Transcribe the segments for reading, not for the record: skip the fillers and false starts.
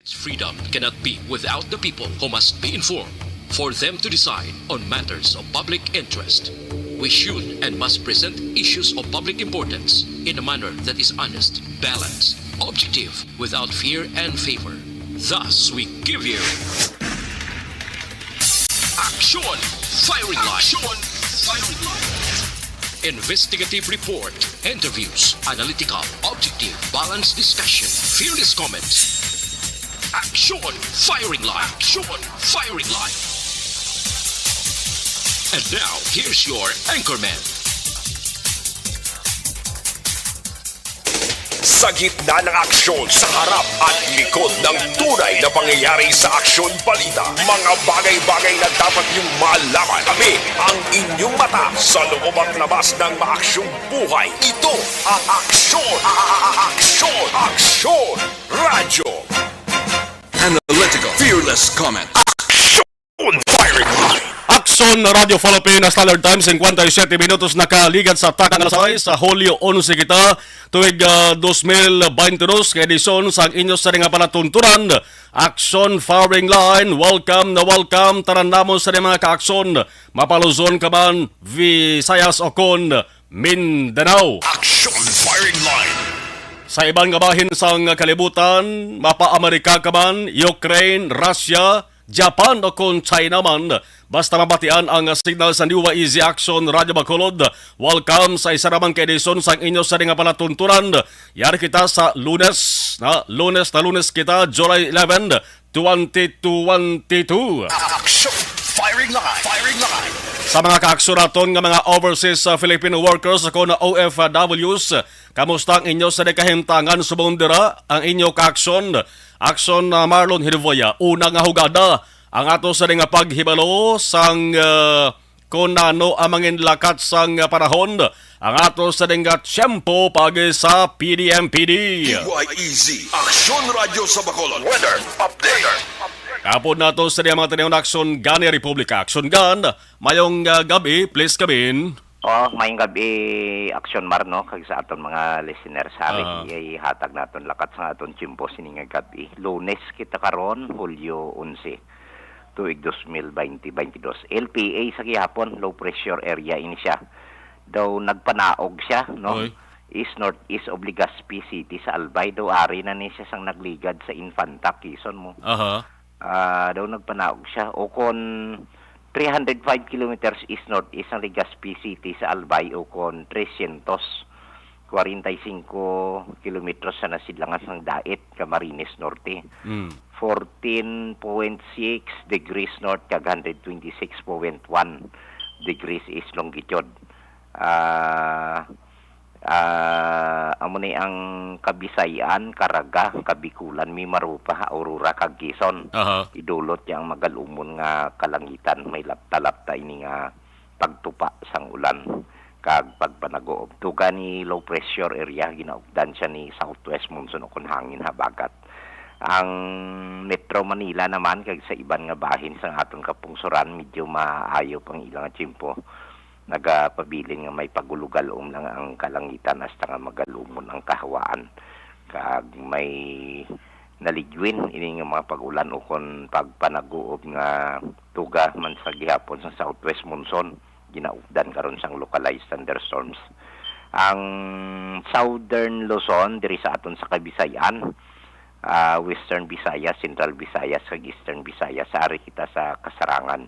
Freedom cannot be without the people who must be informed for them to decide on matters of public interest. We should and must present issues of public importance in a manner that is honest, balanced, objective, without fear and favor. Thus, we give you Action Firing Line. Investigative report, interviews, analytical, objective, balanced discussion, fearless comments. Action Firing Line. Action Firing Line. And now, here's your anchorman. Sa gitna ng aksyon, sa harap at likod ng tunay na pangyayari sa aksyon balita, mga bagay-bagay na dapat niyong malaman. Kami ang inyong mata sa loob at labas ng maaksyong buhay. Ito ang Aksyon! Aksyon! Radyo! Analytical, fearless comment. Action Firing Line! Action Radio Philippine Standard Time 57 minutos nakaligad sa takang alasay sa Hulyo 11 kita tuig 2022 kay edisyon sa inyo sa nga palatuntunan Action Firing Line. Welcome na welcome tanan namon sa mga ka-aksyon mapaluzon ka man Visayas o kon Mindanao. Action Firing Line! Sa ibang nga bahin sang kalibutan, mapa-Amerika ka man, Ukraine, Russia, Japan o kung China man, basta mabatian ang signal sa New Easy Action Radio Bacolod. Welcome sa isa naman ka-edisyon sa inyo sa nga palatuntunan. Yari kita sa lunes na lunes kita, July 11, 2022. Action Firing Line! Sa mga kaaksyuraton nga mga overseas Filipino workers ako na OFWs, kamusta ang inyo sa dekahimtangan subong ang inyo kaaksyon? Aksyon na Marlon Hirvoya, una nga hugada ang ato sa nga paghibalo sang kung ano ang mangin lakat sang panahon, ang ato sa nga tiyempo pag sa PDMPD. DYEZ Aksyon Radio sa Bacolod Weather Update. Kapon nato sa mga tinayong aksyon gani Republika. Aksyon gan, mayong gabi, please kabin. Mayong gabi, Aksyon Mar, no? Kag sa aton mga listeners, sabi hatag naton lakat sa aton tiyempo sining gabi. Lunes kita karon, Hulyo 11, tuig 2022. LPA sa gihapon, low pressure area ini siya. Daw nagpanaog siya, no? Oy. East-northeast of Legazpi City sa Albay. Daw ari na ni siya sang nagligad sa Infanta, Quezon mo. Daw nagpanaog siya. O kon 305 kilometers east-northeast ang Legazpi City sa Albay o kon 345 kilometers sa nasidlangan ng Daet, Camarines Norte. 14.6 degrees north kag 126.1 degrees east longitude. Amo ni ang Kabisayan, Caraga, Kabikulan, Mimarupa, Aurora, kag Quezon. Idulot yang magalumon nga kalangitan, may lapta-lapta ini nga pagtupa sang ulan kag pagpanagoob. Tuga ni low pressure area ginaugdan siya ni southwest monsoon o kun hangin habagat. Ang Metro Manila naman kag sa iban nga bahin sa aton kapungsuran medyo maayo pang ilang tiyempo. Nagapabilin nga may pagulugalom lang ang kalangitan hasta nga magalumon ang kahawaan kag may naligwin ini nga mga pagulan o kon pagpanaguob nga tuga man sa gihapon sa southwest monsoon ginaugdan karon sang localized thunderstorms. Ang southern Luzon diri sa aton sa Kabisayan, western Visayas, central Visayas kag eastern Visayas, ari kita sa kasarangan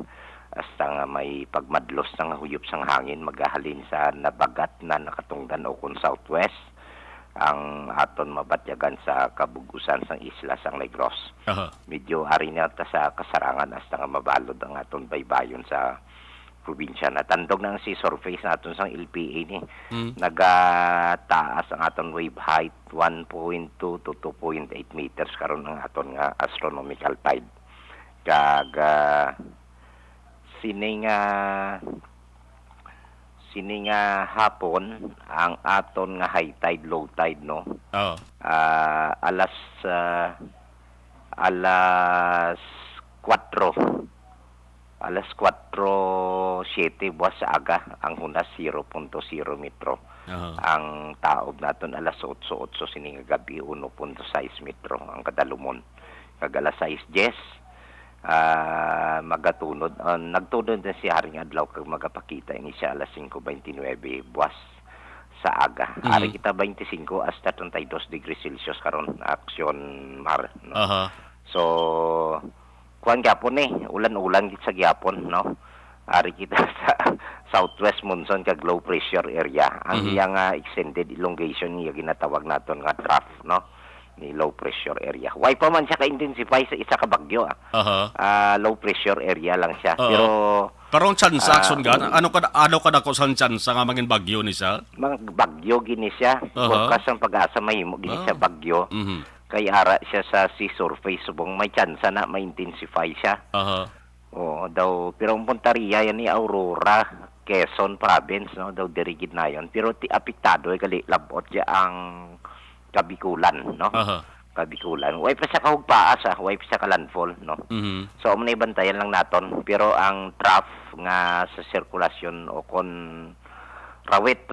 hasta nga may pagmadlos ng huyop sang hangin magahalin sa nabagat na nakatungdan o kung southwest ang aton mabatyagan sa kabugusan sang isla sang Negros. Medyo ari na ta sa kasarangan hasta nga mabalod ang aton baybayon sa probinsya. Natandog ng si surface naton sang LPA ni nagataas ang aton wave height 1.2 to 2.8 meters karon ang aton nga astronomical tide kag sining hapon ang aton nga high tide low tide, no. Alas 4 alas 4:07 buwas sa aga ang hunas 0.0 metro. Ang taob naton alas 8:08 sining gabi 1.6 metro ang kadalumon. kag alas 6:10 magatunod nagtunod na si Haring adlaw kag magapakita ini siya alas 5:29 buwas sa aga. Ari kita 25 hasta 32 degrees Celsius karon aksyon mar no. So kuan gyapon ulan-ulan gid sa gyapon no. Ari kita sa southwest monsoon kag low pressure area. Ang iyang extended elongation niya ginatawag naton nga trough no ni low pressure area. Why pa man siya ka-intensify sa isa ka bagyo low pressure area lang siya. Pero ang chance action gan ano ka dako sa chance nga mangin bagyo ni siya? Mang bagyo gini siya. Forecast ang pag-asa mahimo gini siya bagyo. Kay ara siya sa sea surface subong may chance na ma-intensify siya. Daw pero ang Puntaria yan ni Aurora, Quezon province no daw dirigid na yon. Pero ti apektado kali labot siya ang Kabikulan no. Kabikulan. Way pa siya kahugpaas way pa siya ka landfall no. So amo na bantayan lang naton pero ang trough nga sa sirkulasyon o kon rawit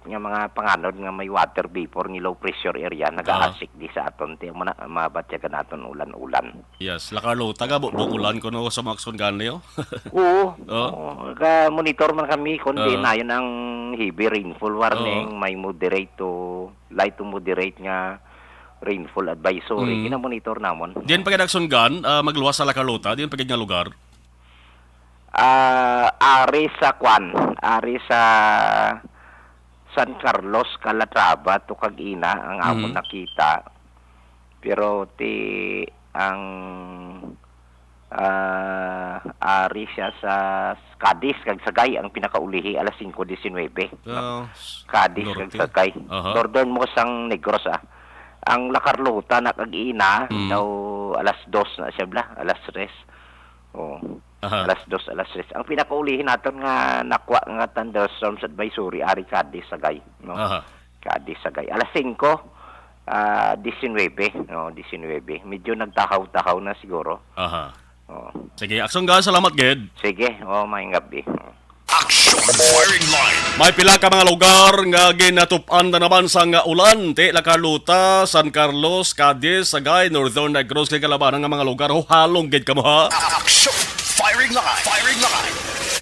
nga mga panganod nga may water vapor ni low pressure area nagaasik di sa aton ti mo na mabatyagan naton ulan-ulan. Yes, lakalo taga buong ulan kuno sa Maxon ganyo. Oo. Ka monitor man kami kundi na yun ang heavy rainfall warning, may moderate to light to moderate nga rainfall advisory kina-monitor namon. Diyan pagkadagson gan magluwas sa Lacarlota, diyan pagid nga lugar. Ari sa San Carlos, Calatrava to kag-ina ang amon nakita. Pero ang ari siya sa Cadiz kag Sagay ang pinakaulihi alas 5:19. Cadiz kag Sagay. Northern mo sang Negros Ang La Carlota na kag-ina daw alas 2 na siya alas 3. Alas 2. Ang pinakaulihin naton nga nakwa nga thunderstorms advisory ari Cadiz Sagay no. Cadiz Sagay alas 5 19 no 19 medyo nagtahaw-tahaw na siguro. Sige aksyon ga salamat ged. Sige maayong gabi. Action firing line. May pila ka mga lugar nga ginatupan na naman sa nga ulan. La Carlota, San Carlos, Cadiz, Sagay, Northern Negros kay kalabanan nga mga lugar halong gid kamo ha. Action firing line. Firing line.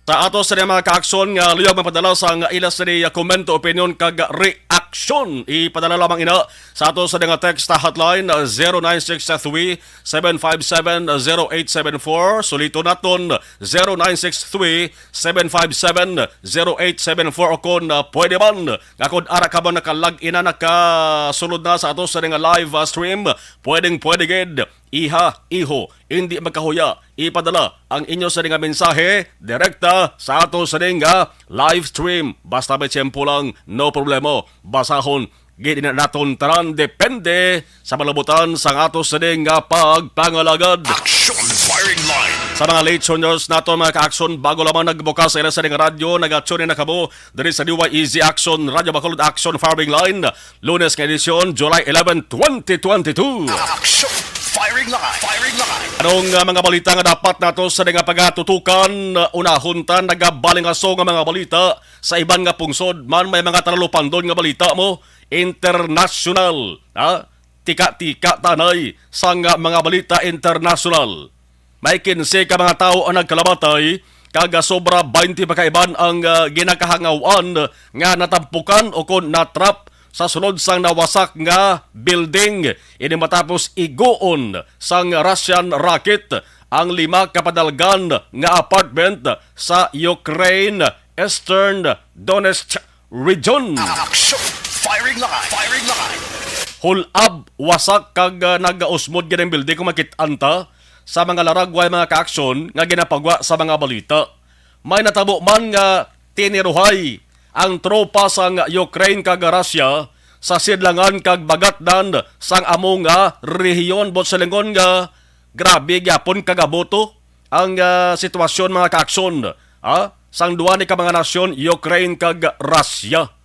Sa ato sa mga ka-aksyon nga luyag mapadala sa nga ilas sa komento, opinion kag reaksyon. Ipadala lamang ina sa ato sa nga text hotline 0963-757-0874. Sulito naton 0963-757-0874 o kung pwede man nga kung ara ka ba nakalag-ina nakasulod na sa ato sa nga live stream, pwede gid iho, hindi magkahuya, ipadala ang inyo sa nga mensahe direkta sa ato sa nga live stream. Basta may tiyempo lang, no problema. Basahon, gid na naton taran depende sa malabutan sa ato sa nga pagpangalagad. Action firing line. Sa mga late tuners nato mga ka-aksyon, bago lamang nagbukas sa ila sa nga radyo, nag-aksyon na kamo dari sa New Easy Action, Radyo Bacolod Action Firing Line, Lunes nga edisyon, July 11, 2022. Action firing line. Firing line. Anong mga balita nga dapat nato sa nga pagatutukan unahuntan nagabalingaso nga mga balita sa iban nga pungsod man may mga talupandon nga balita mo international tika-tika tanay sa nga mga balita international. May 15 ka mga tao ang nagkalabatay kaga sobra 20 pa kaiban ang ginakahangawan nga natampukan o kon natrap sa sunod sang nawasak nga building ini matapos iguon sang Russian rocket ang 5 kapadalgan nga apartment sa Ukraine Eastern Donetsk region. Action firing line. Firing line. Hulab wasak kag nagausmod gid ang building kung makit-anta sa mga laragway mga ka-aksyon nga ginapagwa sa mga balita. May natabo man nga tiniruhay ang tropa sang Ukraine kag Russia sa sidlangan kag bagatdan sang among rehiyon bot sa lingon nga grabe gyapon kagaboto ang sitwasyon mga ka-aksyon sang duwa ni ka mga nasyon Ukraine kag Russia.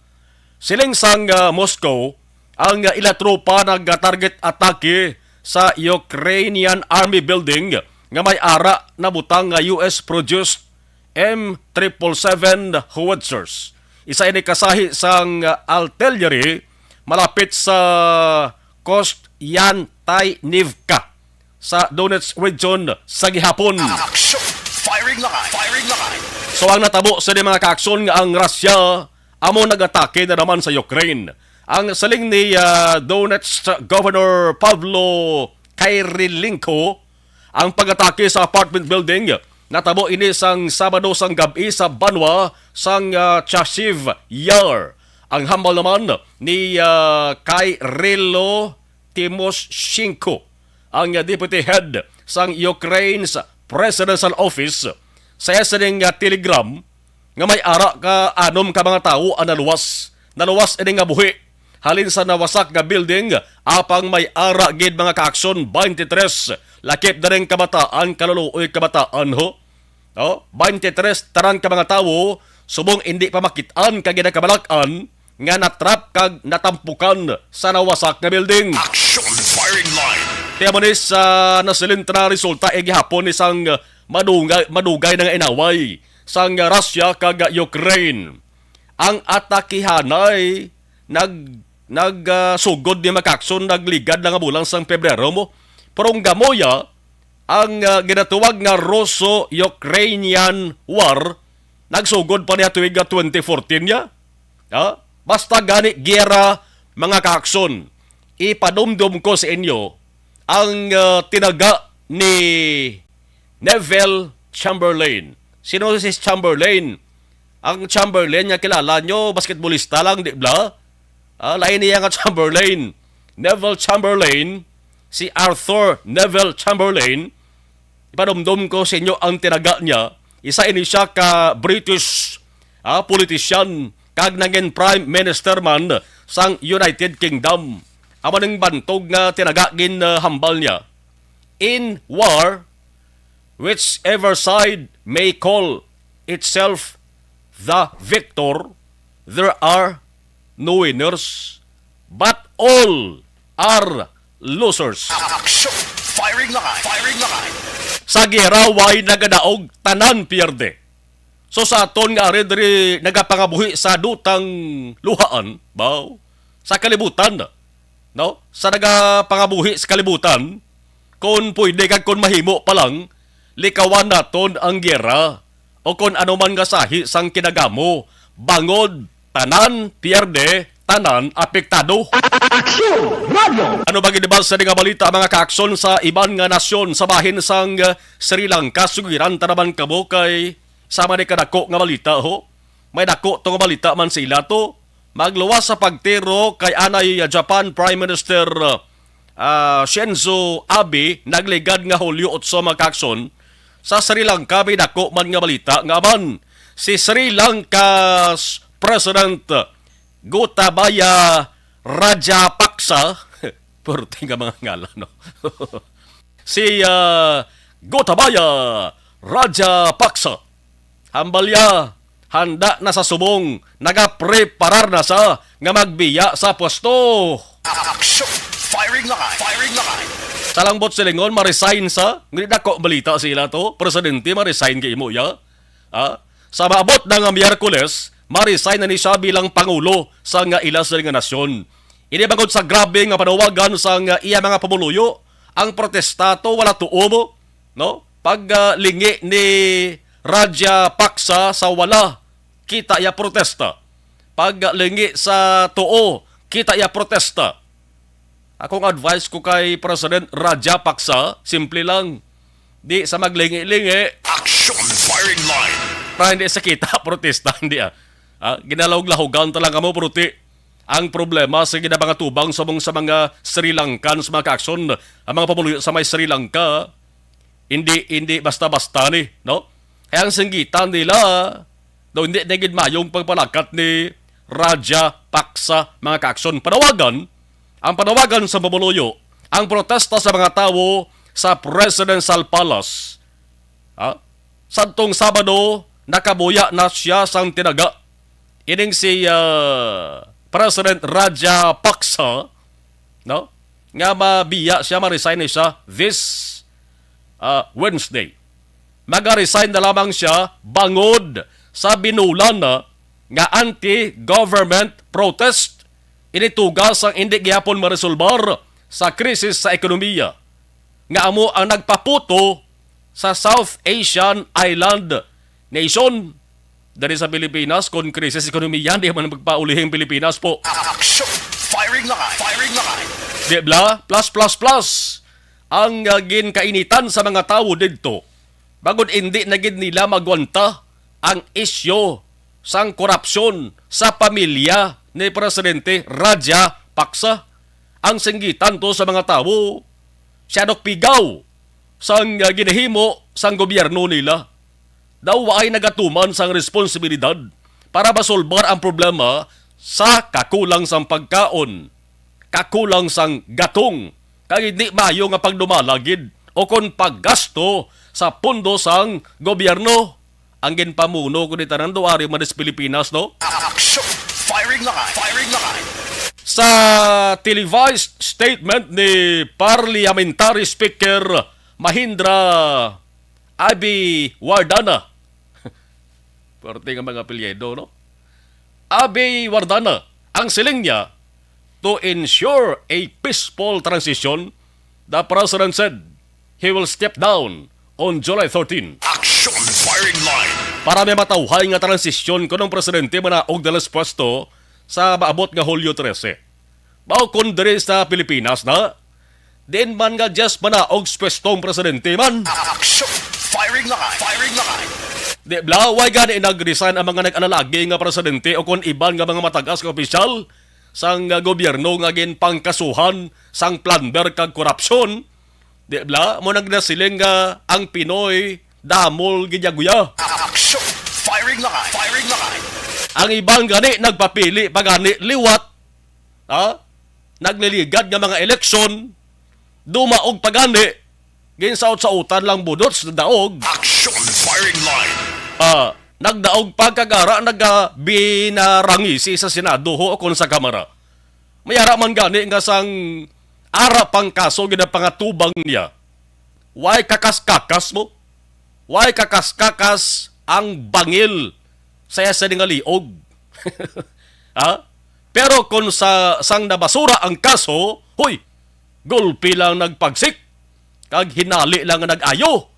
Siling sang Moscow ang ila tropa nag-target atake sa Ukrainian Army building nga may ara na butang nga US-produced M777 howitzers. Isa ini kasahi sang artillery malapit sa Kostyantynivka sa Donetsk region sa gihapon. Action! Firing line! Firing line! So ang natabo sa di mga kaaksyon nga ang Russia amo nagatake na naman sa Ukraine. Ang saling ni Donetsk Governor Pavlo Kyrylenko ang pag-atake sa apartment building natabo ini sang Sabado sang gabi sa Banwa sang Chasiv Yar. Ang hambal naman ni Kyrylo Timoshenko, ang deputy head sang Ukraine's Presidential Office, sa yasaning telegram nga may ara ka anom ka mga tao ang naluwas ini nga buhi halin sa nawasak nga building apang may ara gid mga kaaksyon 23 lakip na rin kabataan kaluluoy kabataan ho. 23 tarang ka mga tao subong hindi pa makitaan kag ginakabalakan nga natrap kag natampukan sa nawasak nga building. Action! Firing line! Kaya mo ni sa nasilintra resulta gihapon isang madugay na nga inaway sang Russia kag Ukraine. Ang atakihanay nagsugod ni Makakson nagligad na nga bulang sang Pebrero mo. Pero ang gamoya ang ginatuwag nga Russo-Ukrainian War nagsugod pa niya tuwig 2014 niya. Basta gani gera mga kaakson. Ipadumdum ko sa inyo ang tinaga ni Neville Chamberlain. Sino si Chamberlain? Ang Chamberlain niya kilala nyo, basketballista lang, di ba? Lain niya nga Chamberlain. Neville Chamberlain, si Arthur Neville Chamberlain, ipadumdum ko sa inyo ang tinaga niya. Isa ini siya ka British politician, kag naging Prime Minister man sang United Kingdom. Amo ning bantog nga tinagagin hambal niya. In war, whichever side may call itself the victor, there are no winners, but all are losers. Action! Firing line! Firing line! Sa gera, way nagadaog, tanan pierde. So sa aton nga rin nagapangabuhi sa dutang luhaan, baw, sa kalibutan, no? Sa nagapangabuhi sa kalibutan, kung pwede kag kung mahimo pa lang, likawan naton ang gera, o kung ano man nga sahi sang kinagamo, bangod, tanan, pierde, tanan, apektado. Ano ba ginibas sa nga balita mga kaakson sa iban nga nasyon sa bahin sang Sri Lanka, sugiran tanaman kamo kay sama ni kadako nga balita ho. May dako to nga balita man sila to. Magluwas sa pagtiro kay anay Japan Prime Minister Shinzo Abe nagligad nga Hulyo 8 mga kaakson. Sa Sri Lanka may dako man nga balita nga man si Sri Lanka's President Gotabaya Rajapaksa purti nga mga ngalan no. Si Gotabaya Rajapaksa hambalya handa na sa subong nagapreparar na sa nga magbiya sa pwesto. Action! Firing line! Firing line! Salangbot silingon ma-resign sa ngunit dako balita sila to presidente ma-resign kay imo ya. Sa maabot na nga Miyerkules ma-resign na ni siya bilang pangulo sa nga ilas nga nasyon. Ini bangod sa grabe nga panawagan sa nga iya mga pamuluyo ang protestato wala tuo mo no pag lingi ni Rajapaksa sa wala kita ya protesta. Pag lingi sa tuo kita ya protesta. Akong advice ko kay President Rajapaksa, simple lang. Di sa maglingi-lingi. Action! Firing line! Para hindi sa kita, protesta, hindi ginalawag-lahugan talaga mo, pruti. Ang problema sa ginabangatubang sa mga Sri Lankan, sa mga kaakson, ang mga pamuluyo sa may Sri Lanka, hindi basta-basta ni, no? Kaya ang singgitan nila, hindi naging mayong pagpalakat ni Rajapaksa, mga kaakson. Ang panawagan sa pamuluyo, ang protesta sa mga tao sa Presidential Palace. Santong Sabado, nakabuya na siya sang tinaga. Ining si President Rajapaksa, no? Nga mabiya siya, ma-resign siya this Wednesday. Mag-resign na lamang siya bangod sa binulan na nga anti-government protest. Initugas ang hindi gihapon maresolbar sa krisis sa ekonomiya. nga amo ang nagpaputo sa South Asian Island Nation dari sa Pilipinas kung krisis ekonomiya di man magpaulihing Pilipinas po. Action! Firing line! Firing line! Di bla, plus ang ginkainitan sa mga tao dito. Bagod hindi na gid nila magwanta ang isyo sang korupsyon sa pamilya ni Presidente Raja Paksa. Ang singgitan to sa mga tao, siya pigaw sang ginahimo sang gobyerno nila. Daw ay nagatuman sang responsibilidad para masolbar ang problema sa kakulang sang pagkaon, kakulang sang gatong, kag hindi mayo nga pagdumalagid o kon paggasto sa pundo sang gobyerno. Ang ginpamuno ko ni Tanan Duari Manis Pilipinas, no? Action! Firing line! Firing line! Sa televised statement ni Parliamentary Speaker Mahindra Abi Wardana. Parte nga mga apelyido, no? Abi Wardana, ang siling niya, to ensure a peaceful transition, the President said he will step down on July 13. Action! Firing line! Para may matawhay nga transisyon ko ng presidente manaog dalas pwesto sa maabot nga Hulyo 13. Bao kun diri sa Pilipinas na, din man nga just manaog pwestong presidente man. Action! Firing line! Firing line! Di blaway gani nag-resign ang mga nag-alalagi nga presidente o kon iban nga mga matagas nga opisyal sang gobyerno nga ginpangkasuhan sang plunder kag korupsyon. Di bla mo nagnasiling nga ang Pinoy damol ginyaguya. Action! Firing line! Firing line! Ang ibang gani nagpapili pagani liwat. Ha? Nagliligad nga mga eleksyon, dumaog pagani, ginsaot-sautan lang budot sa daog. Action! Firing line! Nagdaog pagkagara, binarangisi sa Senado ho o kung sa Kamara. Mayara man gani nga sang arapang kaso ginapangatubang niya. Why kakas-kakas mo? Why kakas-kakas ang bangil saya sa nga liog? Ha? Pero kung sang nabasura ang kaso, huy, gulpi lang nagpagsik, kag hinali lang nga nag-ayo.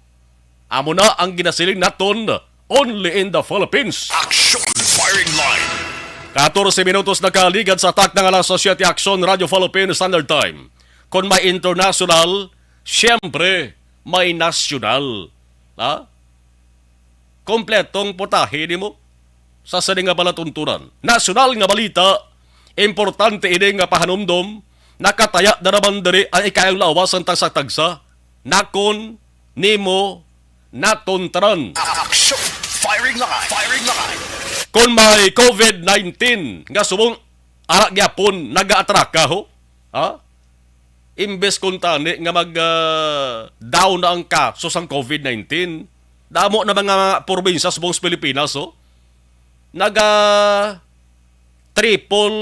Amo na ang ginasiling naton only in the Philippines. Action! Firing line! 14 minutos na kaligad sa atak ng alas Society Action Radio Philippine Standard Time. Kung may international, siyempre may nasyonal. Ha? Kompletong putahe ni mo sa sini nga palatuntunan. Nasyonal nga balita, importante ini nga pahanumdom, nakataya na naman diri ang ikayang lawas ang tagsa-tagsa, nakon, nimo, natuntaran. Action! Firing line! Firing line! Kung may COVID-19 nga subong arak gyapon nag-aatraka ho, ha? Imbes kung tani nga down na ang kaso sang COVID-19, damo na mga probinsya sa buong Pilipinas, ho? Triple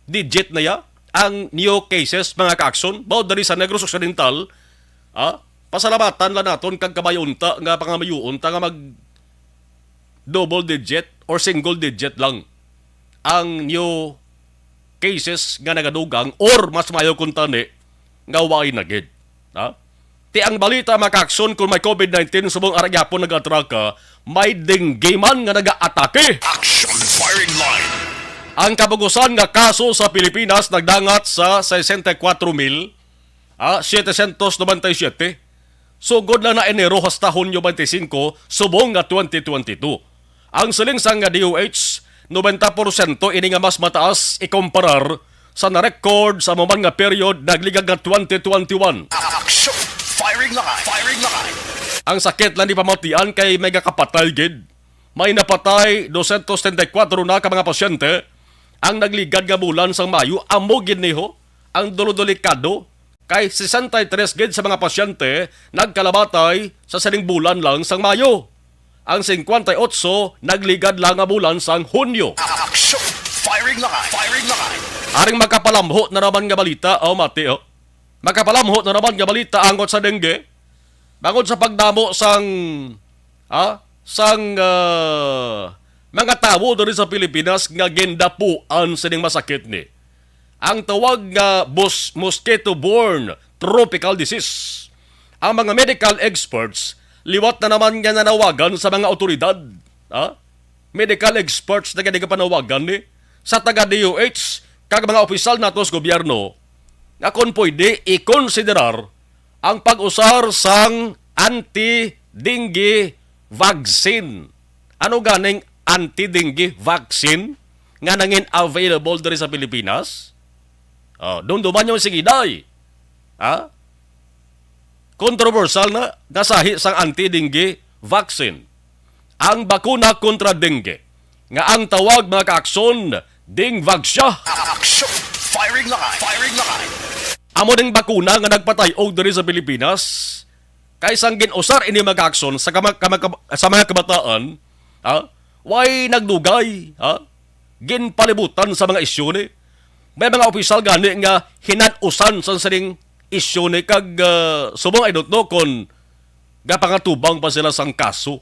digit na ya ang new cases mga ka-action. Baod dari sa Negros Occidental, pasalamatan lang naton kag kamayunta nga pangamayunta nga mag double digit or single digit lang ang new cases nga nagadugang or mas mayo kung tani nga way na gid. Ti ang balita makakson kung may COVID-19 subong aragyapon nag-atraka, may dengue man nga nag-aatake. Action! Firing line! Ang kabugusan nga kaso sa Pilipinas nagdangat sa 64,797. Sugod na Enero hasta Hunyo 25 subong nga 2022. Ang siling sang nga DOH 90% ini nga mas mataas ikumparar sa na-record sa maman nga period nagligag nga 2021. Action! Firing line! Firing line! Ang sakit lang di pamatian kay mega kapatay gid. May napatay 234 na ka mga pasyente. Ang nagligad nga bulan sang Mayo amo gid niho ang dulo-delikado kay 63 gid sa mga pasyente nagkalabatay sa saling bulan lang sang Mayo. Ang 58 nagligad lang nga bulan sang Hunyo. Action! Firing line! Firing line! Aring makapalamhot na naman nga balita Mati. Makapalamhot na naman nga balita angot sa dengue. Bangod sa pagdamo sang mga tawo diri sa Pilipinas nga gindapuan sa ning masakit ni. Ang tawag nga mosquito-borne tropical disease ang mga medical experts, liwat na naman nga nanawagan sa mga otoridad. Medical experts na ganyan panawagan ni sa taga-DOH, kag mga opisyal nato sa gobyerno, nga kung pwede i-considerar ang pag-usar sang anti-dengue vaccine. Ano ganing anti-dengue vaccine nga nangin available diri sa Pilipinas? Doon duman yung sigiday. Controversial na nasahi sang anti-dengue vaccine. Ang bakuna kontra dengue nga ang tawag mga kaakson, Dingvaxia. Action! Firing line! Firing line! Amo ding bakuna nga nagpatay og diri sa Pilipinas kaysang ginusar ini mga kaakson sa mga kabataan, way nagdugay, ginpalibutan sa mga isyu ni. May mga opisyal gani nga hinanusan sa saling isyu ni kag subong ay no kon gapangatubang pa sila sang kaso.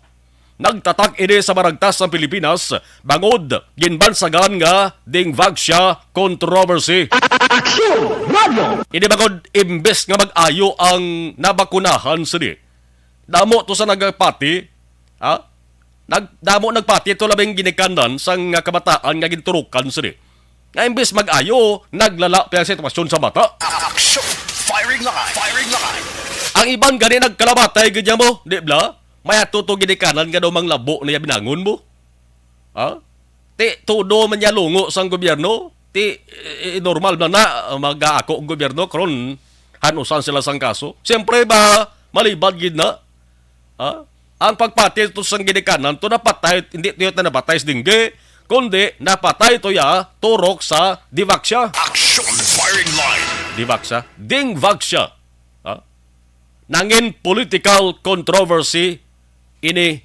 Nagtatak ini sa maragtas ng Pilipinas bangod ginbansagan nga Dingvaxia controversy. Aksyon! Radio! Ini bangod imbes nga mag-ayo ang nabakunahan sini. Damo to sa nagpati, damo nagpati ito labing ginikanan sang kabataan nga ginturukan sini. Nga imbes mag-ayo, naglala pa ang sitwasyon sa bata. Action! Firing line! Firing line! Ang ibang gani nagkalabatay ganyan mo, di ba? Maya tuto ginikanan nga daw mang labo na binangon mo. Ti tudo man ya lungo sang gobyerno, ti normal na mag-aako ang gobyerno karon hanusan sila sang kaso. Siyempre ba malibad gid na? Ang pagpati to sang ginikanan to napatay, hindi tiyo na napatay sa dengue, kundi napatay to ya turok sa Dingvaxia. Action! Firing line! Dingvaxia. Nangin political controversy ini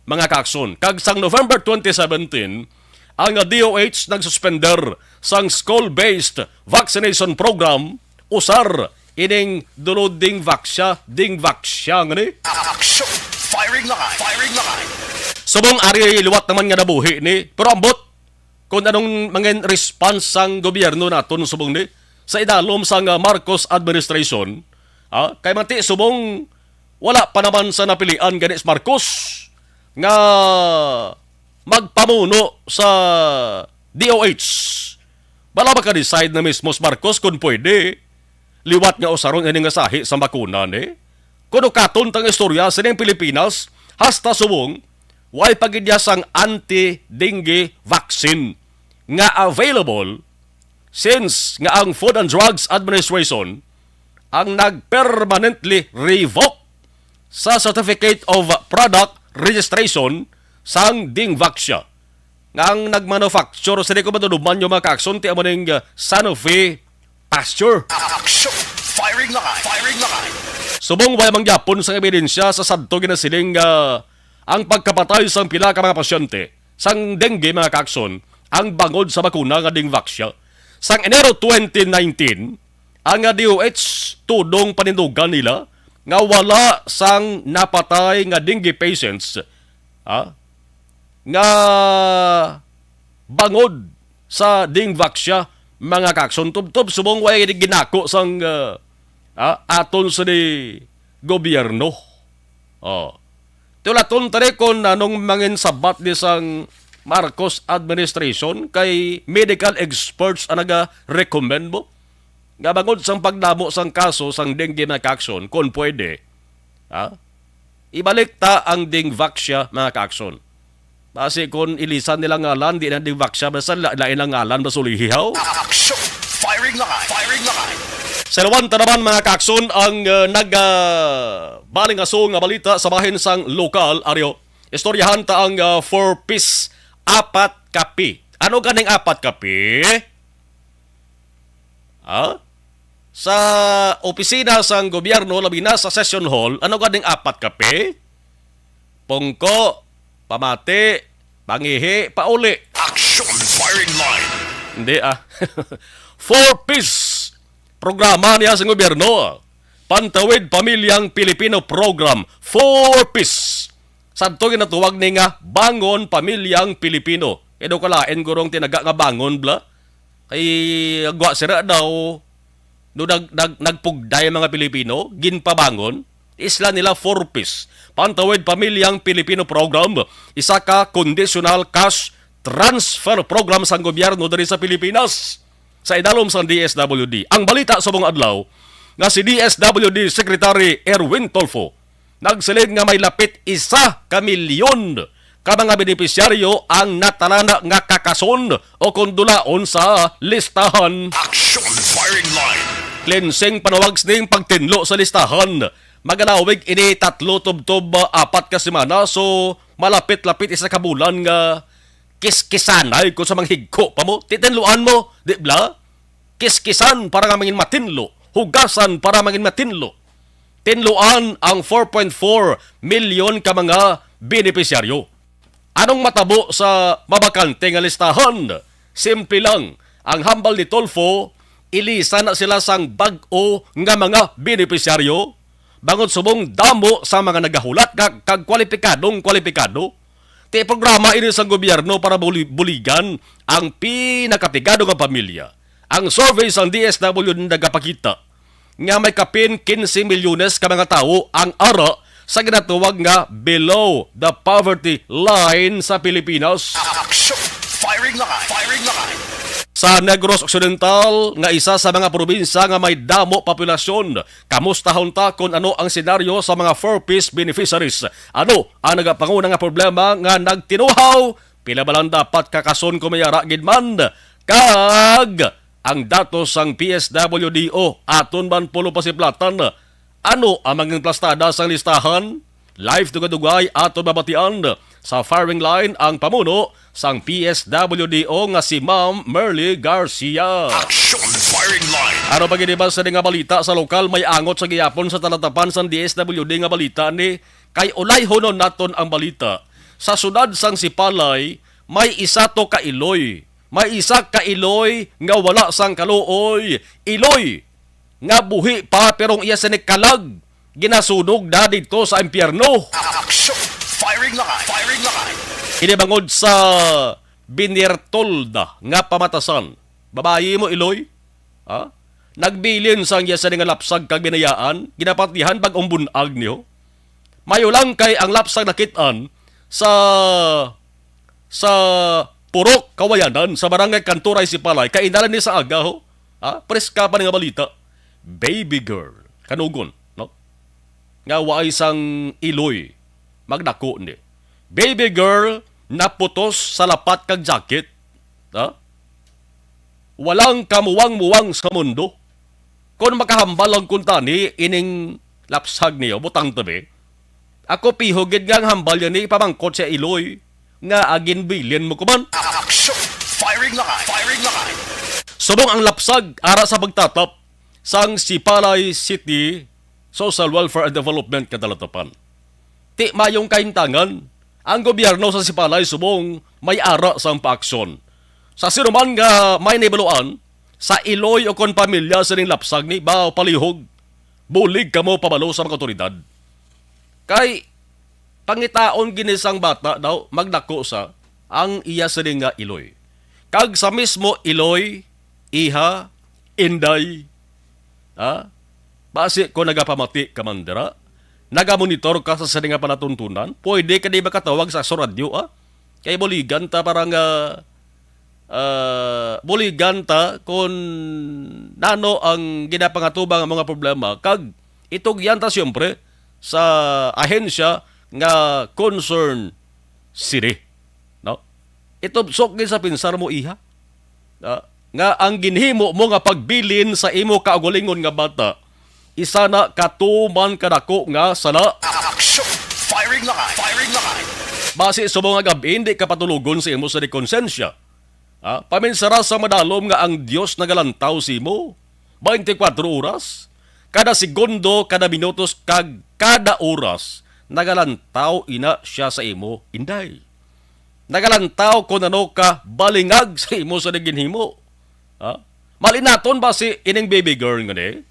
mga kaakson. Kag sang November 2017, ang DOH nagsuspender sang school-based vaccination program usar ining dulod Dingvaxia ngani. Action! Firing line! Firing line! Subong ari liwat naman nga nabuhi ni, pero ambot kung anong mga response sang gobyerno naton subong ni sa idalom sang Marcos administration. Kay mati subong wala pa naman sa napilian ganis Marcos nga magpamuno sa DOH. Bala ba ka-decide na mismo sa Marcos kung pwede liwat nga usaron ini nga sahi sa bakuna ni? Kuno katon tang istorya sa ning Pilipinas hasta subong way pagidyasang anti-dengue vaccine nga available since nga ang Food and Drugs Administration ang nag-permanently revoke sa Certificate of Product Registration sang Dingvaxia. Nga ang nagmanufacture sa di ko matuduman yung mga kaakson ti amaning Sanofi Pasteur. Action! Firing line! Firing line! Subong way mangyapon sang ebidensya sa sadto ginasiling ang pagkapatay sang pila ka mga pasyente sang dengue mga kaakson ang bangod sa bakuna nga Dingvaxia. Sang Enero 2019, ang DOH tudong panindugan nila nga wala sang napatay nga dengue patients nga bangod sa Dingvaxia mga kaakson. Tubtob subong way ginako sang aton sa di gobyerno. Tulaton tari kon anong mangin sabat di sang Marcos administration kay medical experts ang naga-recommend mo. Nga bangod sang pagdamo sang kaso sang dengue mga kaakson, kung pwede, ibalik ta ang Dingvaxia mga kaakson. Kasi kung ilisan nilang ngalan, di na Dingvaxia, basta lain ang ngalan, basulihihaw. Action! Firing line! Firing line! Sa lawanta naman mga kaakson, ang baling aso nga balita sa bahin sang lokal, Aryo, istoryahan ta ang 4-piece, 4 kapi. Ano ganing 4 kapi? Sa opisina sang gobyerno, labi na sa session hall, ano ganing 4 kape? Pungko, pamati, pangihi, pauli. Action! Firing line! Hindi 4-piece programa niya sa gobyerno. Pantawid Pamilyang Pilipino Program. 4-piece. Sadto ginatuwag ni nga Bangon Pamilyang Pilipino. Edo kalain gurong tinaga nga bangon bla. Kay agwa sira daw no nagpugday mga Pilipino ginpabangon Isla nila 4-piece. Pantawid Pamilyang Pilipino Program, isa ka conditional cash transfer program sa gobyerno diri sa Pilipinas sa idalom sa DSWD. Ang balita sa mga adlaw nga si DSWD Secretary Erwin Tolfo nagsilid nga may lapit 1 milyon ka mga benepisyaryo ang natalana nga kakason o kondulaon sa listahan. Action Firing Line. Cleansing panawags ning pagtinlo sa listahan. Magalawig ini 3 tubtob 4 ka semana, so malapit-lapit isa ka bulan nga kiskisanay ko sa mga higko pa mo. Titinluan mo, di bla? Kiskisan para nga mangin matinlo. Hugasan para mangin matinlo. Tinluan ang 4.4 milyon ka mga benepisyaryo. Anong matabo sa mabakante nga listahan? Simple lang. Ang hambal ni Tolfo, ilisa na sila sang bag-o nga mga benepisyaryo. Bangon subong damo sa mga nagahulat kag kwalipikado. Ti programa ini sa gobyerno para buligan ang pinakapigado nga pamilya. Ang survey sa DSWD nagapakita nga may kapin 15 milyones ka mga tao ang ara sa ginatuwag nga below the poverty line sa Pilipinas. Action Firing Line. Firing Line. Sa Negros Occidental nga isa sa mga probinsya nga may damo populasyon, kamustahon ta kung ano ang senaryo sa mga 4-piece beneficiaries. Ano ang nagapanguna nga problema nga nagtinuhaw? Pila ba lang dapat kakason kumayara gidman? Kag ang datos sang PSWDO aton man pulo pasiplatan. Ano ang maging plastada sa listahan? Live tugadugay aton babatian sa firing line ang pamuno sang PSWDO nga si Ma'am Merly Garcia. Action Firing Line. Ano pa giniban sa nga balita sa lokal may angot sa giyapon sa talatapan sang DSWD nga balita ni kay ulay honon naton ang balita. Sa sunad sang Sipalay may isa to ka Iloy. May isa ka Iloy nga wala sang kaluoy. Iloy nga buhi pa perong iya sa kalag. Ginasunog na dito sa impyerno. Action Firing Line. Firing Line. Inibangod sa Binirtolda nga pamatasan. Babayi mo, Iloy? Ha? Nagbilin sang iya sa nga lapsag kag binayaan, ginapatihan pag umbunag niyo. Mayo lang kay ang lapsag nakitaan sa Purok, Kawayanan, sa barangay Kanturay, Sipalay, kainalan ni sa aga, ho? Ha? Preska pa nga balita. Baby girl. Kanugon, no? Nga waay sang Iloy. Magdako ni. Baby girl naputos sa lapat kag jacket. Ha? Walang kamuwang-muwang sa mundo. Kung makahambal ang kuntani, ining lapsag niyo, butang tabi. Ako pihogid nga ang hambal yan ni pamangkot sa Iloy. Nga agin bilin mo kuman. Action Firing Line. Firing Line. Subong ang lapsag ara sa pagtatap sang Sipalay City Social Welfare and Development kadalatapan. Ti mayong kaintangan, ang gobyerno sa Sipalay subong may ara sang paaksyon. Sa sinuman nga may nibaluan, sa Iloy o kon pamilya sa ning lapsag ni bao palihog, bulig kamo pabalo sa mga otoridad. Kay pangitaon ginisang bata daw magdako sa ang iya sa ning nga Iloy. Kag sa mismo Iloy, iha, inday, ha? Basi ko nagapamati kamandera, nagamonitor ka sa nga panatuntunan, pwede ka di ba katawag sa radyo, ha? Kay buligan ta parang buligan ta kung nano ang ginapangatubang ang mga problema. Kag itugyan ta siyempre sa ahensya nga concern city. No? Itubsok din sa pinsar mo, iha. Nga ang ginhimo mo nga pagbilin sa imo kaugalingon nga bata, isa na katuman kadako nga sala. Action Firing Line. Firing Line. Base sa mga gabi, hindi ka patulugon sa imo sa dekonsensya. Paminsara sa madalom nga ang Diyos nagalantaw si mo. 24 oras. Kada segundo, kada minutos, kag kada oras, nagalantaw ina siya sa imo, inday. Nagalantaw kung ano ka balingag sa imo sa naginhimo. Malinaton ba si ining baby girl nga ni?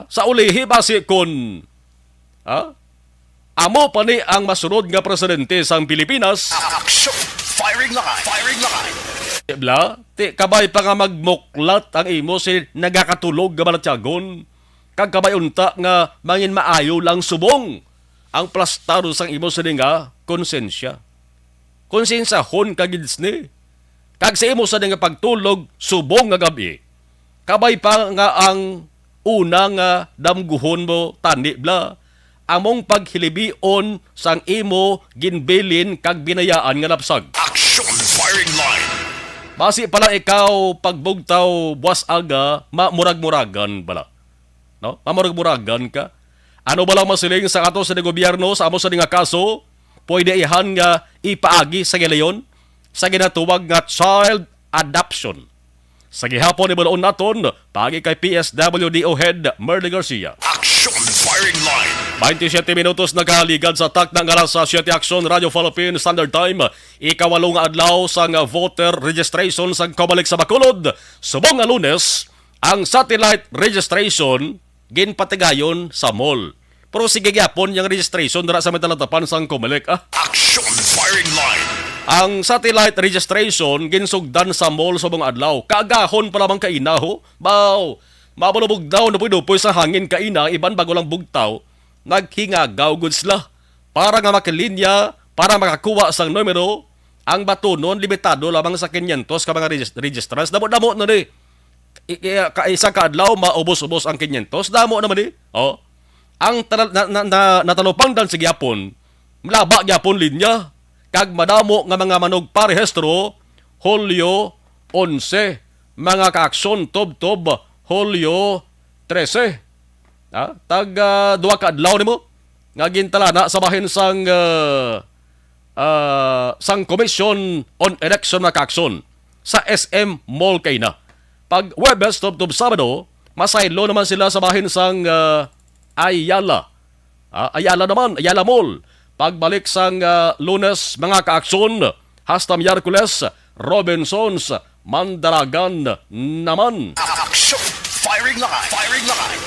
Sa ulihi ba si kung amo pa ni ang masunod nga presidente sang Pilipinas? Action Firing Line. Firing Line. Bla, ti kabay pa nga magmuklat ang imo si nagakatulog nga balatyagon. kag kabayunta nga mangin maayo lang subong ang plastado sang imo sa nga konsensya. Konsensahon kagids ni. Kag sa imo sa nga pagtulog subong nga gabi. Kabay pa nga ang una nga damguhon mo tani bla. Among paghilibion sang imo ginbilin kag binayaan nga napsag. Action firing line. Basi pala ikaw pagbugtaw buwas aga mamurag-muragan bala. No? Mamurag-muragan ka. Ano bala masiling sa ato sa gobyerno sa amo sa nga kaso? Pwede ihan nga ipaagi sa gilayon sa ginatuwag nga child adoption. Sa gihapon ni balaon naton, pagi kay PSWDO Head Merly Garcia. Action firing line. 27 minutos nagaligad sa tak ng alas sa 7 Action Radio Philippine Standard Time. Ikawalong nga adlaw sa nga voter registration sa Comelec sa Bacolod. Subong nga Lunes, ang satellite registration ginpatigayon sa mall. Pero sige gyapon yung registration dara sa mitalatapan sa Comelec. Action firing line. Ang satellite registration ginsugdan sa mall subong adlaw. Kaagahon pa lamang kainaho. Baw, mabulubog daw na puy sa hangin kaina iban bago lang bugtaw. Naghingagaw gud sila para nga makilinya, para makakuha sang numero. Ang batunon limitado lamang sa 500 ka mga registrants. Damo na ni. Isa ka adlaw maubos-ubos ang 500. Damo naman ni. Oh. Ang natalupang dan sa gyapon, mlaba gyapon linya. Kag madamo nga mga manog parehistro, Hulyo 11, mga kaaksyon tob-tob, Hulyo 13. Duwa ka adlaw nimo nga gintalana sa bahin sang Commission on Election na kaaksyon sa SM Mall kay na. Pag Webes tob-tob Sabado, masaylo naman sila sa bahin sang Ayala. Ayala Mall. Pagbalik sang Lunes, mga kaaksyon, hasta Miyerkules, Robinsons, Mandaragan naman. Action firing line. Firing line.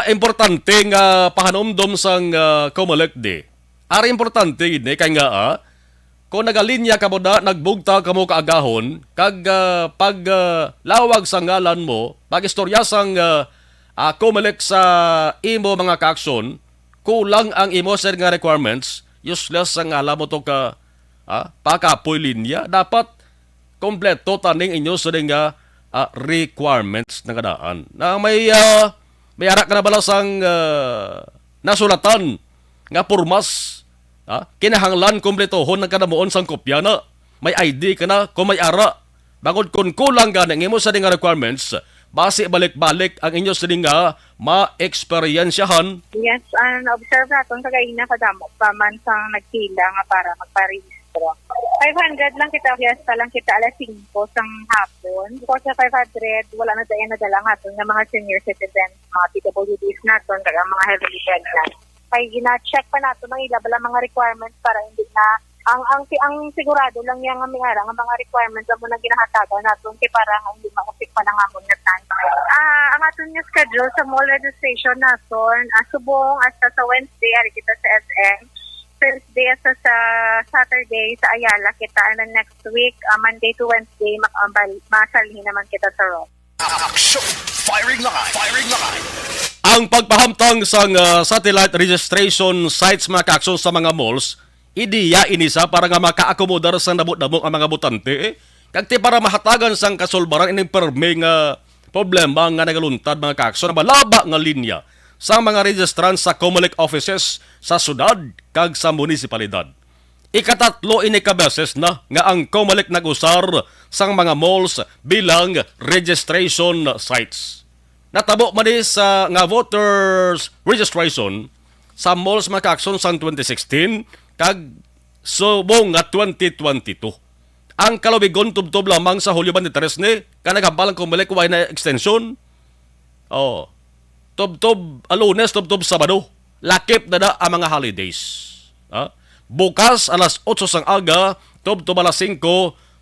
Importante nga pahanomdom sang Comelec di. Ari importante gini kay nga kung nagalinya ka mo na, nagbugta ka mo kaagahon, kag pag lawag sa ngalan mo, pag-istorya sang Comelec sa imo mga kaaksyon, kulang ang imo sa nga requirements, useless ang alam mo to ka pakapoy linya. Dapat kompleto taning inyo sa nga requirements na kadaan. Na may arak ka na bala sang nasulatan nga pormas. Kinahanglan kompletohon ng kanamuon sang kopya na. May ID ka na kung may ara. Bangod kung kulang ka ng imo sa nga requirements, base balik-balik ang inyo sa nga ma-eksperyensyahan. Yes, na-observe natin kagaina kadamo pa man sang nagpila nga para magparehistro. 500 lang kita, fiesta lang kita alas 5 sang hapon. Because sa 500, wala na dahil nadala natin ng mga senior citizens, mga PWDs natin, kaya mga heavily pregnant. Kaya gina-check pa natin ang ilabala mga requirements para hindi na ang sigurado lang yang may ara nga mga requirements mo na ginahatagan naton kay para hindi makapik pa nang amon nga time. Ang aton nga schedule sa mall registration naton subong hasta sa Wednesday ari kita sa SM, Thursday hasta sa Saturday sa Ayala kita, and then next week Monday to Wednesday masalhin naman kita sa Rock. Action firing line. Firing line. Ang pagpahamtang sang satellite registration sites mga kaaksyon sa mga malls, ideya inisa para nga makaakomodar sa nabot-nabok ang mga botante. Kagti para mahatagan sang kasulbaran ining perme nga problema nga nagaluntad mga kaaksyon na malaba nga linya sa mga registrants sa Comelec offices sa syudad kag sa munisipalidad. Ikatatlo ini ka beses na nga ang Comelec nag-usar sang mga malls bilang registration sites. Natabo man sa nga voters registration sa malls mga kaaksyon sang 2016 kag subong nga 2022. Ang kalabigon tubtob lamang sa Hulyo 23 ni kanagabalang Comelec way na extension. Tubtob Lunes, tubtob Sabado. Lakip na ang mga holidays. Bukas alas 8 sang aga, tubtob alas 5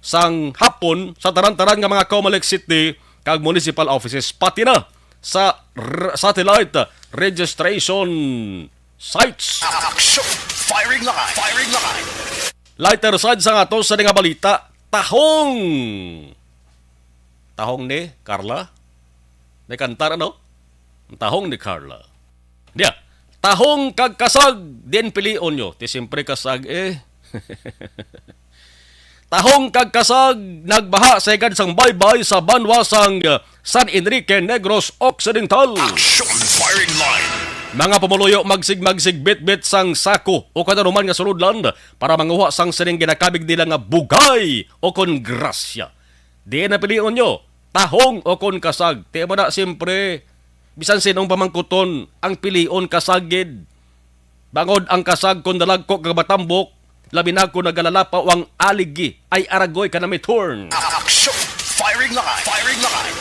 sang hapon sa taran-taran nga mga Comelec City kag municipal offices pati na sa satellite registration sites. Action firing line. Firing line. Lighter side sa ato sa nga balita, tahong ni Carla. May kantar ano? Tahong ni Carla. Diya, tahong kagkasag din pilion nyo. Ti siyempre kasag Tahong kagkasag nagbaha sa igad sang baybay sa banwasang San Enrique Negros Occidental. Action firing line. Mga pumuluyo magsig bit-bit sang sako o kanaruman nga suludlan para manguha sang sining ginakabig nila nga bugay o kon grasya. Di na pilion nyo, tahong o kon kasag. Di mo na siyempre, bisan sinong pamangkuton ang pilion kasagid. Bangod ang kasag kon dalagko kabatambok, labi na ko nagalalapaw ang aligi ay aragoy ka na may turn. Action firing line. Firing line.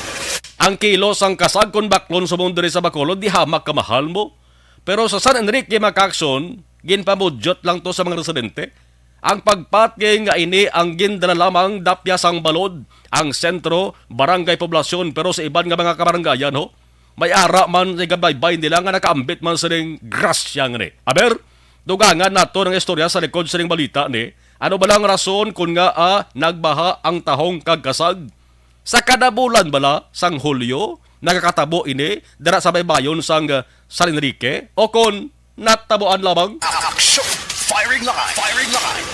Ang kilos ang kasag kon baklon sa mundo sa Bacolod, di hamak kamahal mo. Pero sa San Enrique Macacson, ginpamudyot lang to sa mga residente. Ang pagpatgay nga ini ang gindala lamang dapyasang balod, ang sentro, barangay poblasyon, pero sa iban nga mga kabarangayan ho, may ara man sa gabaybay nila nga nakaambit man sa ring grasya nga ni. Aber, dugangan nato ng istorya sa likod sa ring balita ni, ano ba lang rason kung nga nagbaha ang tahong kagkasag? Sa kada bulan bala sang Hulyo, nakakatabo ini dara sa baybayon sang San Enrique o kon natabuan lamang. Action firing line. Firing line.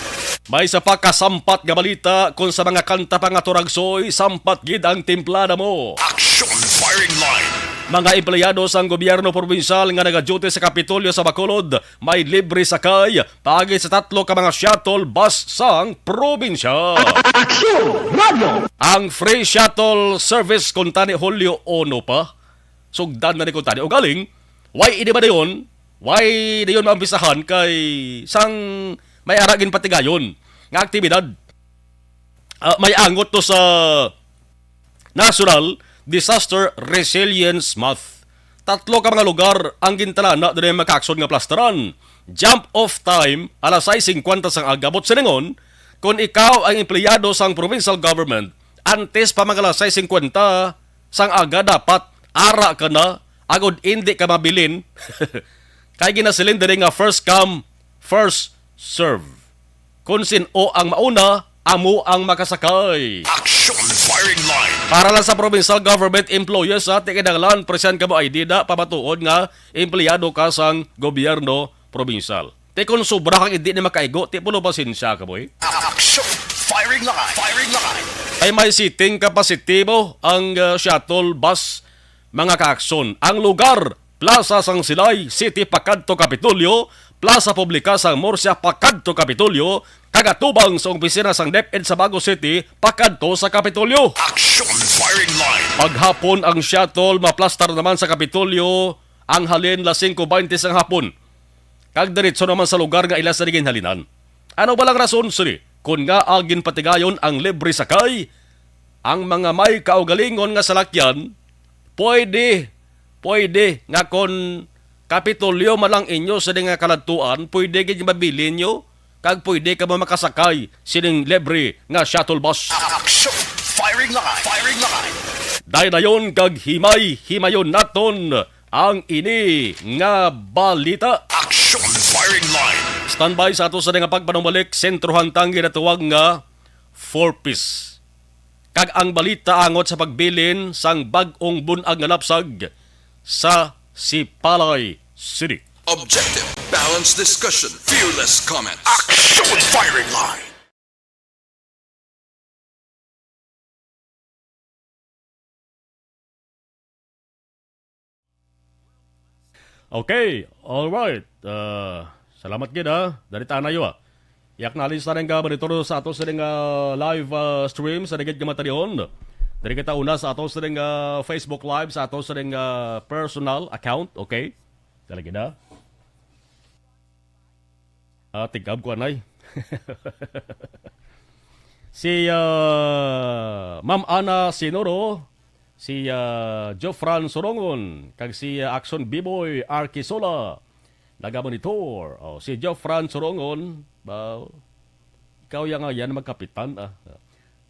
May sa pa kasampat nga balita kung sa mga kanta pa nga turagsoy, sampat gid ang timplada mo. Action firing line. Mga empleyado sang gobyerno probinsal nga nagaduty sa Kapitolyo sa Bacolod, may libre sakay pagi sa 3 ka mga shuttle bus sang probinsya. Action Radio. Ang free shuttle service kung tani Hulyo 1 pa. Sugdan na ni kung tani. O galing, why ini ba na yun? Why na yun maampisahan kay sang may aragin patigayon nga aktibidad? May angot to sa National Disaster Resilience Month. 3 ka mga lugar ang gintalana doon yung makakson nga plasteran. Jump off time, alas 6:50 sang agabot siningon, kung ikaw ang empleyado sang provincial government, antes pa mga alas 6:50 sang aga dapat ara ka na, agod hindi ka mabilin. Kay ginasilin din nga first come, first serve. Kung sino ang mauna, amo ang makasakay. Action firing line. Para lang sa provincial government employees sa tikinanglan, present ka mo ay dida pamatuod nga empleyado ka sang gobyerno provincial. Te kung sobra kang hindi na makaigo, ti puno pasensya ka boy. Action firing line. Firing line. Ay may seating capacity mo ang shuttle bus mga kaakson. Ang lugar, Plaza Sang Silay, City Pakadto Kapitolyo, Plaza Publica Sang Murcia Pakadto Kapitolyo, kagatubang sa opisina sang DepEd sa Bago City, pakadto sa Kapitolyo. Action firing line. Paghapon ang shuttle, maplastar naman sa Kapitolyo, ang halin la 5:20 sang hapon. Kag diretso naman sa lugar nga ilas na naging halinan. Ano ba lang rason, siri? Kung nga agin patigayon ang libre sakay, ang mga may kaugalingon nga salakyan, pwede nga kon Kapitolyo malang inyo sa nga kaladtuan, pwede gid mabili nyo, kag pwede ka ba makasakay sining libre nga shuttle bus. Action firing line. Firing line. Dahil na yun, kag himayon naton ang ini nga balita. Action firing line. Standby sa ato sa nga pagpanumbalik, sentrohan tang ginatuwag nga 4-piece. Kag ang balita angot sa pagbilin sang bag-ong bunag nga lapsag sa Sipalay City. Objective, balanced discussion, fearless comments. Action firing line. Okay, alright. Salamat gid dari tanayo Yak nalis na rin ka monitor sa ato sa rin live stream sa rigid kamatarion. Dari kita una sa ato sa rin Facebook Live, sa ato sa rin personal account, okay? Talaga na. Tigab ko anay. Si Ma'am Ana Sinoro, si Jofran Sorongon, kag si Action B-Boy Arkisola, nagamonitor. Si Jofran Sorongon, ikaw yan magkapitan.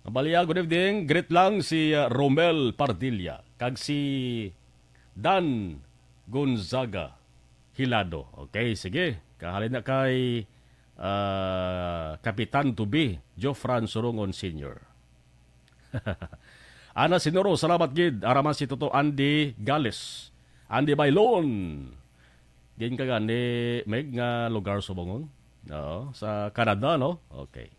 Baliya, good evening. Greet lang si Romel Pardilla, kag si Dan Gonzaga Hilado. Okay, sige. Kahalin na kay Kapitan to be Jofran Sorongon Sr. Ana Sinoro, salamat gid. Araman si Toto Andy Gales. Andy Bailon. Diyan ka gani meg nga lugar sa bangon. No, sa Canada, no? Okay.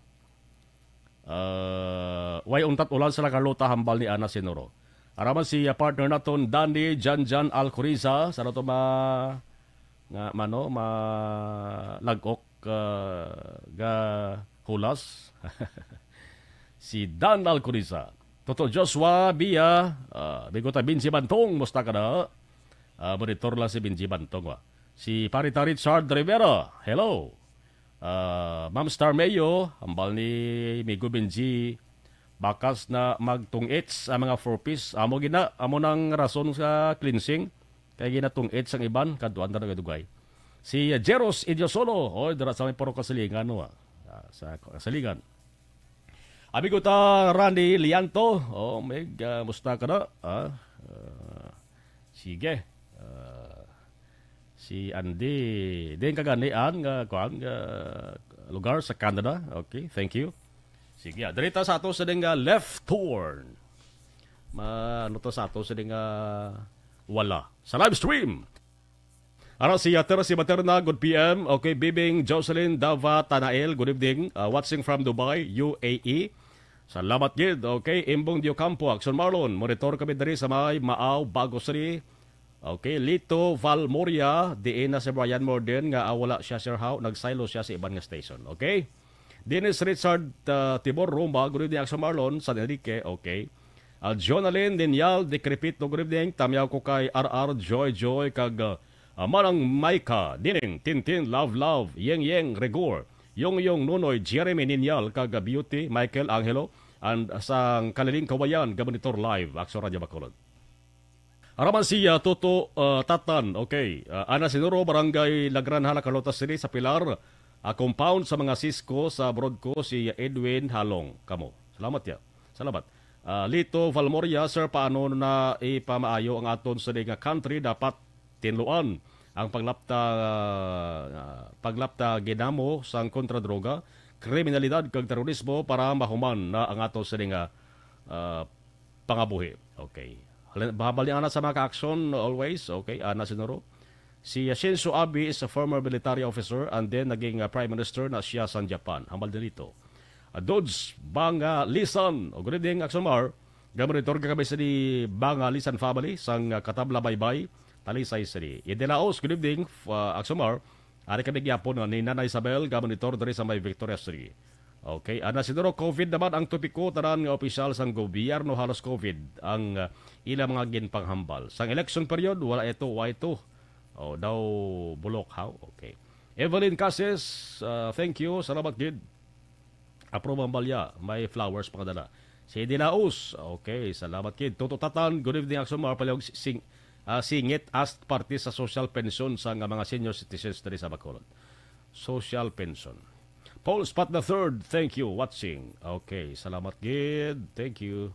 Way untat ulan sa Carlota hambal ni Ana Sinoro. Araman si partner naton Danny Janjan Alcoriza sa nato nga mano lagok ga hulas. Si Dan Alcoriza. Toto Joshua Bia, bigota Binsi Bantong, musta ka na? Monitor lang si Binsi Bantong. Si Parita Richard Rivera, hello. Ma'am Star Mayo, hambal ni Migo Binsi, bakas na magtungits ang mga 4-piece. Amo nang rason sa cleansing, kaya ginatungits ang iban, kaduan na nagadugay. Si Jeros Idiosolo, dara sa may puro kasalingan, sa kasalingan. Amigo ta Randy Lianto, musta ka na? Sige. Si Andy, din kaganian nga lugar sa Canada. Okay, thank you. Sige, direta sa ato sa ding left turn. Ano to sa ato sa ding wala. Sa live stream. Ara si Materna, good PM. Okay, Bibing Jocelyn Dava Tanael, good evening. Watching from Dubai, UAE. Salamat gid. Okay, Imbong Diocampo, Action Marlon. Monitor kami dari sa may Maaw, Bagos City. Okay, Lito Valmoria, diin na si Brian Morden nga wala siya Sir How, nagsilo siya sa ibang nga station. Okay? Dennis Richard Tibor Roma, good evening Action Marlon, San Enrique, okay. Jonalyn Linyal, Decrepito, good evening. Tamyaw ko kay RR Joy kag Manang Maika, Dining, Tintin, Love, Yeng Regor. Yung Nunoy, Jeremy Ninyal, kag Beauty, Michael Angelo, and sang Kaliling Kawayan, Gabanitor Live, Action Radio Bacolod. Araman siya, Toto Tatan, okay. Ana Sinuro, Barangay Lagranhala, Carlotas City, sa Pilar, compound sa mga Cisco, sa Broadco, si Edwin Halong, kamo. Salamat ya. Salamat. Lito Valmoria, sir, paano na ipamaayo ang aton sa nga country, dapat tinluan ang paglapta ginamo sang kontradroga, kriminalidad kag terorismo para mahuman na ang ato sa nga pangabuhi. Okay. Babali ana sa mga ka-action always. Okay, Ana Sinoro. Si Shinzo Abe is a former military officer and then naging Prime Minister na siya sa Japan. Hambal din ito. Dodge Banga Lisan. O good evening, Axomar. Gamonitor ka kami sa di Banga Lisan family sang Katabla Baybay. Talisay City. Idelaos, good evening, Axomar. Ari kami gyapon ni Nana Isabel, gamonitor dari sa may Victoria City. Okay, Ana Sinoro, COVID naman ang topiko, tanan nga opisyal sang gobyerno halos COVID ang ilang mga ginpanghambal. Sang election period, wala ito. Daw bulok, how? Okay. Evelyn Cases, thank you, salamat gid. Approve ang balya, may flowers pangadala. Si Idelaos, okay, salamat gid. Toto Tatan, good evening, Axomar, palyog singit as parte sa social pension sa mga senior citizens diri sa Bacolod. Social pension. Paul Spot the Third, thank you watching. Okay, salamat gid. Thank you.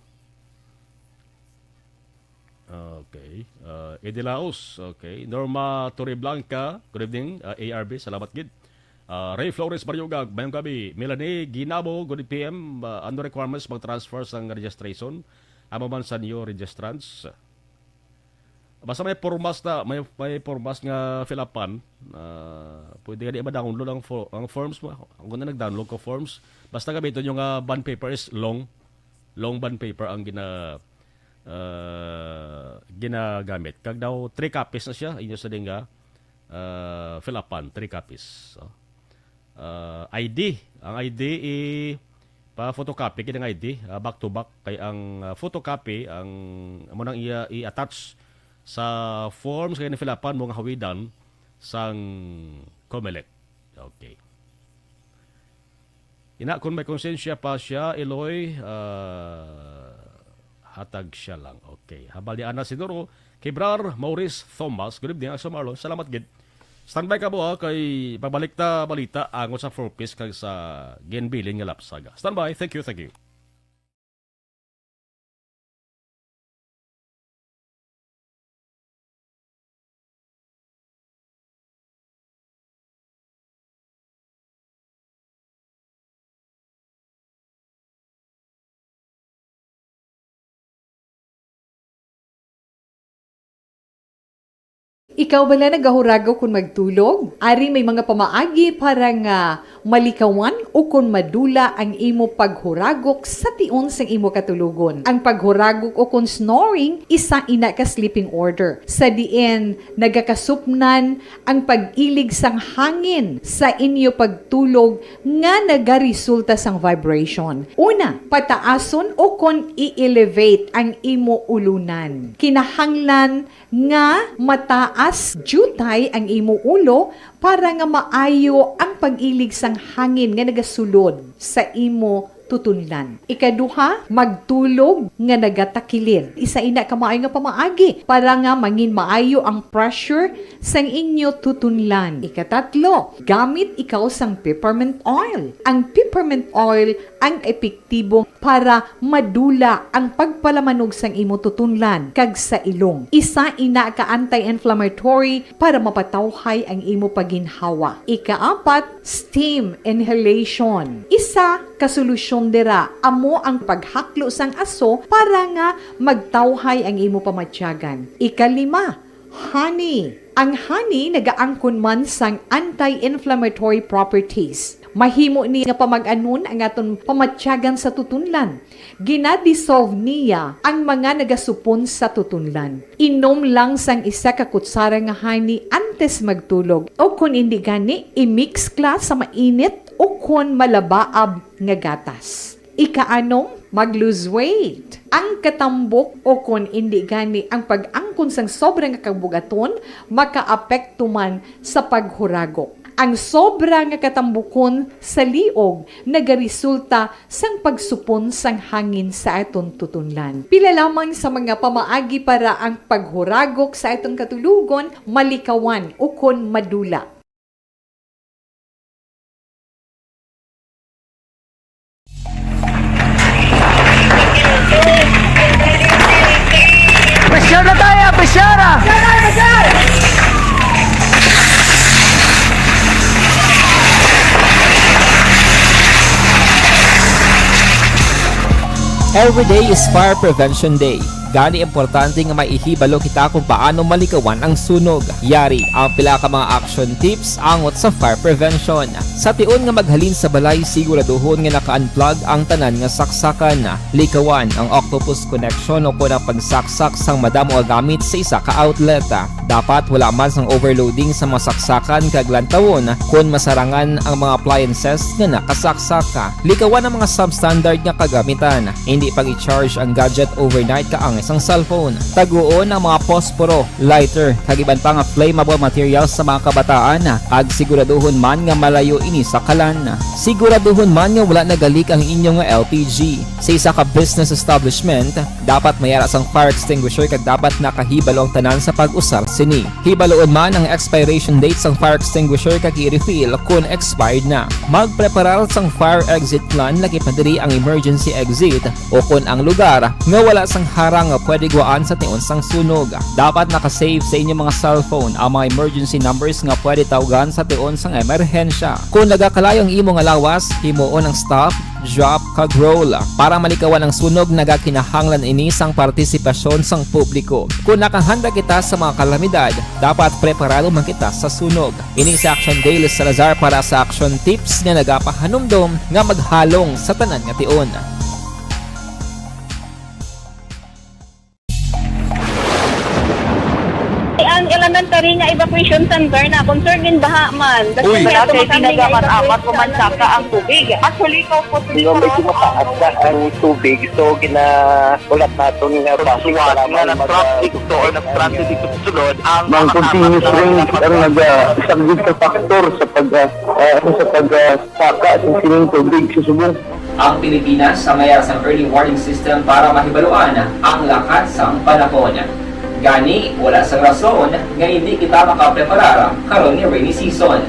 Okay. Edilaos, okay. Norma Torreblanca, good evening. ARB, salamat gid. Ray Flores Barriogag, mayong gabi. Melanie Ginabo, good PM. Ano requirements mag-transfer sa registration? Amo man sa new registrants. Basta may formas nga filapan, pwede ka di ma-download ang forms mo. Ako na nag-download ko forms. Basta gamitin yung bond paper is long bond paper ang ginagamit. Kag daw 3 copies na siya, inyo sa dinga filapan, 3 copies. So, ID, ang ID pa photocopy kinang ID, back to back kay ang photocopy ang amo nang i-attach sa forms kaya nifilapan mo nga hawidan sang COMELEC. Okay. Ina, kung may konsensya pa siya, Eloy, hatag siya lang. Okay. Habal ni Ana Sidoro, Kibrar, Maurice Thomas, good evening, Axel Marlon. Salamat gid. Standby ka mo kay pabalik ta balita angon sa 4-piece kag sa genbilin nga lapsaga. Standby. Thank you. Ikaw bala nagahurago kung magtulog? Ari may mga pamaagi para nga malikawan o kung madula ang imo paghuragok sa tion sang imo katulugon. Ang paghuragok o kung snoring, isa ina ka sleeping order. Sa diin, nagakasupnan ang pag-ilig sang hangin sa inyo pagtulog nga nagaresulta sang vibration. Una, pataason o kung i-elevate ang imo ulunan. Kinahanglan nga mataas jutay ang imo ulo para nga maayo ang pag-ilig sang hangin nga nagasulod sa imo tutunlan. Ikaduha, magtulog nga nagatakilid. Isa ina ka maayo nga pamaagi para nga mangin maayo ang pressure sang inyo tutunlan. Ikatatlo, gamit ikaw sang peppermint oil. Ang peppermint oil ang epektibo para madula ang pagpalamanog sang imo tutunlan kag sa ilong. Isa ina ka anti-inflammatory para mapatawhay ang imo paginhawa. Ikaapat, steam inhalation. Isa ka solusyon dira amo ang paghaklo sang aso para nga magtawhay ang imo pamatyagan. Ikalima, honey. Ang honey nagaangkon man sang anti-inflammatory properties. Mahimo ni nga pamag-anon ang aton pamatyagan sa tutunlan. Ginadissolve niya ang mga nagasupon sa tutunlan. Inom lang sang isa ka kutsara nga honey antes magtulog. O kung hindi gani, i-mix kla sa mainit o kung malabaab nga gatas. Ikaanom, mag-lose weight. Ang katambok o kung hindi gani ang pag-angkon sang sobrang kabugaton, makaapekto man sa paghuragok. Ang sobra nga katambukon sa liog nagaresulta sang pagsupon sang hangin sa aton tutunlan. Pila lamang sa mga pamaagi para ang paghuragok sa aton katulugon malikawan o kon madula. Presyara tayo! Presyara! Every day is Fire Prevention Day. Gani importante nga maihibalo kita kung paano malikawan ang sunog. Yari ang pila ka mga action tips angot sa fire prevention. Sa tion nga maghalin sa balay, siguraduhon nga naka-unplug ang tanan nga saksakan. Likawan ang octopus connection o kung ang pagsaksak sang madamo gamit sa isa ka outlet. Dapat wala man sang overloading sa masaksakan kag lantawon kung masarangan ang mga appliances nga nakasaksaka. Likawan ang mga substandard nga kagamitan. Hindi pag i-charge ang gadget overnight kaang isang cellphone. Taguon ang mga posporo, lighter, kag iban pa nga flammable materials sa mga kabataan. Ag siguraduhon man nga malayo ini sa kalan. Siguraduhon man nga wala nagalik ang inyong LPG. Sa isa ka business establishment, dapat mayara sang fire extinguisher kag dapat nakahibalo ang tanan sa pag-usar sini. Hibaloon man ang expiration date sang fire extinguisher kag i-refill kung expired na. Magpreparar sang fire exit plan lagi pa diri ang emergency exit o kung ang lugar nga wala sang harang nga pwede guwaan sa tion sang sunog. Dapat nakasave sa inyong mga cellphone ang mga emergency numbers nga pwede tawagan sa tion sang emerhensya. Kung nagakalayo ang imo nga lawas, himuon ang stop, drop, kag roll. Para malikawan ang sunog, nagakinahanglan ini sang partisipasyon sang publiko. Kung nakahanda kita sa mga kalamidad, dapat preparado man kita sa sunog. Ini si Action Daily Salazar para sa action tips nga nagapahanumdom nga maghalong sa tanan nga tion. Ang elementary nga evacuation center na concern din baha man. Uy, kasi pinagamat-amat pumansaka ang tubig. Actually, ikaw po Hindi mo medyo mataas na ang tubig. So, ulat natin nga pasuwag nga ng traffic to or nag-traffic dito sa sulod. Ang continuous rain ang isang good factor sa pagsaka at sining tubig sa subong. Ang Pilipinas sa mayroon sa early warning system para mahibaluan ang lakat sa panahon. Gani, wala sa rason nga hindi kita makapreparar karon ni rainy season.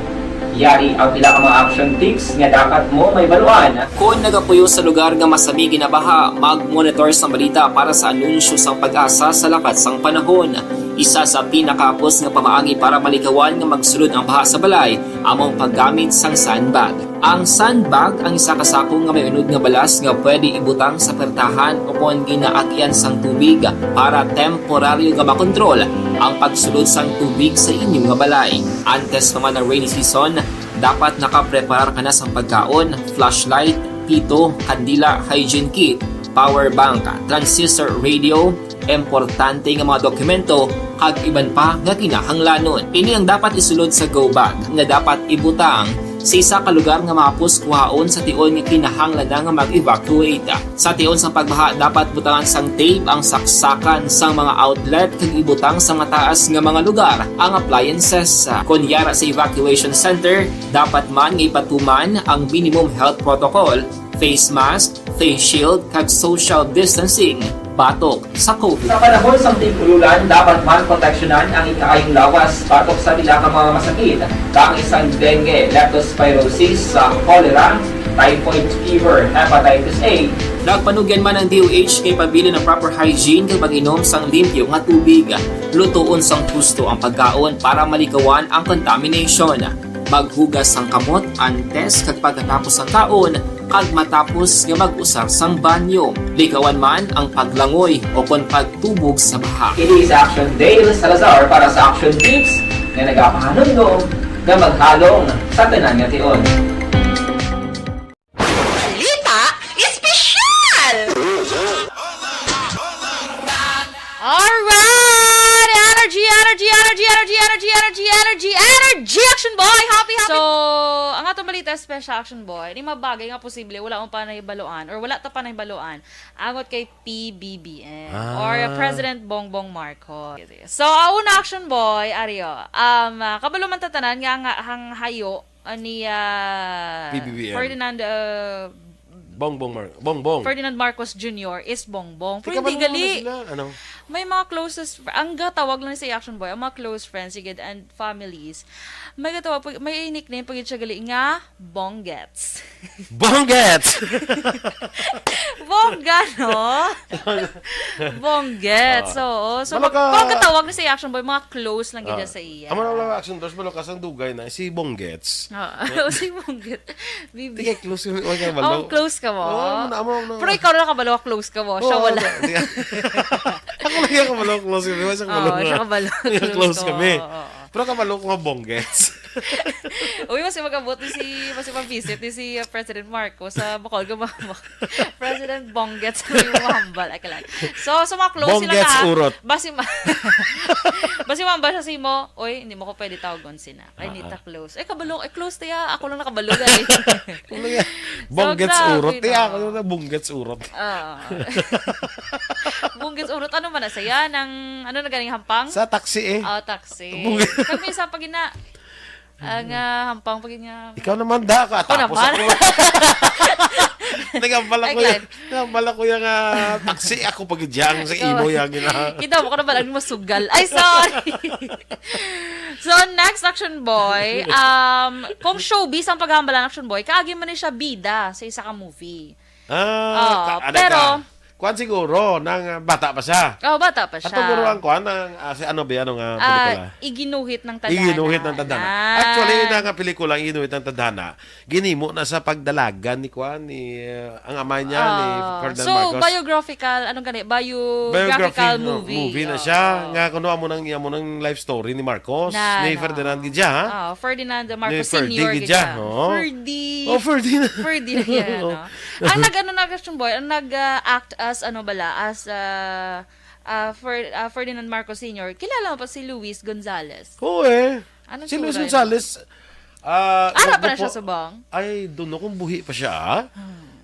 Yari ang pila ka mga action tips nga dapat mo may baluan. Kung nagapuyo sa lugar nga masabi ginabaha, mag-monitor sa balita para sa anunsyo sang pag-asa sa lakat sang panahon. Isa sa pinakapos nga pamaagi para malikawan nga magsulod ang baha sa balay among paggamit sang sandbag. Ang sandbag ang isa ka sako nga may unod nga balas nga pwede ibutang sa pertahan upon ginaagyan sang tubig para temporaryo nga makontrol ang pagsulod sang tubig sa inyong nga balay. Antes naman ng rainy season, dapat nakapreparar ka na sa pagkaon, flashlight, pito, kandila, hygiene kit, power bank, transistor radio, importante nga mga dokumento kag iban pa nga kinahanglanon. Ini ang dapat isulod sa go bag nga dapat ibutang sa isa ka lugar nga mapus kuhaon sa tion nga kinahanglan nga mag-evacuate. Sa tion sa pagbaha dapat butangan sang tape ang saksakan sa mga outlet kag ibutang sa mataas nga mga lugar ang appliances. Kunyara sa evacuation center, dapat man nga ipatuman ang minimum health protocol, face mask, face shield kag social distancing batok sa COVID. Sa panahon sa tig-ululan, dapat man proteksyonan ang ikaayong lawas batok sa pila ka mga masakit, kang isang dengue, leptospirosis, cholera, typhoid fever, hepatitis A. Nagpanugyan man ang DOH kay pabili ng proper hygiene kay pag-inom sang limpyo nga tubig. Lutuon sang gusto ang pagkaon para malikawan ang contamination. Maghugas sang kamot antes kag pagkatapos ang kaon kag matapos nga mag-usar sang banyo. Likawan man ang paglangoy o kon pagtubog sa baha. Kini sa Action Dale Salazar para sa Action Tips nga nagapahanundong nga maghalong sa tanan nga tion. Balita Espesyal! Alright! Energy, Action Boy! Happy! So, ang atong balita special Action Boy, di mabagay nga posible, wala pa nahibaluan or wala ta pa nahibaluan angot kay PBBM or President Bongbong Marcos. So, una Action Boy, Ario, kabalo man tatanan nga hang hayo ni PBBM. Ferdinand Marcos Jr. is Bongbong. Pero hindi gali. Ano? May mga closest, ang gatawag lang sa Action Boy, ang mga close friends, sigid, and families, may gatawag, may nickname pag siya gali nga, Bonggets. Bonggets! Bongga, no? Bonggets. So pag gatawag ni sa Action Boy, mga close lang gid sa iya. Amo na Action Boys, balokas ang dugay na, si Bonggets. Si Bonggets. Bibi. Sige, close kami. Okay, balo. Close ka mo. No. Pero ikaw na kabalo, close ka mo. Siya wala. Ako lang yung kabalo, close kami. Siya kabalo, close kami. Pero kabalo ko nga Bonggets. Uy, mas magabot mas visit ni si President Marcos sa Bacol. President Bonggets yung mahambal. So mga close sila Bonggets na. urot. Basi mahambal siya si mo, uy, hindi mo ko pwede tawagon sina. Ay, nita close. Kabalo, close tayo. Ako lang nakabalo. Bonggets urot. Ako lang na Bonggets urot. Bonggets urot. Ano man na saya? Ano na ganing hampang? Sa taxi taxi. Kami isa pag ina ang hampang pag ina. Ikaw naman da ka. Tapos ako. Nagambala ko yung taxi. Ako pag diyang sa imo yung gina. Kita mo ka na ba lang masugal? Ay, sorry. So, next Action Boy. Kung showbiz ang paghambalan Action Boy, kaagi man siya bida sa isa ka movie. Pero kuan siguro nang bata pa siya. Bata pa siya. At siguro ang kuan nang ano ba ano nga pelikula? Iginuhit ng Tadhana. Actually nga pelikula Iginuhit ng Tadhana. Ginimo na sa pagdalagan ni kuan ni ang ama niya ni Ferdinand Marcos. So biographical biographical movie na siya nga kuno amo nang life story ni Marcos ni Ferdinand gidya. Ferdinand Marcos Sr. gidya. Ferdinand. Ang Action Boy, ang nag-act as Ferdinand Marcos Sr. Kilala mo pa si Luis Gonzalez? Oo si Luis Gonzalez. Ara pa na siya sa bang? Ay, doon kung buhi pa siya.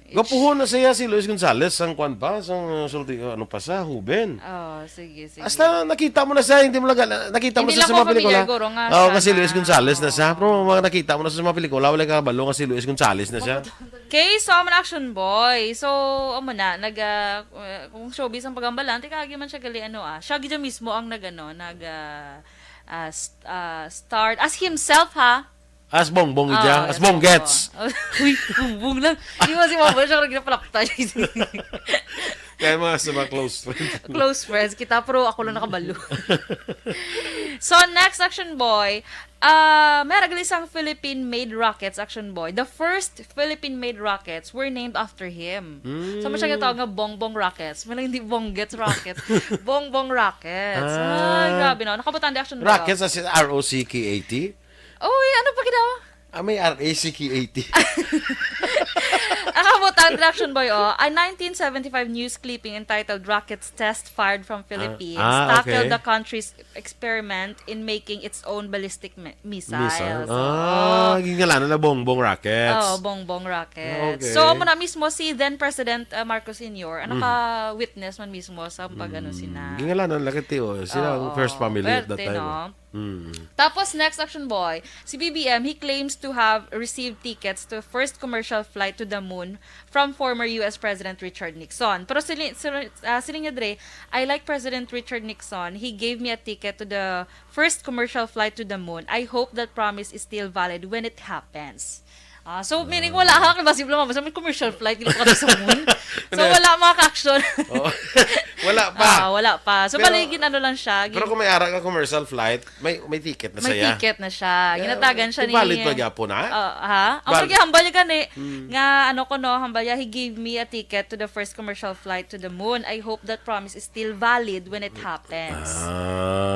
Gapuhon na siya si Luis Gonzalez sang kuan pa, sang sulti ano pa sa Huben. Sige. Hasta nakita mo na siya, hindi mo lang nakita mo sa mga pelikula. Kasi Luis Gonzalez na siya. Pero mga nakita mo na sa mga pelikula, wala ka balo kasi Luis Gonzalez na siya. Okay, so I'm an Action Boy. So, kung showbiz ang pagambalan, tika man siya gali siya gidya mismo ang start as himself As Bongbong ija, as Bonggets. Uy, Bongbong lang. Di mo si Mama siya rin ginapalakta. Kaya sa mga close friends. Close friends kita, pero ako lang nakabalo. So, next Action Boy, may isang Philippine-made rockets, Action Boy. The first Philippine-made rockets were named after him. So, masyag tawag nga Bongbong Rockets. May lang hindi Bonggets Rockets. Bongbong Rockets. Ay, grabe na. Nakabutang di Action Boy. Rockets as in ROCK80? Oh, ano pa ginawa? May RACK80. Nakabutang di Action Boy, a 1975 news clipping entitled Rockets Test Fired from Philippines tackled the country's experiment in making its own ballistic missiles. Gingalanan na Bongbong Rockets. Bongbong Rockets. Okay. So, muna mismo si then President Marcos Sr. naka-witness man mismo sa pag-ano sina. Gingalanan lakiti sila ang first family at that time. No? Tapos, next Action Boy, si BBM, he claims to have received tickets to first commercial flight to the moon from former U.S. President Richard Nixon. Pero siling niya dre, I like President Richard Nixon. He gave me a ticket to the first commercial flight to the moon. I hope that promise is still valid when it happens. So, meaning wala ka, basiblo mo, basta may commercial flight, hindi pa sa moon. So, wala mga ka-action. Wala pa. Wala pa. So, baligin ano lang siya. Pero kung may ara ka commercial flight, may ticket na may saya. May ticket na siya. Ginatagan siya ni... Valid pa gyapon na? Ang hambal niya gani, nga hambal niya, he gave me a ticket to the first commercial flight to the moon. I hope that promise is still valid when it happens.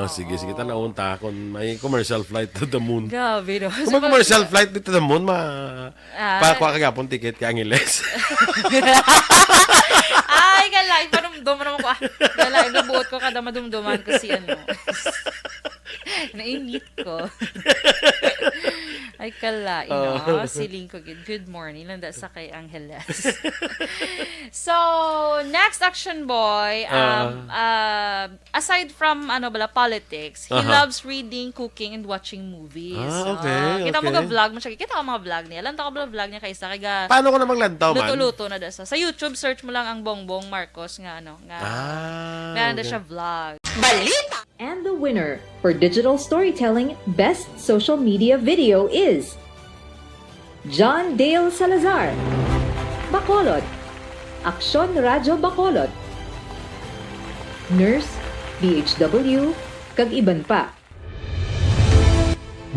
Sige, naunta kung may commercial flight to the moon. Grabe, no? Kung may commercial flight to the moon, pakuha ka gyapon ticket ka Angeles. Ay, galay. Padumduman naman ko. Galay, nabuot ko kada madumduman kasi nainit ko. Ay, kala. Siling ko. Good morning. Landa sa kay Angeles. So, next Action Boy, aside from, politics, he loves reading, cooking, and watching movies. Okay. Kita mo ka-vlog mo siya. Kita ko mga vlog niya. Lanta ko vlog niya kaysa. Paano ko na maglantaw man? Luto-luto na dasa. Sa YouTube, search mo lang ang Bongbong Marcos nga, meron na siya vlog. Balita! And the winner for Digital Storytelling Best Social Media Video is John Dale Salazar, Bacolod, Aksyon Radyo Bacolod, Nurse, BHW, kag iban pa.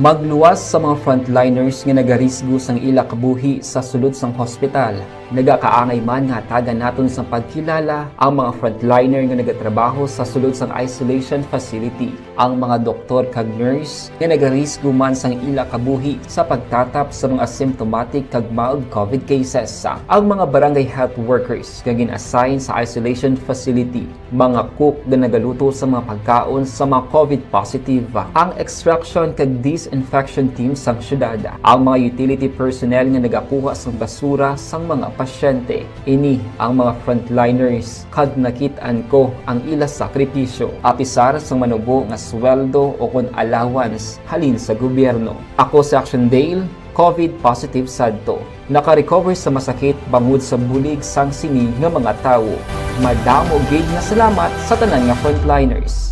Magluwas sa mga frontliners nga nagarisgo sang ila kabuhi sa sulod sang hospital. Nagakaangay man nga tagan naton sa pagkilala ang mga frontliner nga nagatrabaho sa sulod sang isolation facility. Ang mga doktor kag nurse nga nagarisgo man sang ila kabuhi sa pagtatap sa mga asymptomatic kag mild COVID cases. Ang mga barangay health workers nga gin-assign sa isolation facility, mga cook nga nagaluto sa mga pagkaon sa mga COVID positive, ang extraction kag disinfection team sang syudad, ang mga utility personnel nga nagakuha sang basura sang mga pasyente. Ini ang mga frontliners kag nakit-an ko ang ila sakripisyo apisar sang manubo nga sweldo o kun allowance halin sa gobyerno. Ako si Action Dale, COVID positive sadto. Naka-recover sa masakit bangod sa bulig sang sinig nga mga tawo. Madamo gid nga salamat sa tanan nga frontliners.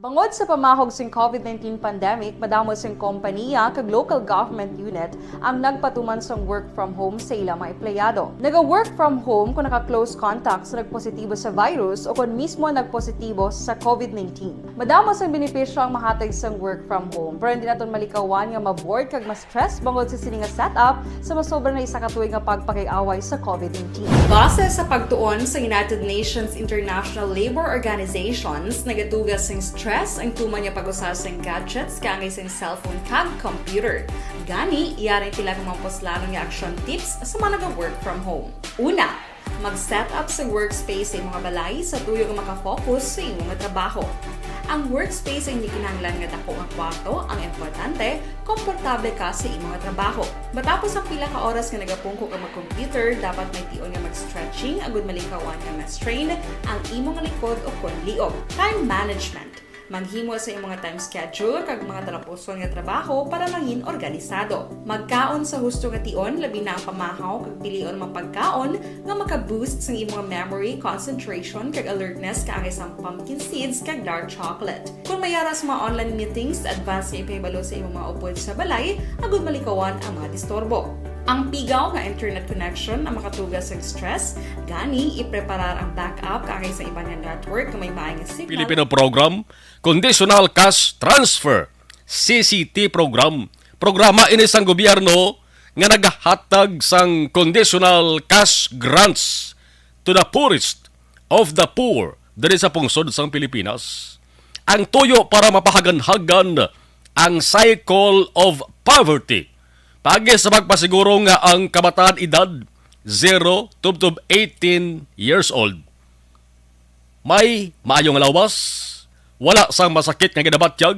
Bangod sa pamahog sing COVID-19 pandemic, madamo sing kompanya kag local government unit ang nagpatuman sang work from home sa ilang mga empleyado. Naga-work from home kung naka-close contact sa nagpositibo sa virus o kung mismo nagpositibo sa COVID-19. Madamo sang benepisyo ang mahatag sang work from home, pero hindi naton malikawan nga ma-bored kag ma-stress bangod sa sining nga setup sa masobra na isa ka tuig nga pagpakiaway sa COVID-19. Base sa pagtuon sa United Nations International Labor Organizations, nagatugas sing stress ang tuman niya pag-usas ng gadgets kangay sa cellphone kag computer. Gani, iyaring tila ng mga poslanong nga action tips sa mga nag-work from home. Una, mag-set up sa workspace sa mga balay sa tuyo nga makafocus sa imong trabaho. Ang workspace ay hindi kinahanglan nga dako nga kwarto, ang importante, komportable ka sa imong trabaho. Matapos ang pila ka oras nga nagapungko ka mag-computer, dapat may tion nga mag-stretching agud malikawan nga ma-strain ang imong likod o kon liog. Time management. Maghimo sa imong time schedule kag mga talapuson nga trabaho para maging organisado. Magkaon sa husto nga tion, labi na ang pamahaw kag pilion mga pagkaon nga maka-boost sa imong memory, concentration kag alertness kaangay sang pumpkin seeds kag dark chocolate. Kung mayara sa mga online meetings, advance nga ipahibalo sa imong mga upod sa balay, agud malikawan ang mga disturbo. Ang pigaw nga internet connection na makatugas sa stress, gani ipreparar ang backup kakay sa ibang network kung may maayong signal. Filipino program, Conditional Cash Transfer, CCT program. Programa ini sang gobyerno nga naghatag sang conditional cash grants to the poorest of the poor diri sa pungsod sang Pilipinas. Ang tuyo para mapahagan-hagan ang cycle of poverty. Pagi sa pagpasiguro nga ang kabataan edad 0 to 18 years old may maayong lawas, wala sang masakit nga ginabatyag,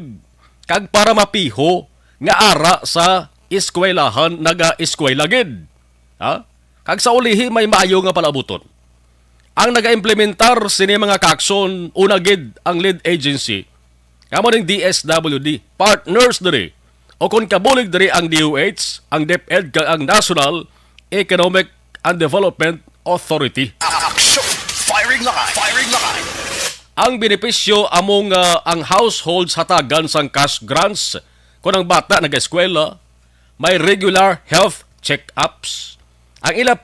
kag para mapiho nga ara sa eskwelahan naga-eskwela gid. Ha? Kag sa ulihi may maayo nga palabuton. Ang naga-implementar sini mga kaakson una gid ang lead agency kamo ning DSWD, partners diri o kung kabulig diri ang DOH, ang DepEd kag ang National Economic and Development Authority. Action! Firing line! Firing line! Ang benepisyo among ang households hatagan sang cash grants kung ang bata nag-eskwela, may regular health check-ups. Ang ila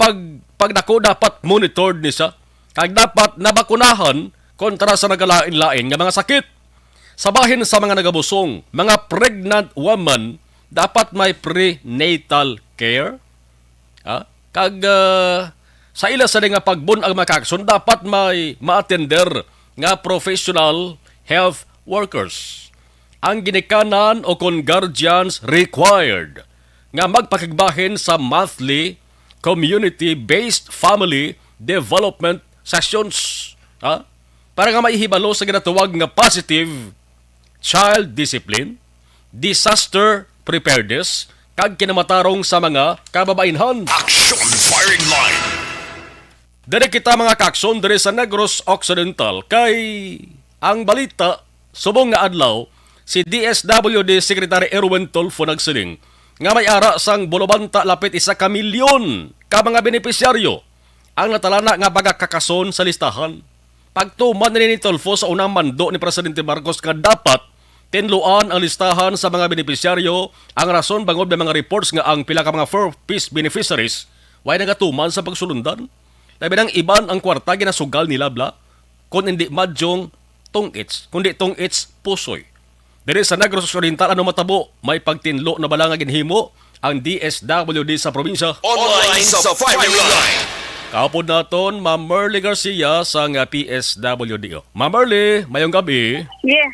pagdako dapat monitored ni sa kag dapat nabakunahan kontra sa nagalain-lain nga mga sakit. Sa bahin sa mga nagabusong, mga pregnant woman, dapat may prenatal care. Kag sa ila sa nga pagbun ang makakson, dapat may ma-attender nga professional health workers. Ang ginikanan o kung guardians required nga magpakigbahin sa monthly community-based family development sessions. Para nga maihibalo sa ginatawag nga positive child discipline, disaster preparedness, kag kinamatarong sa mga kababainhan. Action! Firing line! Dari kita mga kakson dari sa Negros Occidental kay ang balita subong nga adlaw si DSWD Secretary Erwin Tulfo nagsiling nga may ara sang bolobanta lapit 1 milyon ka mga benepisyaryo ang natalana nga pagkakason sa listahan. Pagtuman ni Tulfo sa unang mando ni Presidente Marcos nga dapat tinluan ang listahan sa mga benepisyaryo, ang rason bangod ng mga reports nga ang pila ka mga 4-piece beneficiaries way nagatuman sa pagsulundan. Labi ng iban ang kwarta ginasugal nila bla kung hindi madyong tungits, kundi tungits pusoy. Diri sa Negros Occidental ano matabo, may pagtinlo na bala nga ginhimo ang DSWD sa probinsya. Online sa firing line! Kaupod naton, Ma'am Merly Garcia sa nga PSWD. Ma'am Merly, mayong gabi. Yes,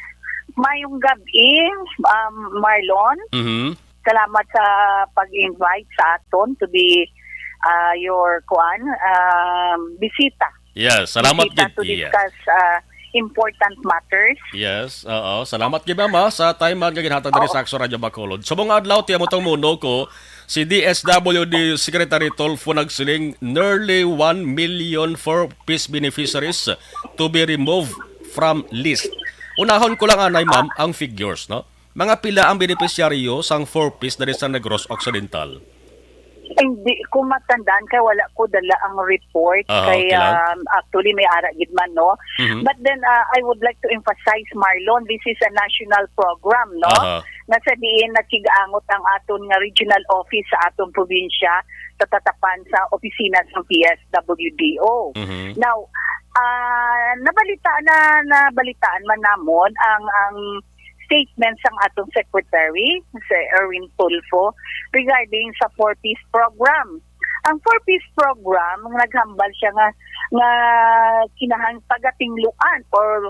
mayong gabi, Marlon. Mm-hmm. Salamat sa pag-invite sa aton to be your bisita. Yes, salamat bisita to discuss important matters. Yes, oo. Salamat gid mama sa time nga ginhatag diri sa Action Radio Bacolod. Subong adlaw tiya mo tong muno ko si DSWD Secretary Tulfo nagsiling nearly 1 million for peace beneficiaries to be removed from list. Unahon ko lang anay ma'am ang figures, no? Mga pila ang beneficiaryo sang 4 peace diri sa Negros Occidental. Hindi ko matandaan kay wala ko dala ang report kay actually may ara gid man no. Mm-hmm. But then I would like to emphasize Marlon, this is a national program no. Nga sabihin nakigaangot ang aton nga regional office sa aton probinsya sa tatapan sa opisina ng PSWDO. Mm-hmm. Now nabalitaan man namon ang statements ng atong secretary, si Erwin Tulfo, regarding sa 4-piece program. Ang 4-piece program, naghambal siya nga kinahang pagatingluan or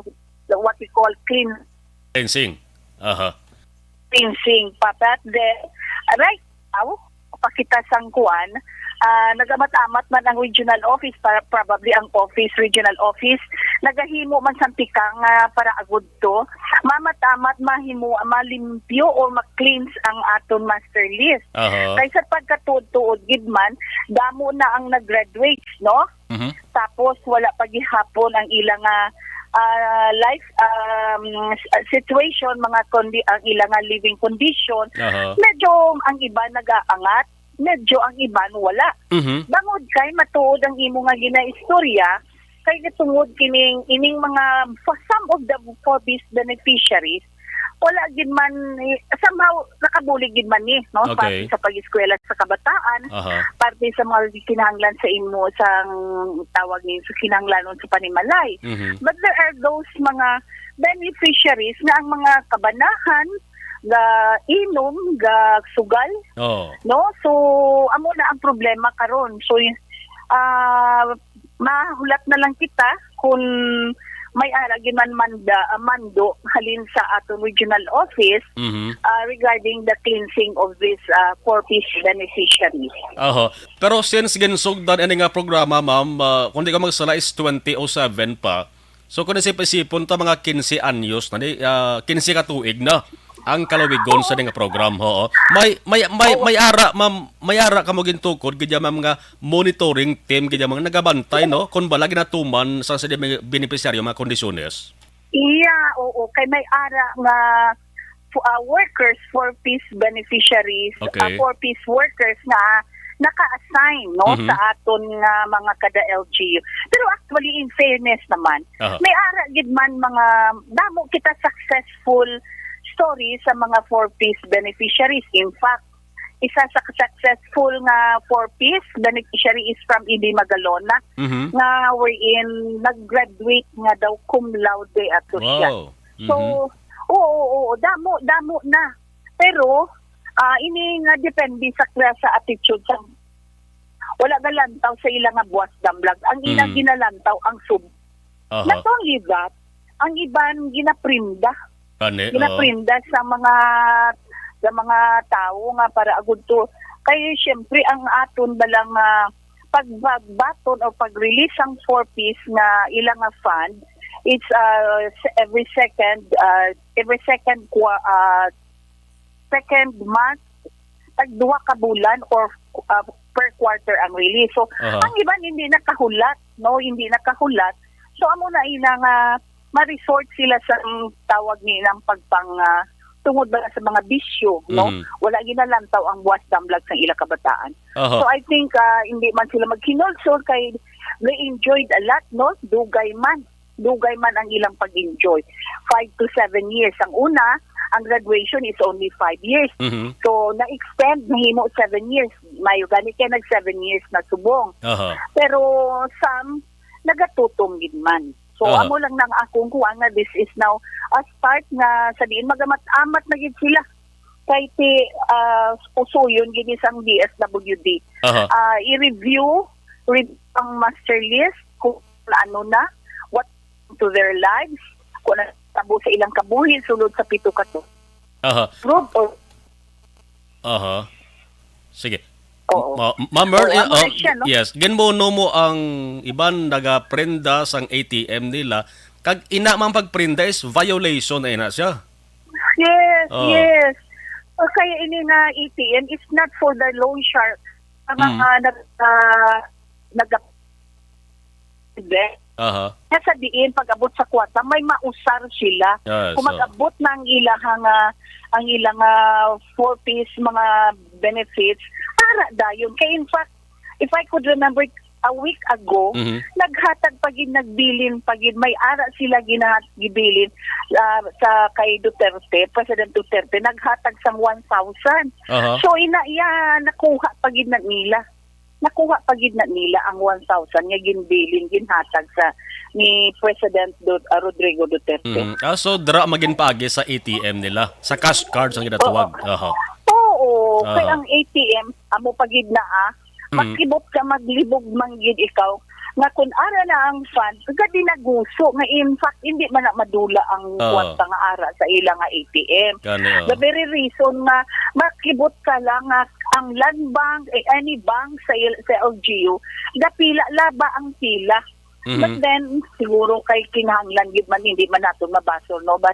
what we call cleansing. Cleansing. But then, right now, pakita sang kuan, nagamat-amat man ang regional office, para probably ang regional office, nagahimo man sa pikang para agud to, mamat-amat malimpyo o ma-cleanse ang aton master list. Kaysa pagkatuod-tuod gid man, damo na ang nag-graduate, no? Mm-hmm. Tapos wala pagihapon ang ilang life situation, ang ilang living condition. Medyo ang iba nag-aangat, medyo ang iban wala. Mm-hmm. Bangod kay matuod ang imo nga ginaistorya kay tungod ining mga for some of the 4-piece beneficiaries wala gid man somehow nakabulig gid man ni, no? Okay. Parte sa pag-eskwela sa kabataan, parte sa mga kinahanglan sa imo sang tawag ni sa kinahanglanon sa panimalay. But there are those mga beneficiaries nga ang mga kabanahan ga inom ga sugal, no? So amo na ang problema karon. So mahulat na lang kita kung may aragin man mando halin sa aton regional office regarding the cleansing of these 4-piece beneficiaries. Pero since ginsugdan ini nga programa, ma'am, kung di ka magsala is 2007 pa. So kung isip-isipon ta mga 15 anyos na 15 ka tuig na ang kalawigon sa nga program, may ara, ma'am, may ara kamo gintukod gid mga monitoring team gid mga nagabantay, no, kun bala ginatuman sa beneficiaryo mga kondisyones. Oo, kay may ara nga workers, 4-piece beneficiaries, 4-piece workers na naka-assign, no, sa aton nga mga kada LGU. Pero actually in fairness naman, may ara gid man mga damo kita successful story sa mga 4-piece beneficiaries. In fact, isa sa successful nga 4-piece beneficiary is from ED Magalona, nga wherein nag-graduate nga daw cum laude ato siya. So, oo, damo na. Pero, ini nga depende sa attitude sa wala galantaw sa ilang nga buwas damlag. Ang ilang ginalantaw ang sub. Not only that, ang iban ginaprinda. Ginaprinda sa mga tao nga para agud to. Kaya syempre ang aton balang pagbaton o pag-release ang 4-piece nga ilang nga fund, it's every second month, tag 2 ka bulan or per quarter ang release. So ang iban hindi nakahulat, no, hindi nakahulat. So amo na ilang ma-resort sila sa tawag nilang tungod ba sa mga bisyo, no? Wala ginalantaw ang buwas damlag sa ilang kabataan. So I think hindi man sila magkinolsol kay they enjoyed a lot, no? Dugay man ang ilang pag-enjoy. 5 to 7 years. Ang una, ang graduation is only 5 years. So na-extend, nahimo 7 years. Mayo gani kay nag 7 years na subong. Pero some nagatutong gid man. So amo lang nang akong kuha nga this is now a start nga sa diin magamat-amat na gid sila kay usuyon gid isang DSWD. I-review ang master list kung ano na what to their lives, kung tabo sa ilang kabuhi sulod sa 7 ka to. Sige. Ma'am, yes, ginmono mo ang iban nagaprenda sang ATM nila kag ina man pagprenda is violation na ina siya. Yes. Kaya ini nga ATM is not for the loan shark. Ang nasa diin pag-abot sa kwarta may mausar sila. Kung mag-abot na ang ilang 4-piece mga benefits, para dayon. Kaya in fact, if I could remember a week ago, naghatag pagin nagbilin pagin may ara sila gibilin sa kay Duterte, President Duterte, naghatag sang 1,000. So nakuha pagin na nila. Nakuha pagid na nila ang 1,000 nga ginbilin ginhatag sa ni President Rodrigo Duterte. So dra magin paagi sa ATM nila, sa cash cards ang ginatawag. Kay ang ATM amo pagid na makibot ka maglibog manggid ikaw nga kun ara na ang fund gadi naguso nga in fact hindi man na madula ang kwarta nga ara sa ilang nga ATM. The very reason nga makibot ka lang nga ang land bank any bank sa LGU dapila laba ang pila. But then siguro kay kinahanglan gid man hindi man nato mabasol, no, but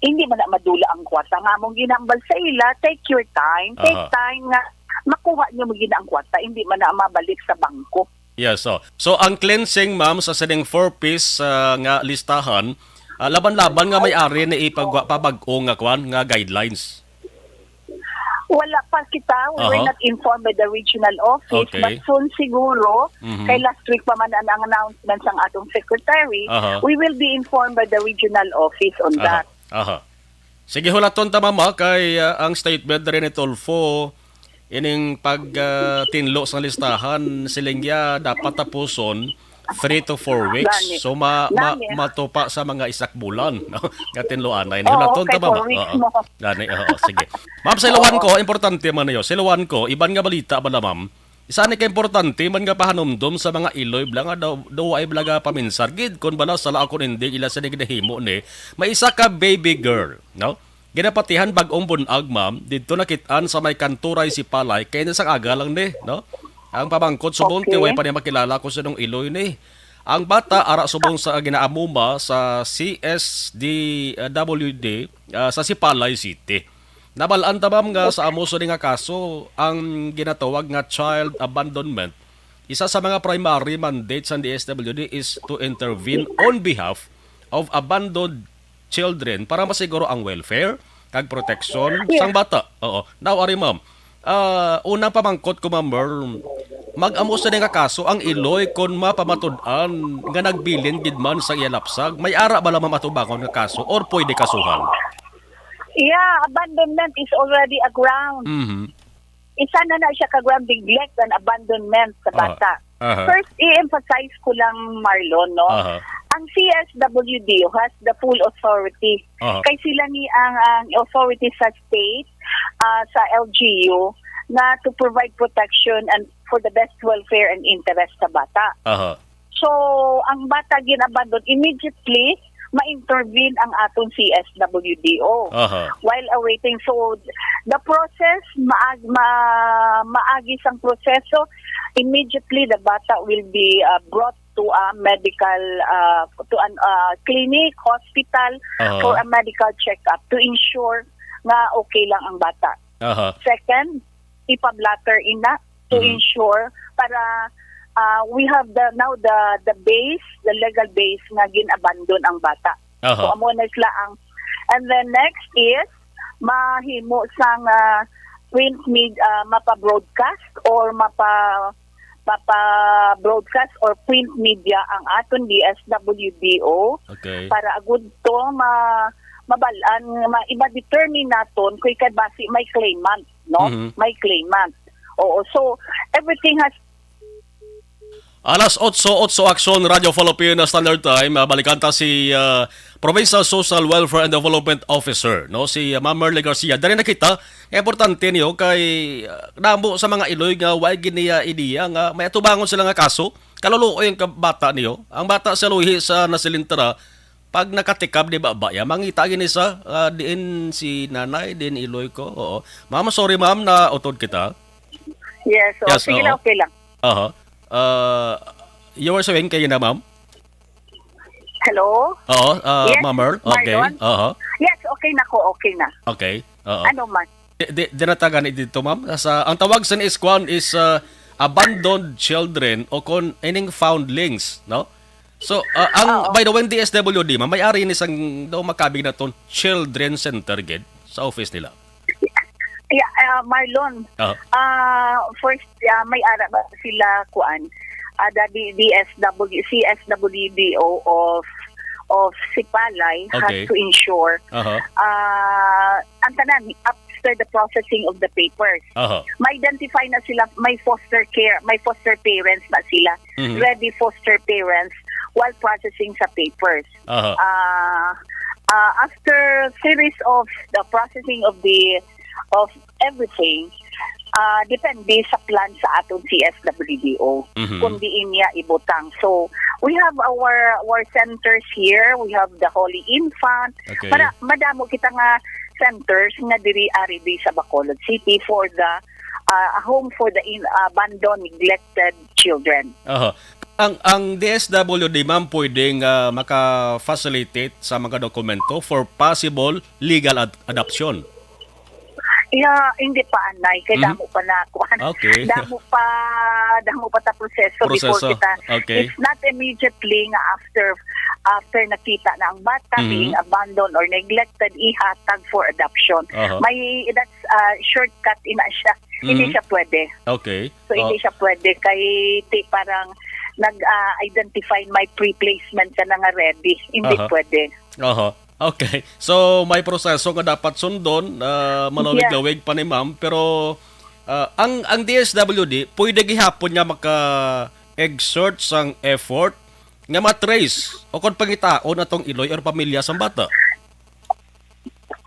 hindi man na madula ang kwarta nga among ginambal sa ila. Take your time, take time nga makuha niyo mo gid ang kwarta, hindi man na mabalik sa bangko. Yes, so ang cleansing, ma'am, sa sining 4-piece nga listahan, laban-laban nga may-ari na ipagpabag-o nga kwan nga guidelines. Wala pa kita. We were not informed by the regional office. But soon siguro, kay last week pa man ang announcement ng atong secretary, we will be informed by the regional office on that. Sige hulaton ta mama kay ang statement na rin ni Tulfo ining tinlo sa listahan silingya dapat tapuson 3 to 4 weeks. Gani. So matupa sa mga isak bulan no? Nga tinloan na. Oo, Hulaton okay, ta mama. 4 weeks mo. Gani, sige. Ma'am, sa ilawan ko, importante man niyo. Sa ilawan ko, iban nga balita ba na ma'am? Isa ni ka importante man nga pahanumdum sa mga iloy blang daw ay blaga paminsar gid kun bala sala ako hindi ila sa nigdahimo ni may isa ka baby girl no ginapatihan bag-ong bunag ma'am didto nakitaan sa may kanturay si Palay kay sa aga lang ni no ang pamangkot subong Okay. way pa niya makilala ko sa nung iloy ni ang bata ara subong sa ginaamuma sa CSDWD sa Sipalay City. Nabalaan tabam nga sa amoso ni nga kaso ang ginatawag nga child abandonment. Isa sa mga primary mandates ng DSWD is to intervene on behalf of abandoned children para masiguro ang welfare kag protection sang bata. Oo. Now ari ma'am, unang pamangkot ko ma'am, mag-amos na nga kaso ang iloy kon mapamatud-an nga nagbilin gid man sa iyalapsag may ara bala mamatubangon nga kaso or pwede kasuhan. Yeah, abandonment is already a ground. Mhm. Isa na siya ka-ground neglect and abandonment sa bata. First, i-emphasize ko lang, Marlon, no? Ang CSWD has the full authority. Kay sila ni ang authority sa state, sa LGU, na to provide protection and for the best welfare and interest sa bata. So, ang bata ginabandon, immediately, ma-intervene ang atong CSWDO while awaiting. So, the process, maagis ang proseso, immediately the bata will be brought to a medical, to a clinic, hospital, for a medical checkup to ensure na okay lang ang bata. Second, ipablatter ina to ensure para we have the base, the legal base nga ginabandon ang bata. So amo na sila ang, and then next is mahimo sang print media mapa-broadcast or mapa-broadcast or print media ang aton DSWDO para agud to mabalaan ma-determine naton kung kay basi may claimant, no? May claimant. Oo, so everything has 8:08 Aksyon Radio Filipino Standard Time. Balikan ta si Provincial Social Welfare and Development Officer, no, si Ma'am Merle Garcia. Dari nakita, importante niyo kay namo sa mga iloy nga way giniya ideya nga may atubangon sila nga kaso. Kaluluoy yung bata niyo. Ang bata sa luhi sa nasilintara pag nakatikab di ba ya mangita gini sa diin si nanay din iloy ko. Oo. Ma'am, sorry ma'am na utod kita. Yes, sige lang, okay lang. You were saying kayo na, ma'am? Hello? Oo, yes, Ma'am Merle? Okay. Yes, okay na ko, okay na. Okay. Ano man? Dinatagan dito, ma'am. Ang tawag sa ISKWAN is abandoned children o kon ining foundlings, no? So, by the way, DSWD, ma'am, may-ari ni isang daw makabig na ton children center gid sa office nila. Yeah, Marlon. First, may ara ba sila kuan? The CSWDO of Sipalay has to ensure ang tanan after the processing of the papers. Ma-identify na sila, may foster parents na sila, ready foster parents while processing sa papers. After series of the processing of everything, depende sa plan sa atong CSWDO kung diin niya ibutang. So, we have our centers here. We have the Holy Infant. Para madamo kita nga centers nga diri-ari sa Bacolod City for the home for the abandoned, neglected children. Ang DSWD, ma'am, pwedeng maka-facilitate sa mga dokumento for possible legal adoption. Yeah, hindi pa anay kay damo pa na kuan. Damo pa ta proseso before kita. It's not immediately nga after nakita na ang bata being abandoned or neglected, ihatag for adoption. May that's shortcut ina siya. Hindi siya pwede. So hindi siya pwede kay parang nag-identify my pre-placement ka na nga ready. Hindi pwede. Okay. So may proseso nga dapat sundon, malawig-lawig pa ni ma'am, pero ang DSWD pwede gihapon niya maka-exert sang effort nga matrace o kon pangitaon atong iloy or pamilya sang bata.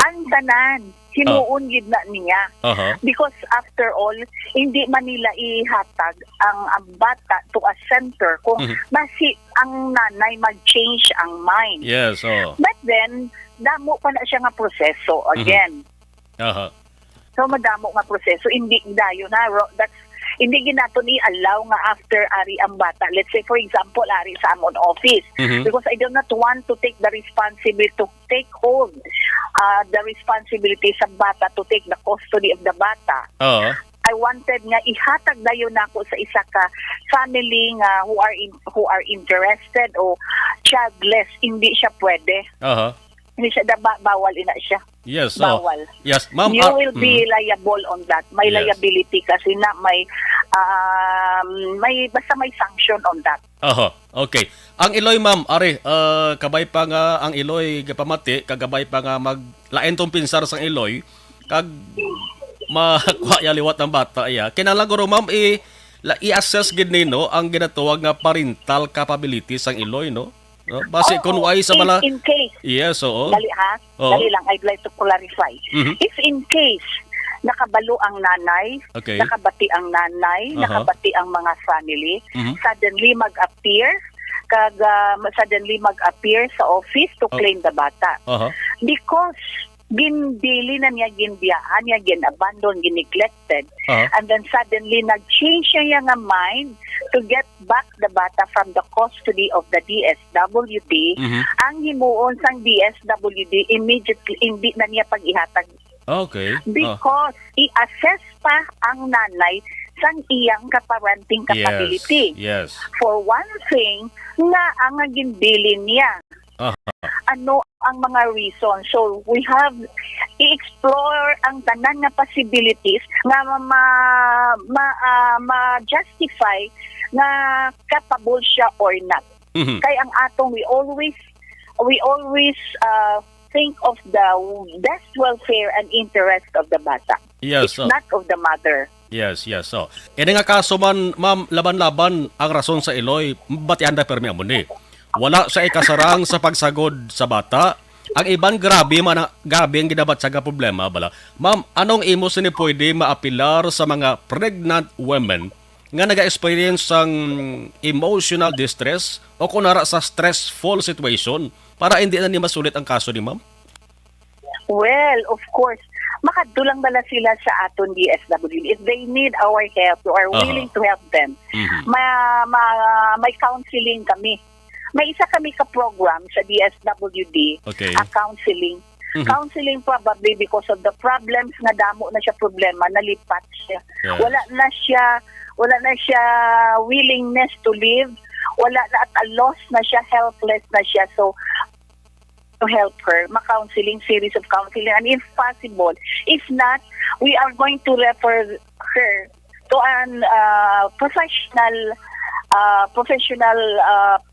Ang tanan, hinuon gid na niya. Because after all, hindi man nila ihatag ang bata to a center kung basi ang nanay mag-change ang mind. Yes, But then, damo pa na siya nga proseso again. So madamo nga proseso, hindi dayo na. Hindi ginato ni allow nga after ari ang bata. Let's say for example, ari sa amon office. Because I do not want to take the responsibility to take hold the responsibility sa bata to take the custody of the bata. I wanted nga ihatag dayon nako sa isa ka family nga who are interested o childless. Hindi siya pwede. Hindi siya bawal ina siya. Yes. Bawal. Yes, ma'am. You will be liable on that. May liability kasi na may basta may sanction on that. Okay. Ang iloy ma'am, ari kabay pa nga ang iloy gapamati, kagabay pa nga maglain tong pinsar sang iloy kag makuha ya liwat ng bata iya. Kinahanglan guro ma'am i-assess gid nino ang ginatuwag nga parental capability sang iloy, no? Base kun why sa bala in case. Yes, Dali ha. Dali lang, I'd like to clarify. If in case nakabalo ang nanay, nakabati ang nanay, nakabati ang mga family, suddenly mag-appear sa office to claim the bata. Because ginbili na niya, ginbiyaan niya, ginabandon, gineglected, and then suddenly nag-change siya nga mind to get back the bata from the custody of the DSWD. Ang himuon sang DSWD immediately hindi na niya pag-ihatag. Okay. Because i-assess pa ang nanay sang iyang parenting capability. Yes. For one thing, nga ang ginbili niya. Ano ang mga reasons? So we have i-explore ang tanan nga possibilities nga ma-justify nga capable siya or not. Kaya ang atong we always think of the best welfare and interest of the bata. Yes. It's not of the mother. Yes. So, ini nga kaso man, ma'am, laban-laban ang rason sa iloy, batianda permi amo ni. Wala sa ikasarang sa pagsagod sa bata. Ang ibang grabe ang ginabat sa problema bala. Ma'am, anong imo sini pwede maapilar sa mga pregnant women nga naga-experience sang emotional distress o kunara sa stressful situation para hindi na ni masulit ang kaso ni ma'am? Well, of course, makadulang bala sila sa aton DSWD. If they need our help, we are willing to help them. May counseling kami. May isa kami ka-program sa DSWD, counseling. Counseling probably because of the problems nga damo na siya problema, nalipat siya. Wala na siya willingness to live. Wala na at a loss na siya, helpless na siya. So, to help her, ma-counseling, series of counseling. And if possible, if not, we are going to refer her to an professional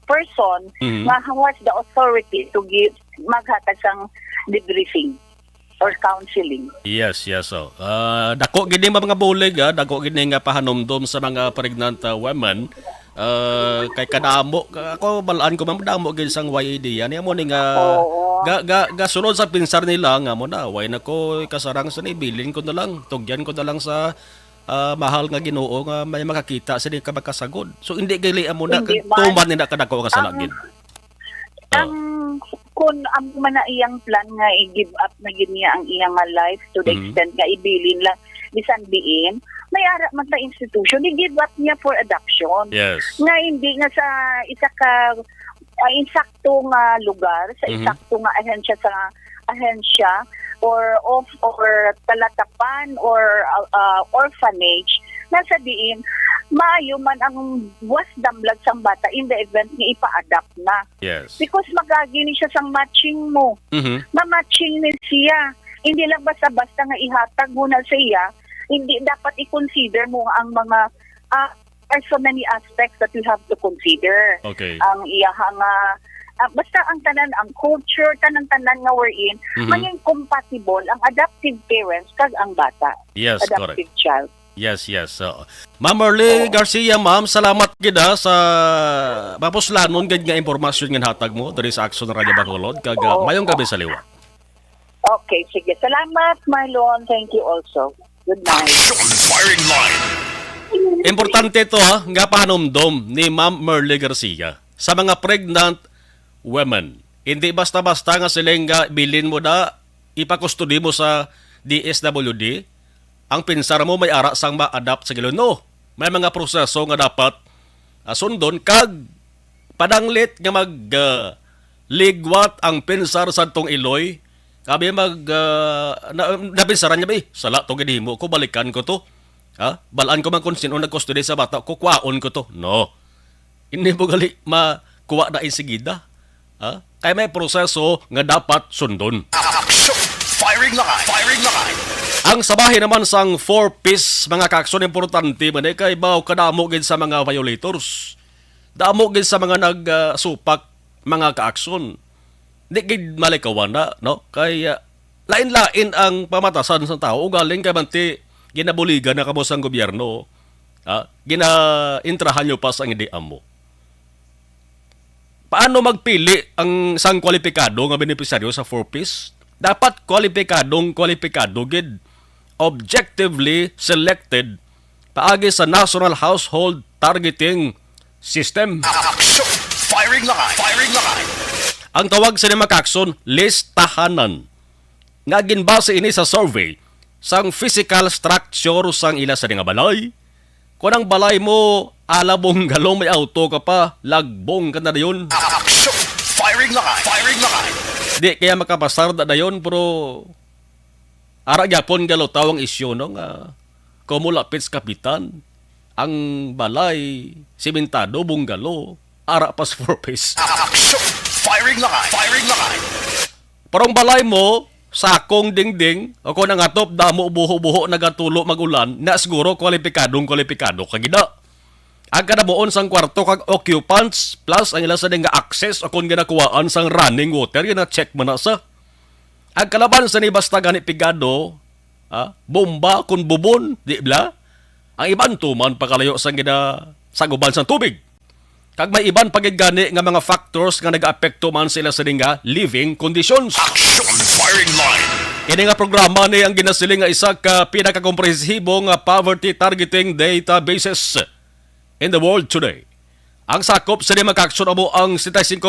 person nga who has the authority to give maghatag sang debriefing or counseling. Yes. So, dako gid mga bulig, dako gid nga pahanomdom sa mga pregnant women. Kay kadamo ako balaan ko mamdamo gid sang YED yan mo ni nga sunod sa pinsar nila nga mo na way nako kasarang sa ibilin ko na lang tugyan ko na lang sa mahal nga Ginoo nga may makakita sa di ka makasagod. So hindi gali amo na tuman nila kadako ka sa lagid. Kung ang man na iyang plan nga i-give up na gid niya ang iyang life to the extent nga ibilin lang bisan biin, may ara man sa institution i-give up niya for adoption. Yes. Nga hindi nga sa isa ka insaktong lugar, sa insaktong ahensya or talatapan or orphanage nasa diin maayo man ang wasdam lag sang bata in the event nga ipa-adapt na. Yes. Because magagini siya sang matching mo. Ma-matching ni siya. Hindi lang basta-basta nga ihatag mo na siya. Hindi dapat i-consider mo ang mga are so many aspects that you have to consider. Okay. Ang iyahang basta ang tanan, ang culture, tanan-tanan nga we're in, maging compatible ang adoptive parents kag ang bata. Yes, adoptive correct. child. Yes, yes. So, Ma'am Merle Garcia, ma'am, salamat gida sa mapuslanon gid nga impormasyon nga hatag mo diri sa Aksyon Radyo Bacolod kag mayong gabi sa liwa. Okay, sige. Salamat, Marlon. Thank you also. Good night. Action Firing Line. Importante to nga panomdom ni Ma'am Merle Garcia sa mga pregnant women. Hindi basta-basta nga siling bilin mo da ipakustudi mo sa DSWD ang pinsar mo may ara sang ma-adapt sa gilo. No, may mga proseso nga dapat sundon kag padanglit nga ligwat ang pinsar sa tong iloy. Kabi napinsaran niya ba sala to gidimo ko, balikan ko to. Balaan ko man kung sino nagkustudi sa bata, kukwaon ko to. No, hindi mo gali makuha na insigida. Kaya may proseso nga dapat sundon. Action Firing Line. Firing Line. Ang sabahin naman sang 4-piece mga kaakson importante man kay baw kadamo gid sa mga violators. Damo gid sa mga nagsupak mga kaakson. Di gid malikawan na, no? Kay lain-lain ang pamatasan sa tao galing kay manti ginabuligan na kamo sang gobyerno. Ginaintrahan nyo pa sa ideam mo. Paano magpili ang sang kwalipikado nga benepisaryo sa 4-piece? Dapat kwalipikado gid, objectively selected paagi sa National Household Targeting System. Action Firing Line. Firing Line. Ang tawag sa mga kakson, listahanan. Nga ginbase ini sa survey sang physical structure sang ila sa nga balay. Kung ang balay mo alabong galong may auto ka pa, lagbong ka na yun. Action Firing Line. Firing Line. Di kaya makapasar na yun, pero ara gyapon galo tawang isyo no nga kumulapit sa kapitan ang balay simentado bunggalo ara pas 4-piece. Action Firing Line. Firing Line. Parang balay mo sakong dingding o kung nangatop damo buho-buho nagatulo magulan na siguro kwalipikado kagida. Ang kanabuon sang kwarto kag occupants plus ang ila sa nga access o kung ginakuwaan sang running water yun na check mo na sa. Ang kalaban sa ni basta gani pigado, bomba kun bubon, di bla? Ang iban tuman pakalayo sang saguban sang tubig. Kag may iban pagid gani nga mga factors nga nag-apekto man sila sa nga living conditions. Action Firing Line. Ini nga programa ni ang ginasiling nga isa ka pinakakomprehensibo nga poverty targeting databases in the world today. Ang sakop sa mga kaksyon mo ang 75%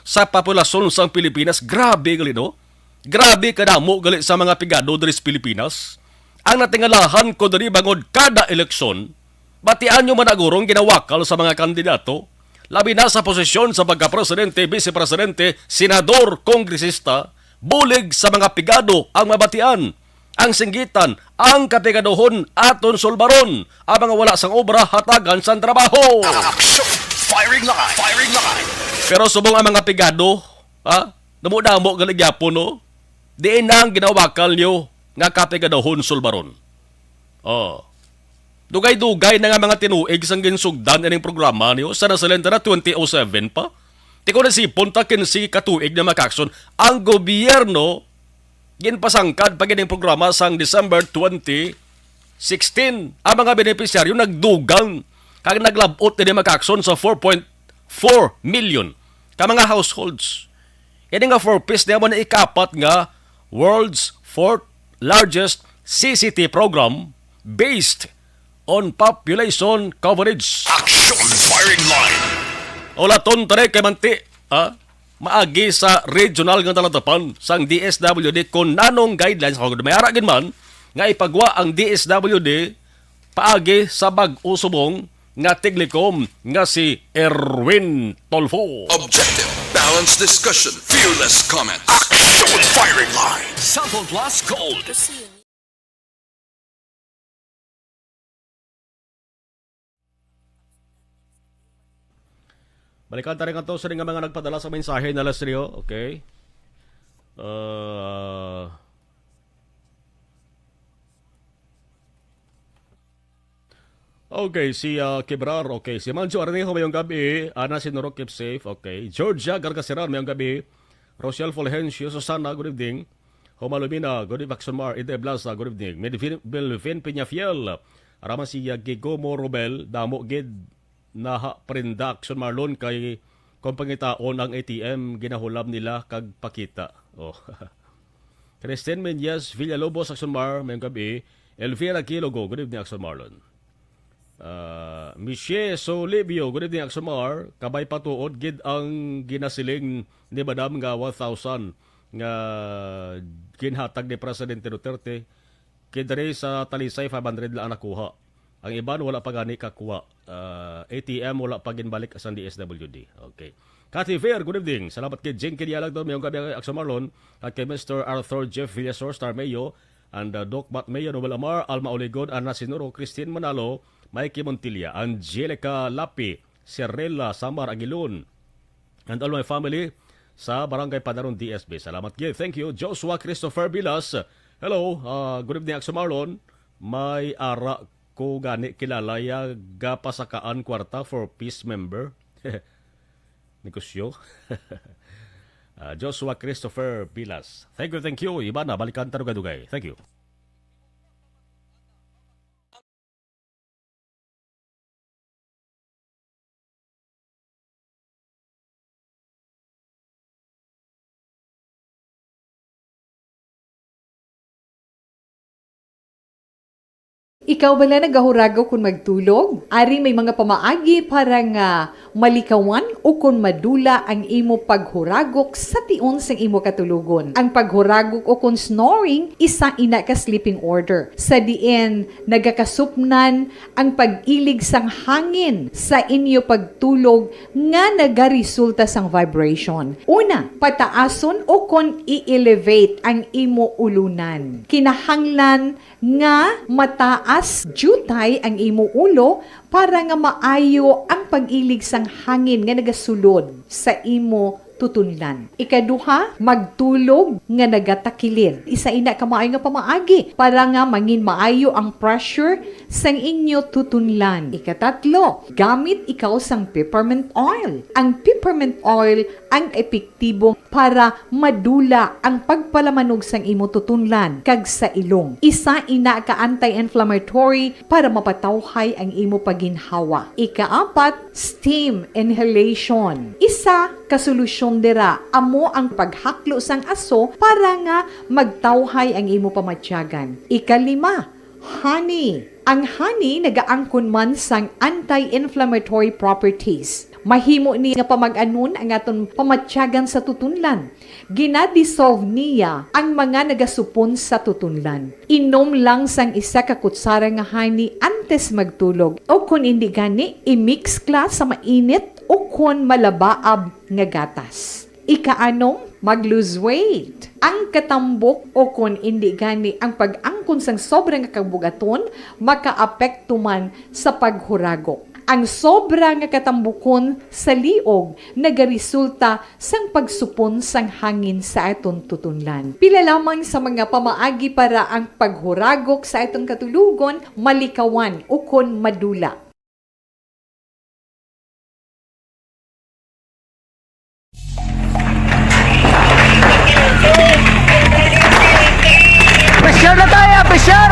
sa populasyon sa Pilipinas. Grabe gali no? Grabe kadamo gali sa mga pigado diri sa Pilipinas. Ang natingalahan ko diri bangod kada eleksyon, batian nyo managurong ginawakal sa mga kandidato, labi na sa posisyon sa pagka-presidente, vice-presidente, senador, kongresista, bulig sa mga pigado ang mabatian. Ang singgitan, ang kapigadohon aton sulbaron, ang mga wala sang obra hatagan sang trabaho. Action Firing Line. Firing Line. Pero subong ang mga pigado, damo-damo galigyapo no, diin na ang ginawakal nyo nga kapigadohon sulbaron. Dugay-dugay na nga mga tinuig sang ginsugdan ining programa niyo sa nasalenta na 2007 pa. Di ko nasipon ta kinsi katuig na makakson ang gobyerno ginpasangkad pag ining programa sang December 2016. Ang mga benepisyaryo nagdugang kag naglabot din makakson sa 4.4 million ka mga households. Ini nga 4-piece na mo na ikapat nga world's 4th largest CCT program based on population coverage. Action Firing Line. Olaton tare kay manti, maagi sa regional nga talatapan sang DSWD kung nanong guidelines kung may ara man nga ipagwa ang DSWD paagi sa bag-o subong nga tiglikom nga si Erwin Tolfo. Objective, balanced discussion, fearless comments. Action Firing Line. Sample Plus Gold. Balikan tayo nga to sa mga nagpadala sa mensahe na Lasrio. Okay. Okay, si Kibrar, okay. Si Manjo Arnejo mayong gabi. Ana Sinuro, keep safe, okay. Georgia Gargasiran mayong gabi. Rochelle Fulgencio, Susana, good evening. Homalumina, good evening. Axonmar, Ide Blaza, good evening. Melvin Peñafiel, arama si Gigomo Robel, damo gid naha prinda Axonmar loan kay kompangitaon ang ATM, ginahulam nila kag pakita. Oh. Christine Menyas, Villalobos, Axonmar, mayong gabi. Elvira Kilogo, good evening, Axonmar loan. Michelle Solibio, good evening, Axomar. Kabay patuod gid ang ginasiling ni Madam nga 1,000 nga ginhatag ni Presidente Duterte. Kidre sa Talisay 500 lang nakuha. Ang iban wala pa gani kakuha. ATM wala pa ginbalik sa DSWD. Okay. Cathy Fair, good evening. Salamat kay Jen Kinialag doon. Mayong gabi Axomar Lon. At kay Mr. Arthur Jeff Villasor, Star Mayo. And Doc Matt Mayo, Noel Amar, Alma Oligod, Ana Sinuro, Christine Manalo, Mikey Montilla, Angelica Lapi, Serrella Samar Aguilon, and all my family sa Barangay Panaron DSB. Salamat gid. Thank you. Joshua Christopher Bilas. Hello. Good evening, Axo Marlon. May ara ko gani kilalaya gapasakaan kwarta for peace member. Negosyo. Joshua Christopher Bilas. Thank you. Iba na, balikan tarugay-dugay. Thank you. Ikaw bala nagahurago kung magtulog? Ari may mga pamaagi para nga malikawan o kung madula ang imo paghuragok sa tion sang imo katulugon. Ang paghuragok o kung snoring, isa ina ka sleeping order. Sa diin, nagakasupnan ang pag-ilig sang hangin sa inyo pagtulog nga nagaresulta sang vibration. Una, pataason o kung i-elevate ang imo ulunan. Kinahanglan nga mataas jutay ang imo ulo para nga maayo ang pag-ilig sang hangin nga nagasulod sa imo tutunlan. Ikaduha, magtulog nga nagatakilid. Isa ina ka maayo nga pamaagi para nga mangin maayo ang pressure sang inyo tutunlan. Ikatatlo, gamit ikaw sang peppermint oil. Ang peppermint oil ang epektibo para madula ang pagpalamanog sang imo tutunlan kag sa ilong. Isa ina ka anti-inflammatory para mapatawhay ang imo paginhawa. Ikaapat, steam inhalation. Isa ka solusyon dira amo ang paghaklo sang aso para nga magtawhay ang imo pamatyagan. Ikalima, honey. Ang honey nagaangkon man sang anti-inflammatory properties. Mahimo ni nga pamag-anon ang aton pamatyagan sa tutunlan. Ginadissolve niya ang mga nagasupon sa tutunlan. Inom lang sang isa ka kutsara nga honey antes magtulog. O kung hindi gani, i-mix kla sa mainit o kung malabaab nga gatas. Ikaanom, mag-lose weight. Ang katambok o kung hindi gani ang pag-angkon sang sobrang kabugaton, makaapekto man sa paghuragok. Ang sobra nga katambukon sa liog nagaresulta sang pagsupon sang hangin sa aton tutunlan. Pila lamang sa mga pamaagi para ang paghuragok sa aton katulugon malikawan o kon madula. Presyar na tayo! Presyar!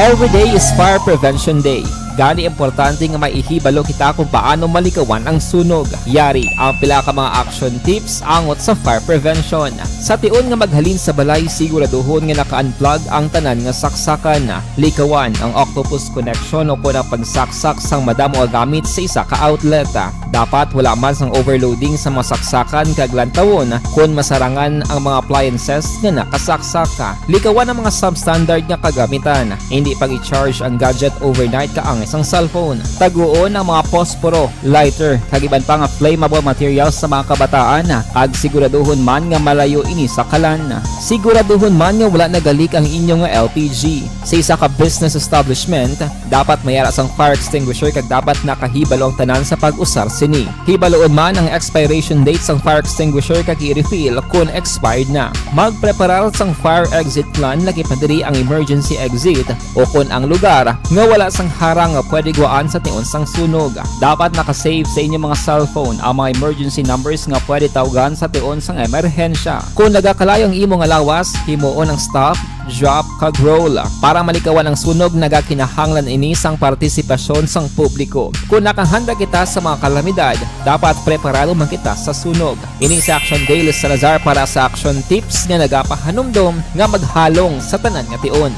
Every day is Fire Prevention Day. Gani importante nga maihibalo kita kung paano malikawan ang sunog. Yari ang pila ka mga action tips angot sa fire prevention. Sa tion nga maghalin sa balay, siguraduhon nga naka-unplug ang tanan nga saksakan. Likawan ang octopus connection o kung ang pagsaksak sang madamo gamit sa isa ka outlet. Dapat wala man sang overloading sa mga saksakan kag lantawon kung masarangan ang mga appliances nga nakasaksaka. Likawan ang mga substandard nga kagamitan. Hindi pag i-charge ang gadget overnight kaang sang cellphone. Taguon ang mga posporo, lighter, kag iban pa nga flammable materials sa mga kabataan, kag siguraduhon man nga malayo ini sa kalan. Siguraduhon man nga wala nagalik ang inyong LPG. Sa isa ka business establishment, dapat mayara sang fire extinguisher kag dapat nakahibalo ang tanan sa pag-usar sini. Hibaloon man ang expiration date sang fire extinguisher kag i-refill kung expired na. Magpreparar sang fire exit plan lagi pa diri ang emergency exit o kung ang lugar nga wala sang harang nga pwede guaan sa tion sang sunog. Dapat nakasave sa inyong mga cellphone ang mga emergency numbers nga pwede tawagan sa tion sang emerhensya. Kung nagakalayo ang imong lawas, himuon ang stop, drop kag roll para malikawan ang sunog. Nagakinahanglan ini sang partisipasyon sang publiko. Kung nakahanda kita sa mga kalamidad, dapat preparado man kita sa sunog. Ini si Action Dale Salazar para sa Action Tips nga nagapahanumdom nga maghalong sa tanan nga tion.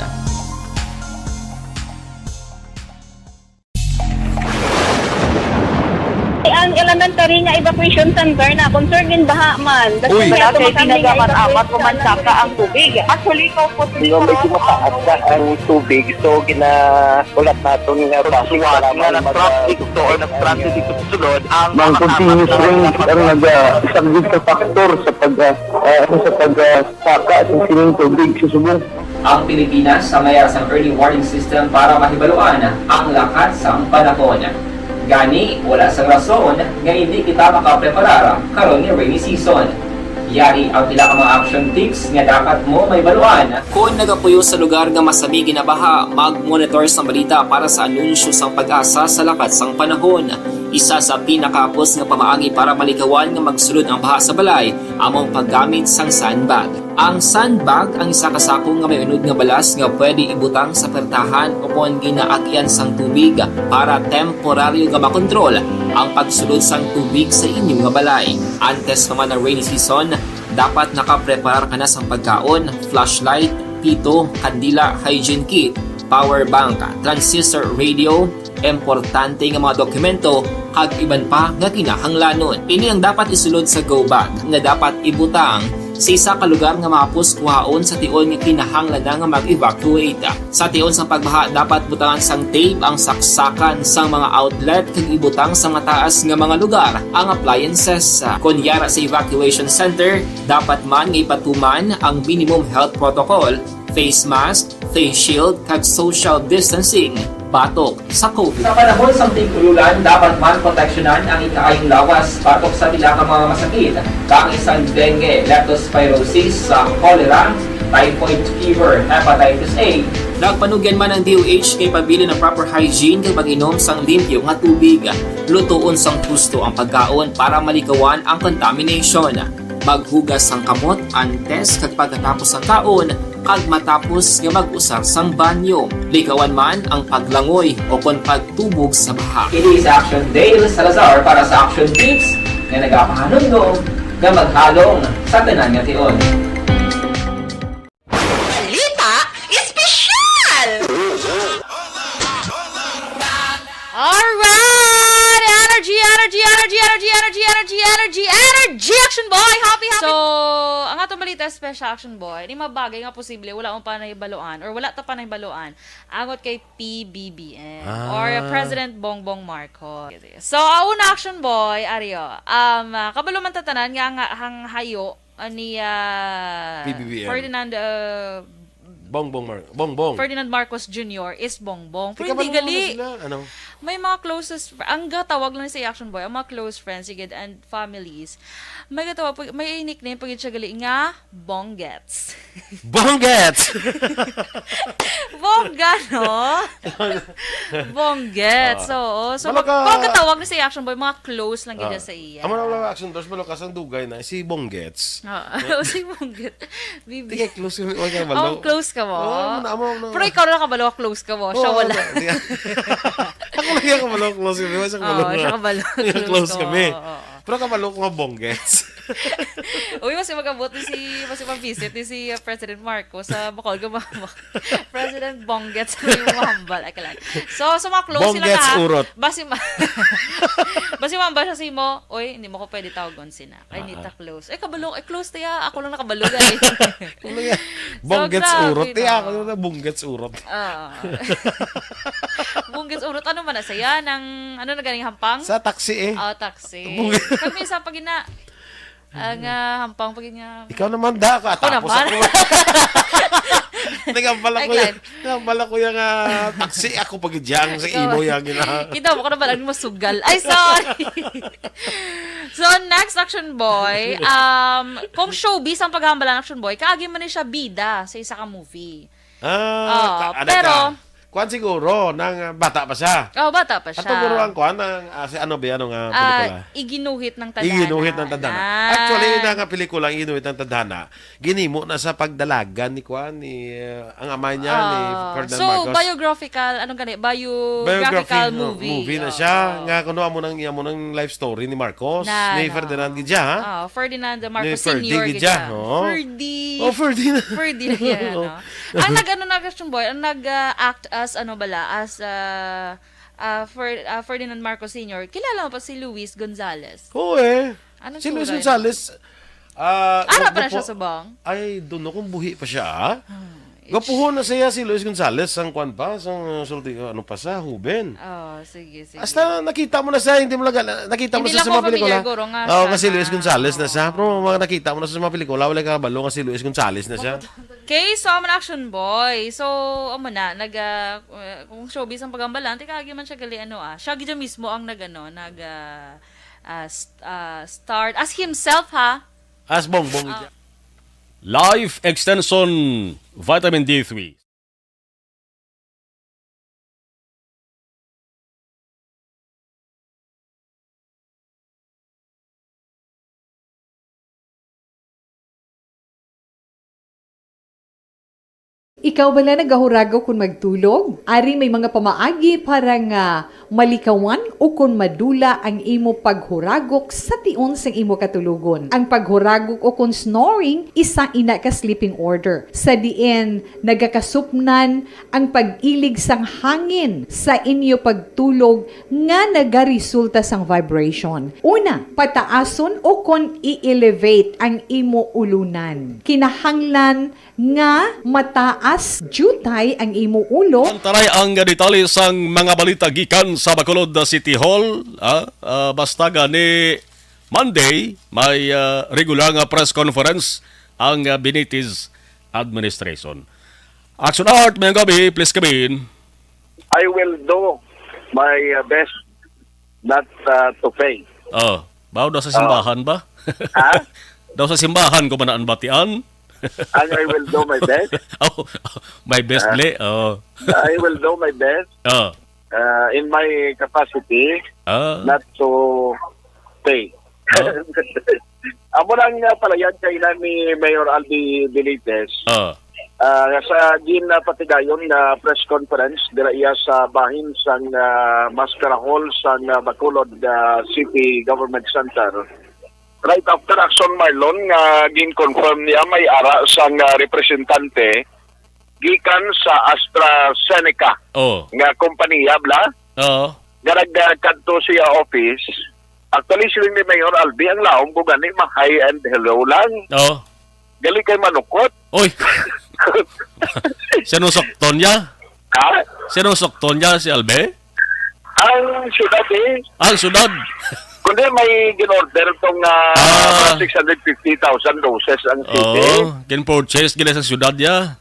Ang elementary nga evacuation center na concern din baha man. Uy, Kasi pinagamat-amat pumansaka ang tubig. Actually, ko po Yung medyo mataas na ang tubig, so ginaulat natin nga Siwag nga nag-traffic to or nag-transit dito sa sulod ang Mang continuous range ang nag-subject sa factor sa pagsaka at sining tubig sa subong. Ang Pilipinas sa mayroon sa early warning system para mahibaluan ang lakas ng panahon. Gani, wala sang rason nga hindi kita makapreparar karon ni rainy season. Yari ang pila ka mga action tips nga dapat mo may baluan. Kung nagapuyo sa lugar nga masami ginabaha, mag-monitor sa balita para sa anunsyo sang pag-asa sa lakas sang panahon. Isa sa pinakapos nga pamaagi para malikawan nga magsulod ang baha sa balay, among paggamit sang sandbag. Ang sandbag ang isa kasako nga may unod nga balas nga pwede ibutang sa pertahan upon ginaagyan sang tubig para temporaryo nga makontrol ang pagsulod sang tubig sa inyong nga balay. Antes naman ng rainy season, dapat nakapreparar ka na sang pagkaon, flashlight, pito, kandila, hygiene kit, power bank, transistor radio, importante nga mga dokumento kag iban pa nga kinahanglanon. Ini ang dapat isulod sa go bag nga dapat ibutang sa isa ka lugar nga mapos kuhaon sa tion nga kinahanglan nga mag-evacuate. Sa tion sa pagbaha dapat butangan sang tape ang saksakan sang mga outlet kag ibutang sa mataas nga mga lugar ang appliances. Kunyara sa evacuation center, dapat man nga ipatuman ang minimum health protocol, face mask, face shield kag social distancing batok sa COVID. Sa panahon sa tigululan, dapat man proteksyonan ang ikaayong lawas batok sa pila ka mga masakit. Kang isang dengue, leptospirosis, cholera, typhoid fever, hepatitis A. Nagpanugyan man ang DOH kay pabili ng proper hygiene kay pag-inom sang limpyo nga tubig. Lutuon sang gusto ang pagkaon para malikawan ang contamination. Maghugas sang kamot antes kag pagkatapos ang kaon kag matapos nga mag-usar sang banyo. Likawan man ang paglangoy o kon pagtubog sa baha. It is Action Dale Salazar para sa Action Tips nga nagapahanundong nga maghalong sa tanan nga tion. Balita Espesyal! Alright! Energy Action Boy! Happy! So, ang atong balita Special Action Boy, ni mabagay nga posible wala mo pa nahibaluan or wala ta pa nahibaluan angot kay PBBM or President Bongbong Marcos. So, una Action Boy, Ario, kabalo man tatanan nga ang hayo ni PBBM. Ferdinand Marcos Jr. is Bongbong. Pero hindi gali. Ano? May mga closest, ang gatawag lang sa Action Boy, ang mga close friends, sigid, and families, may gatawag, may nickname pag siya gali nga, Bonggets. Bonggets! Bongga, no? Bonggets. So pag gatawag na sa Action Boy, mga close lang gila sa iya. Amo na Action Boy, malukas ang dugay na, si Bonggets. Si Bonggets. Bibi. Tika, close ka, wag ka balo. Close ka mo? Amo. Pero ikaw na kabalo, close ka mo. Siya wala. Ako lang yung kabalo, close kami. Siya kabalo. Close kami. Pero kabalo ko nga Bonggets. Uy, mas magabot ni mas pang-visit ni si President Marcos sa Bacol Gumama. President Bonggets yung mahambal. So mga close sila na. Bonggets urot. Basi mahambal siya si mo, uy, hindi mo ko pwede tawagon sina. Ay, hindi ta close. Kabalo, close tayo. Ako lang nakabalo. Bonggets urot. Ako lang Bonggets urot. Bunggis urot. Ano man na saya? Ano na ganing hampang? Sa taxi eh. Oh, taxi. Bunggis. Kami sa pagina. Ang hampang pagina. Ikaw naman da ka. Ako naman. Nagambala ko yung taxi. Ako pagidyang sa imo yung Kita mo ka naman ang masugal. Ay, sorry. So, next Action Boy. Kung showbiz ang paghahambala ng Action Boy, kaagi man siya bida sa isa ka movie. Pero kuan siguro nang bata pa siya. Bata pa siya. Ato guro ang kuan nang si ano ba ano nga pelikula? Iginuhit ng Tadhana. Iginuhit ng Tadhana. Actually na nga pelikula Iginuhit ng Tadhana. Ginimo na sa pagdalagan ni kuan ni ang ama niya ni Ferdinand Marcos. So biographical biographical movie. Movie na siya nga kuno mo nang life story ni Marcos ni Ferdinand gidya ha. Ferdinand Marcos Senior gidya. Ferdinand. Ferdinand yan. Ang nag-ano na Action Boy, ang nag-act as Ferdinand Marcos Sr. Kilala mo pa si Luis Gonzalez? Oo eh. Ano si Luis Gonzalez. Ara pa na siya subong? Ay, doon kung buhi pa siya. Gapuhon na siya si Luis Gonzalez sang kuan pa, sang ano pa sa Huben. Sige. Hasta nakita mo na siya, hindi mo nakita mo na sa mga pelikula. Kasi Luis Gonzalez na siya. Pero nakita mo na sa mga pelikula, wala ka balo kasi Luis Gonzalez na siya. Okay, so I'm an Action Boy. So, kung showbiz ang pagambalan, kagi man siya gali siya gidya mismo ang start as himself ha. As Bongbong. Life Extension Vitamin D3. Ikaw bala nagahuragaw kung magtulog? Ari may mga pamaagi para nga malikawan o kung madula ang imo paghuragok sa tion sang imo katulugon. Ang paghuragok o kung snoring, isa ina ka sleeping order. Sa diin, nagakasupnan ang pag-ilig sang hangin sa inyo pagtulog nga nagaresulta sang vibration. Una, pataason o kung i-elevate ang imo ulunan. Kinahanglan nga mataas jutay ang imo ulo. Antaray ang detalye sang mga balita gikan sa Bacolod City Hall. Basta gani Monday may regular nga press conference ang Benitez administration. Action Art, may gabi, please come in. I will do my best not to pay. Baw daw sa simbahan ba? Ha? Daw sa simbahan ko manaan batian? And I will do my best. My best le. I will do my best. In my capacity not to pay. Amo lang palayan kay ni Mayor Aldi Benitez. Sa din patigayon na press conference dira iya sa bahin sang Mascara Hall sang Bacolod City Government Center. Right after Action Marlon nga gin-confirm niya may ara sang representante gikan sa AstraZeneca nga kompanya bla. Kadto siya office. Actually siling ni Mayor Albi ang laom ko gani ma-hi and hello lang. Gali kay manukot. Oy. Sinusokton niya? Sinusokton niya si Albe? Ang syudad Ang syudad? Kundi may ginorder tong 650,000 doses ang city. Kin-purchase gila sa syudad niya?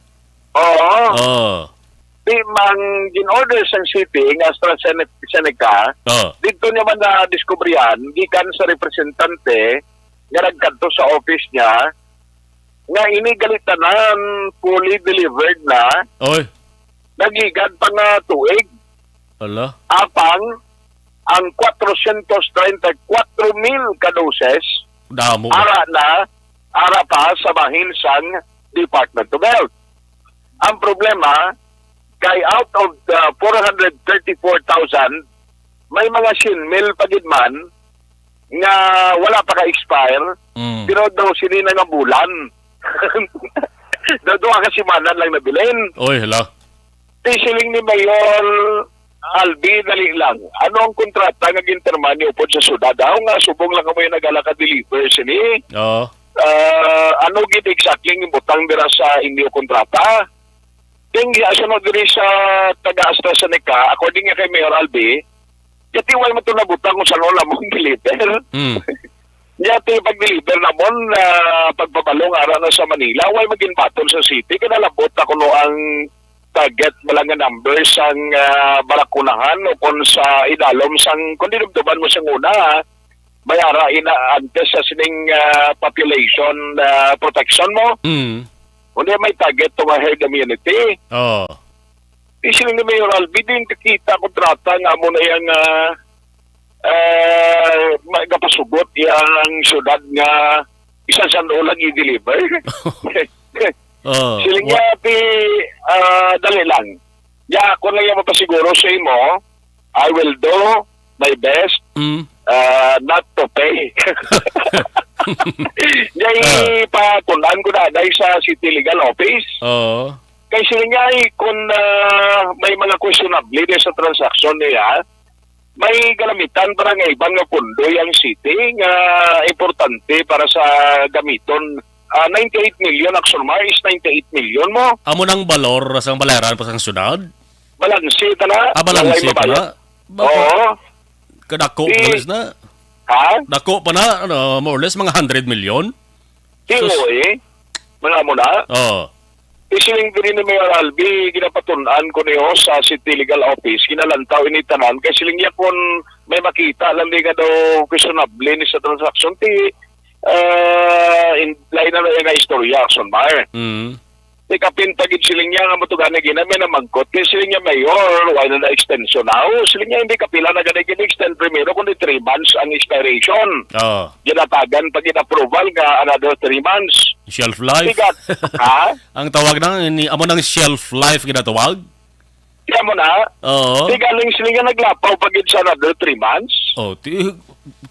Di mang ginorder sa city ng AstraZeneca, dito niya man na-discoveryan, gikan sa representante nga nagkanto sa office niya, nga inigalitanan fully delivered na, nagigad pa nga tuig. Apang, ang 434,000 kadoses ara pa sa bahin sang Department of Health. Ang problema, kay out of the 434,000, may mga sinmil pagidman nga wala pa ka-expire, pero daw sinina nga bulan. Daw ka simanan lang nabilin. Tisiling ni Mayor Albi, dali lang. Ano ang kontrata nga ginterman niyo po sa syudad? Nga, subong lang kamo yung nag-alaka-deliver sini. Ano gid exactly yung butang dira sa inyo kontrata? Ting sunod diri sa taga-AstraZeneca, according nga kay Mayor Albi, yati way mo ito nabutang kung saan wala mong deliver. Yati pag-deliver na mo na pagbabalong ara na sa Manila, way maging batol sa city, kinalabot ako no ang target malanga numbers ang barakunahan o kung sa idalom sang kung dinubduban mo sa una, bayara ina antes sa sining population protection mo. Kung may target to herd immunity. Oh. Isiling ni Mayor Albi din kakita kontrata nga mo na yung magapasugot yung syudad nga isang sandolang i-deliver. Siling niya dali lang. Ya, kung lang yung mapasiguro sa imo, I will do my best not to pay. Ngay patunan ko na dahil sa City Legal Office. Kaya sila nga kung may mga questionable sa transaksyon niya, may galamitan para nga ibang nga pundo yung city nga importante para sa gamiton. 98 million, actual is 98 million mo. Amo nang balor sa balayaran pa sa syudad? Balansi na. Balansi pa na? Oo. Kadako pa na? Ha? Dako pa na, more or less, mga 100 million? Mga mo na? Oo. Isiling din ni Mayor Albi, ginapatunan ko niyo sa City Legal Office, kinalantaw initanan, kasi siling niya kung may makita, lang di ka daw questionable ni sa transaction, lain na yung istorya, Action Mar. Kapintagid siling niya nga matugan na ginamit na magkot, kasi siling niya mayor, why na extension now, siling niya hindi kapila na ganagin extend primero, kundi 3 months ang expiration. Ginatagan pag in-approval ka, another 3 months. Shelf life? Ha? Ang tawag amo ng shelf life ginatawag? Kaya mo na? Oo. Galing siling nga naglapaw pagid sa another 3 months.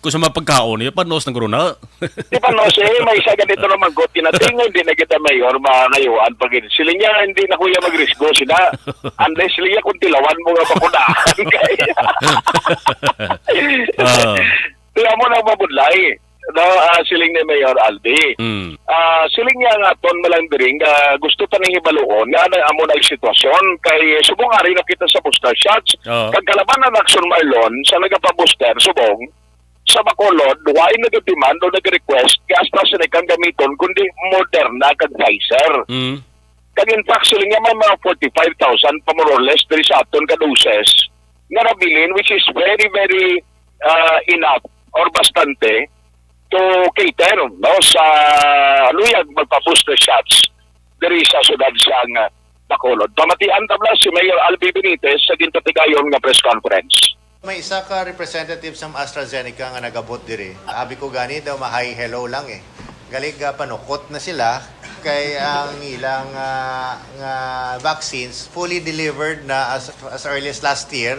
Kung sa mapagkaon, panos ng corona. Di panos may isa ganito naman ko, tinatingin, hindi na kita mayor, ngayuan pagid. Siling niya, hindi na kuya magrisgo sila. Unless siling niya kung tilawan mo nga makunahan. Kaya mo na mabudlay. Siling ni Mayor Albi. Siling niya nga ton malandring gusto pa nang hibaluon nga amo na sitwasyon kay subong ari na kita sa booster shots. Pagkalaban ng Action Marlon sa nagapa-booster subong sa Bacolod, why nag-demand o nag-request kay AstraZeneca gamiton kundi Moderna kag Pfizer. Kag in fact siling niya may mga 45,000 pa more or less diri sa aton ka doses nga nabilin which is very very enough or bastante to cater no sa luyag magpa-booster shots diri sa sudad sang Bacolod. Pamatian tabla si Mayor Albi Benitez sa ginpatigayon nga press conference. May isa ka representative sa AstraZeneca nga nagabot diri. Abi ko gani daw mahay hello lang eh. Galing panukot na sila kay ang ilang vaccines fully delivered na as early as last year.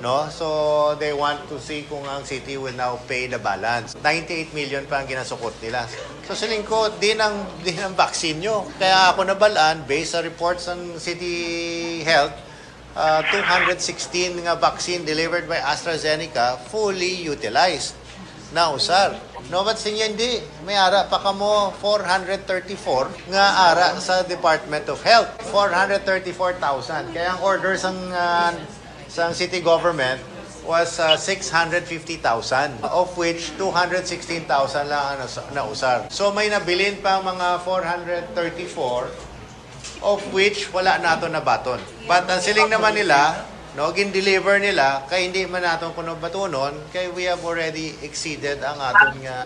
No? So, they want to see kung ang city will now pay the balance. 98 million pa ang ginasukot nila. So, siling ko, din ang vaccine nyo. Kaya ako nabalaan, based sa reports ng City Health, 216 nga vaccine delivered by AstraZeneca fully utilized. Nausar. No, but sinya hindi. May ara pa kamo 434 nga ara sa Department of Health. 434,000. Kaya ang orders sa city government was 650,000, of which 216,000 lang ang nausar. So may nabilin pa mga 434, of which wala nato na baton. But ang siling naman nila, gin-deliver nila, kay hindi man natin kuno batunon, kay we have already exceeded ang aton nga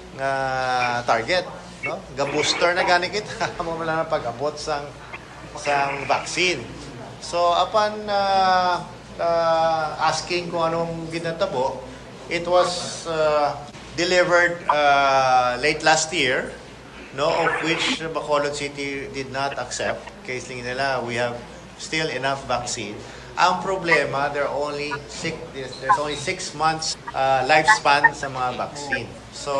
target. No? Ga-booster na gani kita, mo wala na pag-abot sang vaccine. So upon asking kung anong ginatabo, it was delivered late last year, of which Bacolod City did not accept. Case nila, we have still enough vaccine. Ang problema, there's only 6 months lifespan sa mga vaccine. So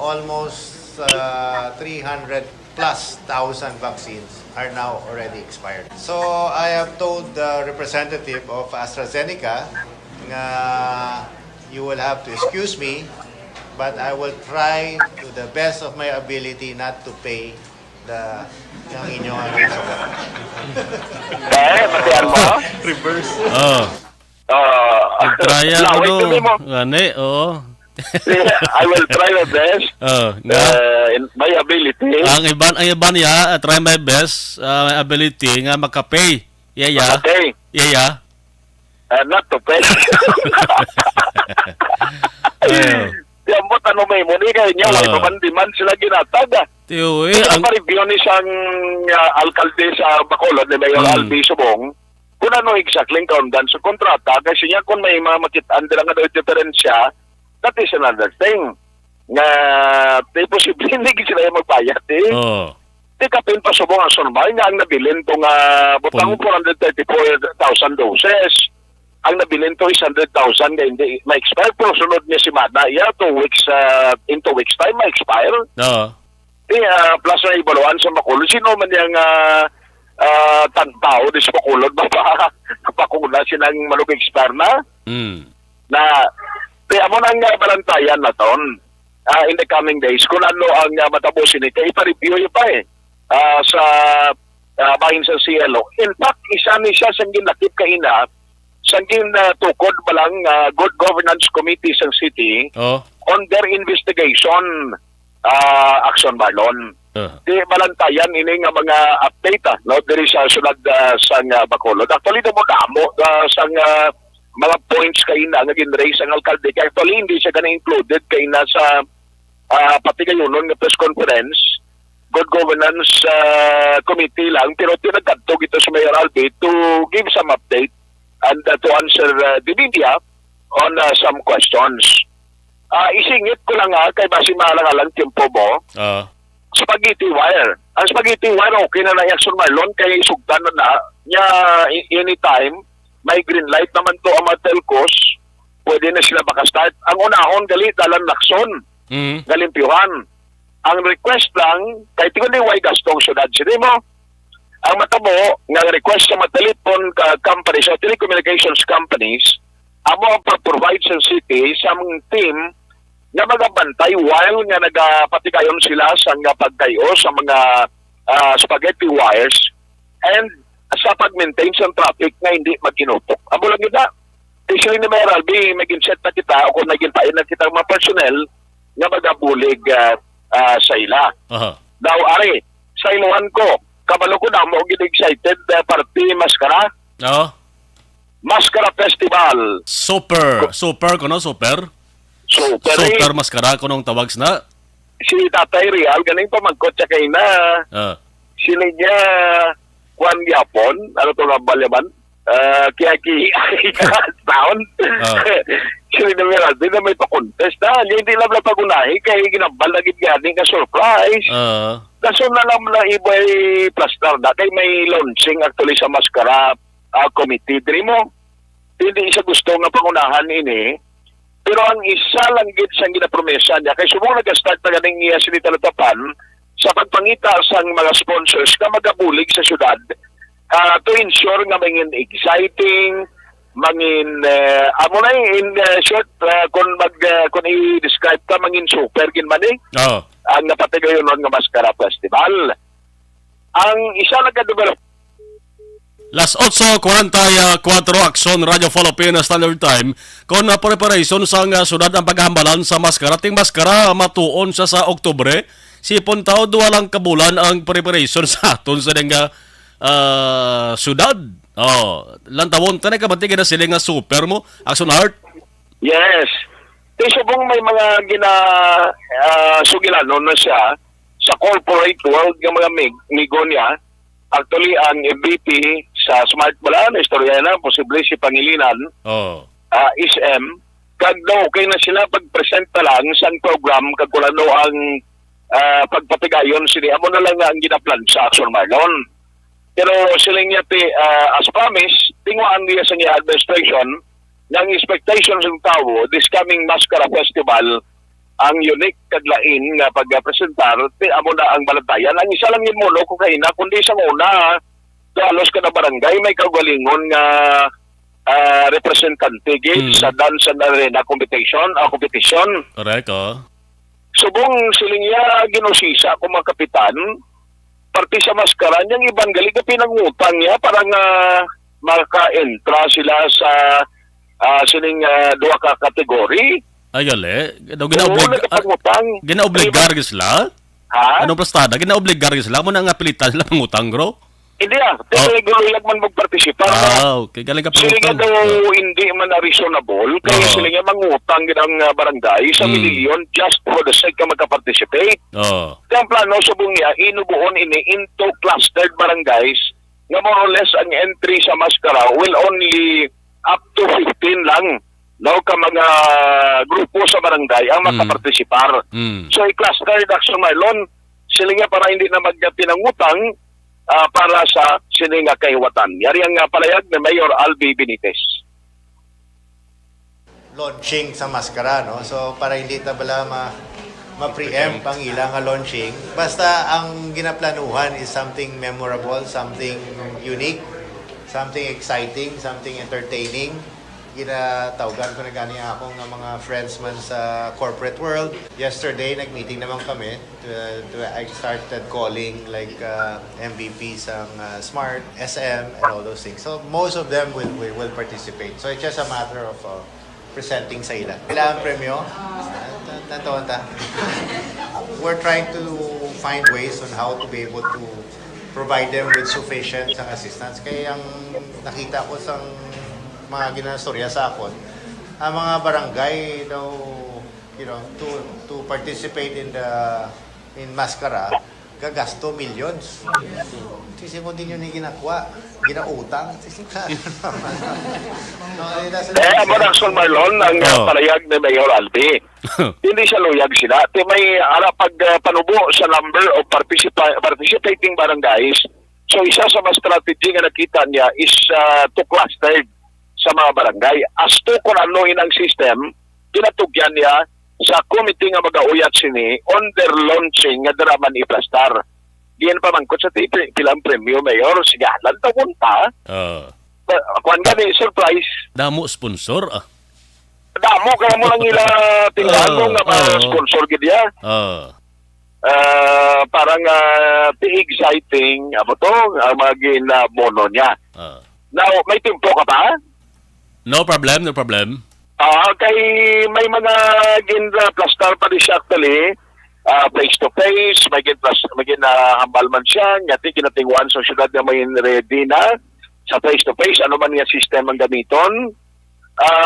almost 300 plus thousand vaccines are now already expired. So I have told the representative of AstraZeneca na you will have to excuse me, but I will try to the best of my ability not to pay yung inyong ginasukot. Patihan mo? Reverse. Trial laway ano? kami mo. Gani, oo. I will try my best in my ability. Ang iban ya, try my best, my ability nga makapay. Yeah. Okay. Yeah. Not to pay. Yan mo, tanong may muni kayo niya, may pamandiman sila ginataga. Ang pa-review ni siyang alkalde sa Bacolod, ni Mayor Albi Subong, kung ano exactly kaundan sa kontrata, kasi niya kung may mga makitaan nila nga daw diferensya, that is another thing. Nga, posible hindi sila yung magbayad Di kapin pa Subong ang sunbay nga ang nabilin itong butang 434,000 doses. Ang nabilin to is 100,000 nga hindi ma-expire pero sunod niya si Mana in 2 weeks time ma-expire. Plus na ibaluan sa Bacolod, sino man yung tantao di sa Bacolod mapakuna sinang malug-expire na na kaya mo nang balantayan na ton in the coming days kung ano ang matapusin ito ipa-review yun pa sa bahin sa CLO. In fact, isa ni siya sa ginakip kaina sangkin tukod balang good governance committee sa city on their investigation action balon. Di balantayan ini nga mga update no diri sa sulad sang Bacolod. Actually mo damo sang mga points kaina nga ginraise ang alkalde kay actually hindi siya kana included kaina sa pati gayunon nga press conference good governance committee lang pero tinagkadto ito sa Mayor Albi to give some update and to answer the media on some questions. Isingit ko lang kay basi malang-alang tempo mo. Spaghetti wire. Ang spaghetti wire okay na Action Marlon kay sugdan na niya anytime may green light naman to ang mga telcos pwede na sila baka-start. Ang unahon gali dalan lakson. Galimpyuhan. Ang request lang kay tingon ni way gastong syudad sini mo. Ang matabo nga request sa mga telephone companies o telecommunications companies amo ang provide sa city sa mga team nga magabantay while nga nagapatikayon sila sa nga pagkayo sa mga spaghetti wires and sa pag-maintain sa traffic na hindi maginutok. Amo lang yun na. Especially ni Mayor Albi, mag-inset na kita o kung nag-inpain na kita mga personnel nga magabulig sa ila. Daw, ari, sa iluhan ko, kabalo ko na mo excited party Maskara. Maskara Festival. Super ko no, super Maskara ko nung tawags na. Si Tatay Real, ganing pamangkot siya kayo na. Sila niya, Juan Yapon, ano ito nga balyaman? Kiyaki, taon. Sila na Real, di na may pa-contest na. Hindi lang na pagunahi, kaya ginambal na gitganing ka surprise. Kaso na lang na iba'y plaster na. Kaya may launching actually sa Maskara committee. Diri mo, hindi siya gusto nga pangunahan ini. Pero ang isa lang gid sa ginapromesa niya, kay subong nag-start na ganing niya sinitalatapan sa pagpangita sa mga sponsors na magabulig sa syudad to ensure nga mangin exciting, mangin, amo na in short, kung i-describe ka, mangin super ginmaning. Ang napatigayon nun nga Maskara Festival. Ang isa lang ka-develop Las 8:44 Aksyon Radio Philippines Standard Time kon na preparation sa nga sudad ang paghambalan sa maskara. Ting maskara matuon siya sa Oktubre. Sipon taon duwa lang kabulan ang preparation sa aton sa nga sudad. Lantawon tanay ka batig na sila nga super mo Action Heart. Yes. Subong may mga sugilanon na siya sa corporate world ng mga migo niya. Actually, ang MVP sa Smart Bala, na istorya na, posible si Pangilinan, SM, kag daw, okay na sila pag-present na lang sa program, kag kung ano ang pagpatigayon sila. Amo na lang nga ang ginaplan sa Action Marlon. Pero sila niya, as promised, tingwaan niya sa niya administration, ng expectations ng tao, this coming Maskara Festival, ang unique kaglain nga pag-presentar, amo na ang balantayan. Ang isa lang yung muno kung kaina, kundi sa una, halos ka na barangay, may kagalingon nga representante sa dance and arena competition. Correct, Subong siling niya ginusisa kung mga kapitan, party sa maskara, niyang ibang galing na pinangutang niya para nga maka-entra sila sa sining duha ka kategory. Ayole, ginaobligar sila? Ha? Anong plastada? Ginaobligar sila? Mo na nga pilitan sila pangutang, bro? Hindi pero guloy man magpartisipar. Okay. Galing ka sila nga pangutang. daw hindi man na reasonable, kaya sila nga mangutang ginang barangay sa milyon just for the sake ka magka-participate. Kaya ang plano sa niya, inubuon ini into clustered barangays nga more or less ang entry sa maskara will only up to 15 lang. No, ka mga grupo sa barangay ang makapartisipar. So, i-clustered action Marlon, sila nga para hindi na magpinangutang para sa sila nga kaiwatan. Yari ang palayag ni Mayor Albi Benitez. Launching sa maskara, no? So, para hindi tabala ma-preempt ang ilang launching. Basta ang ginaplanuhan is something memorable, something unique, something exciting, something entertaining. Ginatawgan ko na gani akong ng mga friends man sa corporate world. Yesterday, nag-meeting naman kami. I started calling like MVPs ang Smart, SM, and all those things. So most of them will participate. So it's just a matter of presenting sa ilan. Kailangan premyo? We're trying to find ways on how to be able to provide them with sufficient assistance. Kaya ang nakita ko sa mga ginastorya sa akon, ang mga barangay daw, to participate in maskara, gagasto millions. Sisi mo din yun yung ginakuha, ginautang. Action Marlon, ang palayag ni Mayor Albi. Hindi siya luyag sila. May pag panubo sa number of participating barangays, so isa sa mga strategy nga nakita niya is to cluster sa mga barangay. As to kung ano inang system, kinatugyan niya sa committee nga mag-auyat sini on their launching nga daraman iplastar. Diyan pa mangkot sa pilang premyo, Mayor. Sige, lantawan pa. Kuan gani, surprise. Damo sponsor, Damo, kaya mo lang nila tingnan mo nga sponsor gidya. Parang exciting, maging bono niya. Now, may timpo ka pa? No problem. Kay may mga gin-plaster pa rin siya actually, face-to-face, may hambal man siya, ngati kinatingwan sa syudad na may ready na sa face-to-face, ano man nga system ang gamiton.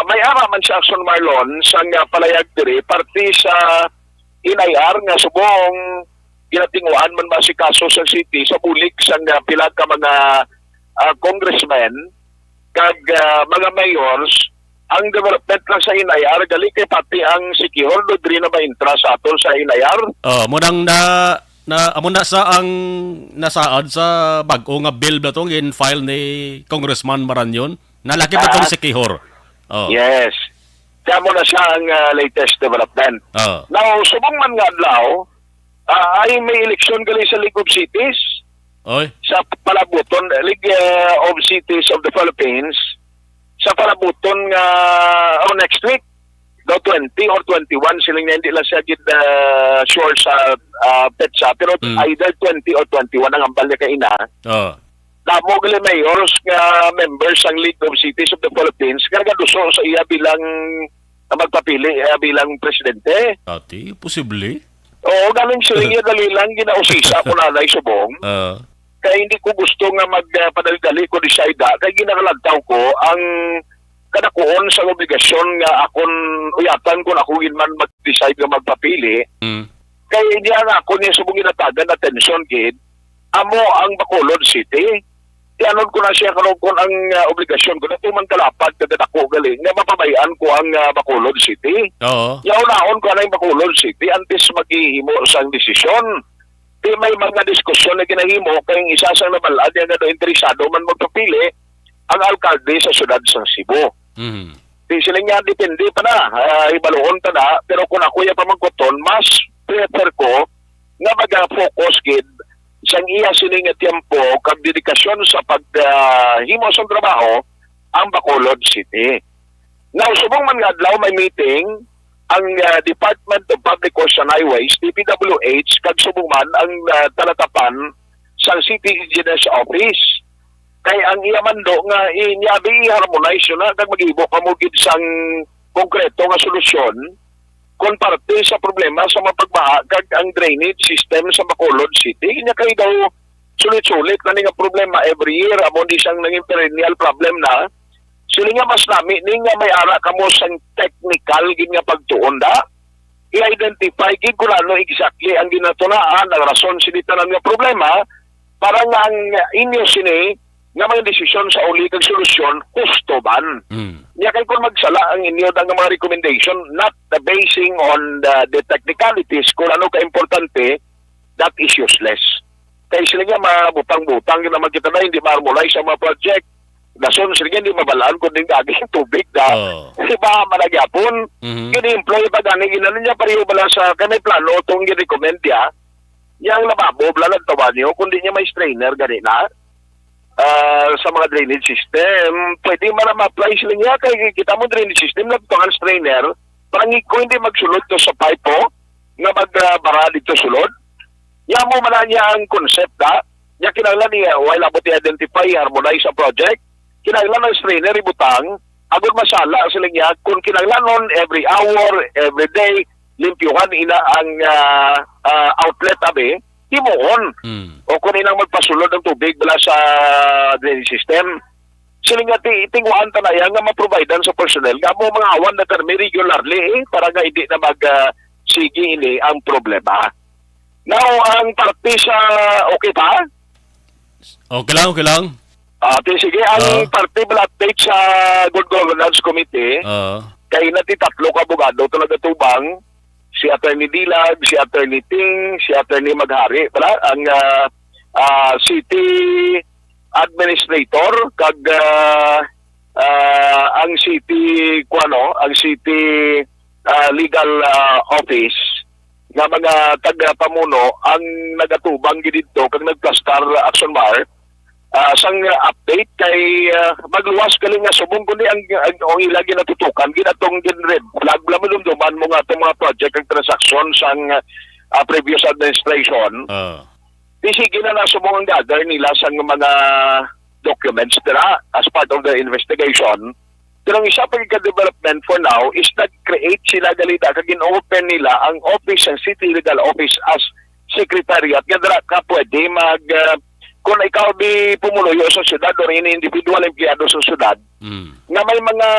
May ara man siya Action Marlon, sa nga palayag diri, parti sa inayar nga subong kinatingwan man ba si kaso sa city, sa bulik sa nga pila ka mga congressmen, kag mga mayors, ang development lang sa inayar, gali kay pati ang secure, dodri na ma-intra sa aton sa inayar. Munang amo na sa ang nasaad sa bag-o nga bill ba itong in-file ni Congressman Maranyon. Nalaki ba itong secure? Yes. Kaya mo na siya ang latest development. Now, subong man nga adlaw, ay may eleksyon gali sa League of Cities. Sa palabuton, League of Cities of the Philippines, sa palabuton nga next week, daw 20 or 21, siling na hindi lang siya sure sa petsa, pero either 20 or 21 ang ambal niya kaina. Namo gali mayors nga members ang League of Cities of the Philippines, kaya duso sa iya bilang magpapili bilang presidente. Posible. Oo, galing siling niya dali lang ginausisa ko nanay subong. Kaya hindi ko gusto nga magpadali-dali ko decide kaya ginakalagtaw ko ang kanakuon sa obligasyon nga akon uyatan kung ako man mag-decide nga magpapili. Kaya hindi ako niya subong ginatagan attention kid amo ang Bacolod City. Tianon ko na siya kanukon ang obligasyon ko na tuman kalapad kada ako galing nga mapabayaan ko ang Bacolod City. Yaon ko na yung Bacolod City antes maghihimo sang desisyon. May mga diskusyon na ginahimo kayong isa sa nabalad yan na interesado man magpapili ang alkalde sa syudad ng Cebu. Sila nga depende pa na, ibaluon pa na, pero kung ako yung pamangkoton, mas prefer ko nga mag-focus gid sa iya siling nga tiempo kag dedikasyon sa paghimo sa trabaho ang Bacolod City. Now, subong man nga adlaw may meeting ang Department of Public Works and Highways, DPWH, kag subong man ang talatapan sa City Engineers Office. Kay ang iyamando nga inyabi i-harmonize yun na kag mag-ibo ka mo gid sang konkreto nga solusyon kung parte sa problema sa mapagbaha kag ang drainage system sa Bacolod City. Inya kay daw sulit-sulit na nga problema every year amo di siyang naging perennial problem na. Sila nga mas nami ni nga may ara kamo sang technical gid nga pagtuon da. I-identify gid kung ano exactly ang ginatunaan ang rason sinita nga problema para nga ang inyo sini nga mga desisyon sa uli kag solusyon gusto ban. Nya kay kung magsala ang inyo ang mga recommendation not the basing on the technicalities kung ano ka-importante, that is useless. Kaya sila nga mabutang-butang na magkita na hindi ma-harmonize sa mga project. Dason sila nga hindi mabalaan kung din gagawin tubig na. Kasi ba malagyapon, gini-employ pa gani, ginano niya pareho bala sa kanay plano itong gini-recommend niya, yang lababo, bala nagtawa niyo, kundi niya may strainer gani na. Sa mga drainage system, pwede man ma-apply sila niya kay kita mo drainage system nagtukan strainer parang ko hindi magsulod to sa pipe po nga magbara dito sulod ya mo man niya ang concept da niya kinahanglan niya while abot i-identify harmonize ang project kinahanglan ng strainer ibutang agud masala sila niya kung kinahanglan on every hour every day limpyuhan ina ang outlet abi himuon o kung inang magpasulod ng tubig bala sa drainage system sila nga tingwaan tanaya nga maprovidean sa personnel nga mo mga awan na termi regularly para nga hindi na sige ini ang problema. Now ang parte sa okay pa? Okay lang. Sige, ang parte bala update sa Good Governance Committee kay nati tatlo ka abogado talaga tubang si Attorney Dilag, si Attorney Ting, si Attorney Maghari, pala ang city administrator kag ang city legal office nga mga taga-pamuno ang nagatubang gid dito kag nagplastar action bar sang update kay magluwas kali nga subong kundi ang ilagi natutukan ginatong red flag lamulumduman mo nga itong mga project and transaction sang previous administration sige na subong ang gather nila sang mga documents nila as part of the investigation pero ang isa pagka-development for now is nag-create sila galita kag in-open nila ang office ng city legal office as secretariat nga dira ka pwede kung ikaw di pumuluyo sa syudad o rin individual empleyado sa syudad, na may mga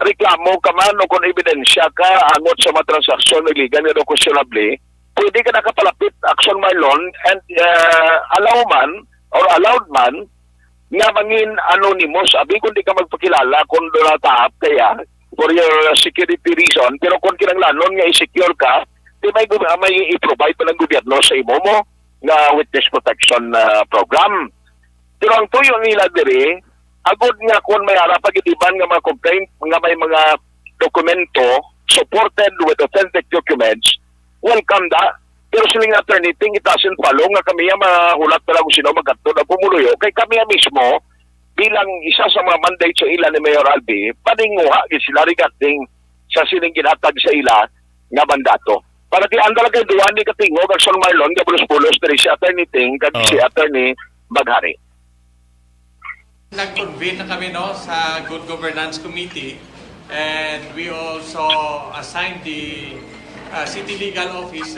reklamo ka man o kung ebidensya ka angot sa mga transaksyon illegal na questionably, pwede ka nakapalapit action marlon and allowed man nga mangin anonymous. Abi kung di ka magpakilala kung doon natahap kaya for your security reason, pero kung kinanglanon nga i-secure ka, di may i-provide pa ng gobyerno sa imo mo na witness protection program. Pero ang tuyo nila diri, agod nga kung may harap pag-itiban nga mga complaint, nga may mga dokumento supported with authentic documents, welcome da. Pero siling attorney, itasin follow nga kami mahulat talaga kung sino magkatto na pumuluyo. Kay kami mismo, bilang isa sa mga mandate sa ila ni Mayor Albi, paninguha sila regarding sa siling ginatag sa ila nga mandato. Para di andal kay duwan ni katingog ang Son Marlon gabulos-bulos diri si Attorney Ting kag si Attorney Maghari. Nag-convene na kami sa Good Governance Committee and we also assigned the City Legal Office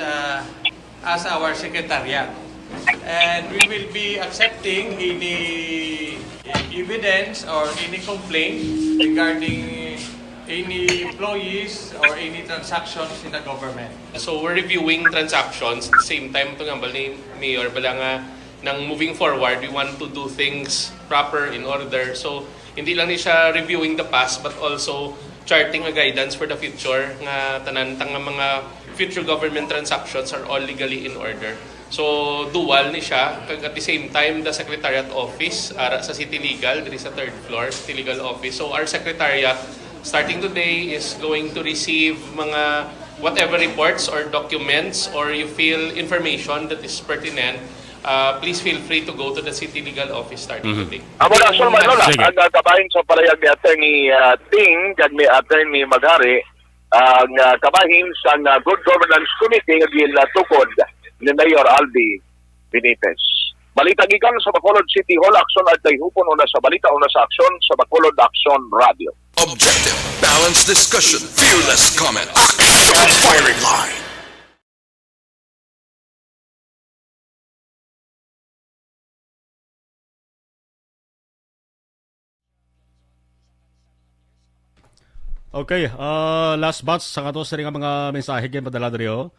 as our secretariat. And we will be accepting any evidence or any complaint regarding any employees or any transactions in the government. So we're reviewing transactions at the same time ito nga ni Mayor bala nga nang moving forward we want to do things proper in order. So hindi lang ni siya reviewing the past but also charting a guidance for the future nga tanan nga mga future government transactions are all legally in order. So dual ni siya kag at the same time the Secretariat Office ara sa City Legal diri sa 3rd floor City Legal Office. So our Secretariat starting today is going to receive mga whatever reports or documents or you feel information that is pertinent, please feel free to go to the City Legal Office starting today. Amo na Sol Manola, ang kabahin sa palayag ni Attorney Ting kag ni Attorney Maghari ang kabahin sa Good Governance Committee nga ginatukod ni Mayor Albi Benitez. Balita gikan sa Bacolod City Hall, aksyon at dayhupon una sa balita, una sa aksyon sa Bacolod Action Radio. Objective, balanced discussion, fearless comment. Action firing line. Okay, last batch sa katos rin ang mga mensahe kayo padala dito.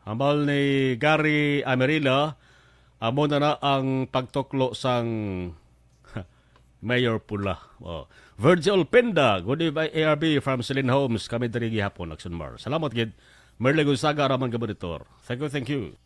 Hambal ni Gary Amerila, amo na ang pagtuklo sang Mayor Pula. Virgil Penda, good evening ARB from Celine Homes, kami dari gihapon, Action Mar. Salamat gid. Merle Gonzaga, Raman Gabonitor. Thank you, thank you.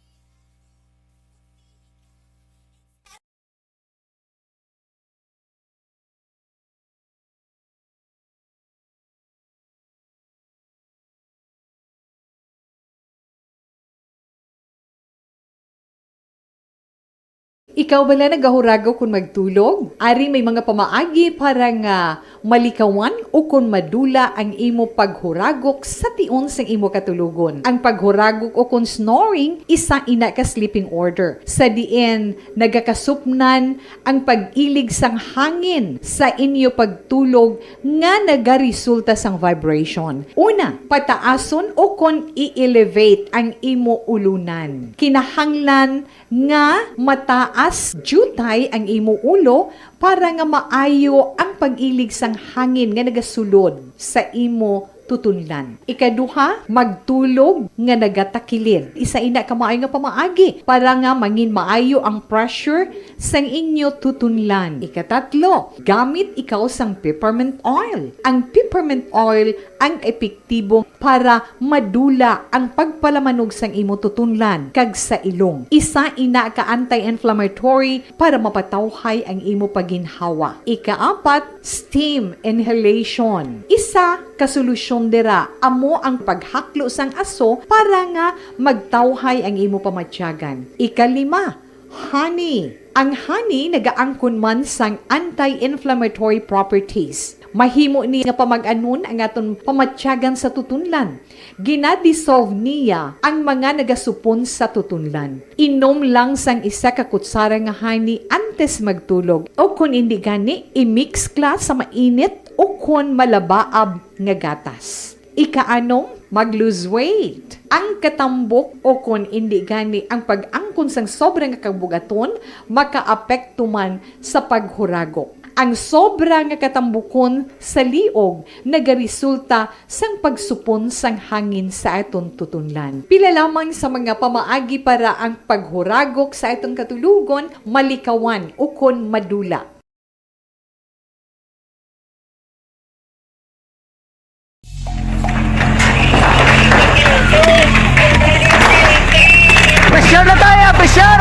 Ikaw bala nagahurago kung magtulog? Ari may mga pamaagi para nga malikawan o kung madula ang imo paghuragok sa tion sang imo katulugon. Ang paghuragok o kung snoring, isa ina ka sleeping order. Sa diin, nagakasupnan ang pag-ilig sang hangin sa inyo pagtulog nga nagaresulta sang vibration. Una, pataason o kung i-elevate ang imo ulunan. Kinahanglan nga mataas jutay ang imo ulo para nga maayo ang pag-ilig sang hangin nga nagasulod sa imo tutunlan. Ikaduha, magtulog nga nagatakilid. Isa ina ka maayo nga pamaagi para nga mangin maayo ang pressure sang inyo tutunlan. Ikatatlo, gamit ikaw sang peppermint oil. Ang peppermint oil ang epektibo para madula ang pagpalamanog sang imo tutunlan kag sa ilong. Isa ina ka anti-inflammatory para mapatawhay ang imo paginhawa. Ikaapat, steam inhalation. Isa ka solusyon dira amo ang paghaklo sang aso para nga magtawhay ang imo pamatyagan. Ikalima, honey. Ang honey nagaangkon man sang anti-inflammatory properties. Mahimo ni nga pamag-anon ang aton pamatyagan sa tutunlan. Ginadissolve niya ang mga nagasupon sa tutunlan. Inom lang sang isa ka kutsara nga honey antes magtulog. O kung hindi gani, i-mix class sa mainit o kung malabaab nga gatas. Ikaanong, mag-lose weight. Ang katambok o kung hindi gani ang pag-angkon sang sobrang kabugaton, maka-apekto man sa paghuragok. Ang sobra nga katambukon sa liog nagaresulta sang pagsupon sang hangin sa aton tutunlan. Pila lamang sa mga pamaagi para ang paghuragok sa aton katulugon malikawan o kon madula. Pressure na tayo! Pressure!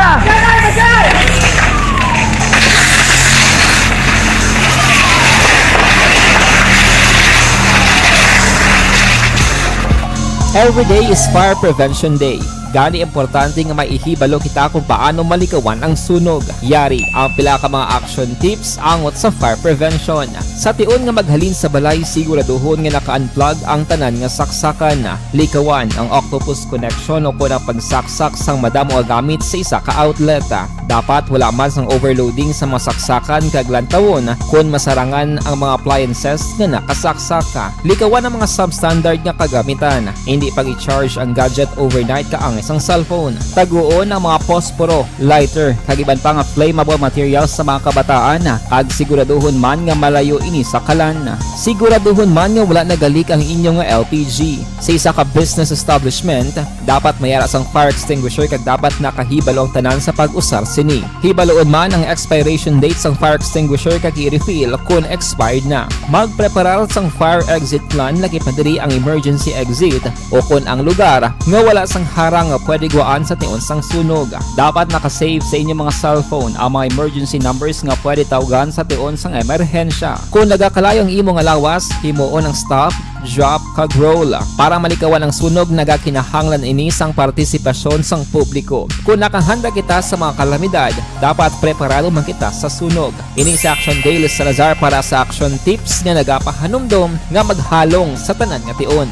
Every day is Fire Prevention Day. Gani importante nga maihibalo kita kung paano malikawan ang sunog. Yari ang pila ka mga action tips angot sa fire prevention. Sa tion nga maghalin sa balay, siguraduhon nga naka-unplug ang tanan nga saksakan. Likawan ang octopus connection o kung ang pagsaksak sang madamo gamit sa isa ka outlet. Dapat wala man sang overloading sa masaksakan kag lantawon kung masarangan ang mga appliances nga nakasaksaka. Likawan ang mga substandard nga kagamitan. Hindi pag i-charge ang gadget overnight kaang isang cellphone. Taguon ang mga posporo, lighter, kag iban pa nga flammable materials sa mga kabataan. Kag siguraduhon man nga malayo ini sa kalan. Siguraduhon man nga wala nagalik ang inyong LPG. Sa isa ka business establishment, dapat mayara sang fire extinguisher kag dapat nakahibalo ang tanan sa pag-usar sini. Hibaloon man ang expiration date sang fire extinguisher kag i-refill kung expired na. Magpreparar sang fire exit plan lagi pa diri ang emergency exit o kung ang lugar nga wala sang harang nga pwede guaan sa tion sang sunog. Dapat nakasave sa inyong mga cellphone ang mga emergency numbers nga pwede tawagan sa tion sang emerhensya. Kung nagakalayo ang imo nga lawas, himuon ang stop, drop, kag roll. Para malikawan ang sunog, nagakinahanglan ini sang partisipasyon sang publiko. Kung nakahanda kita sa mga kalamidad, dapat preparado man kita sa sunog. Ini sa Action Daily Salazar para sa action tips nga nagapahanumdom nga maghalong sa tanan nga tion.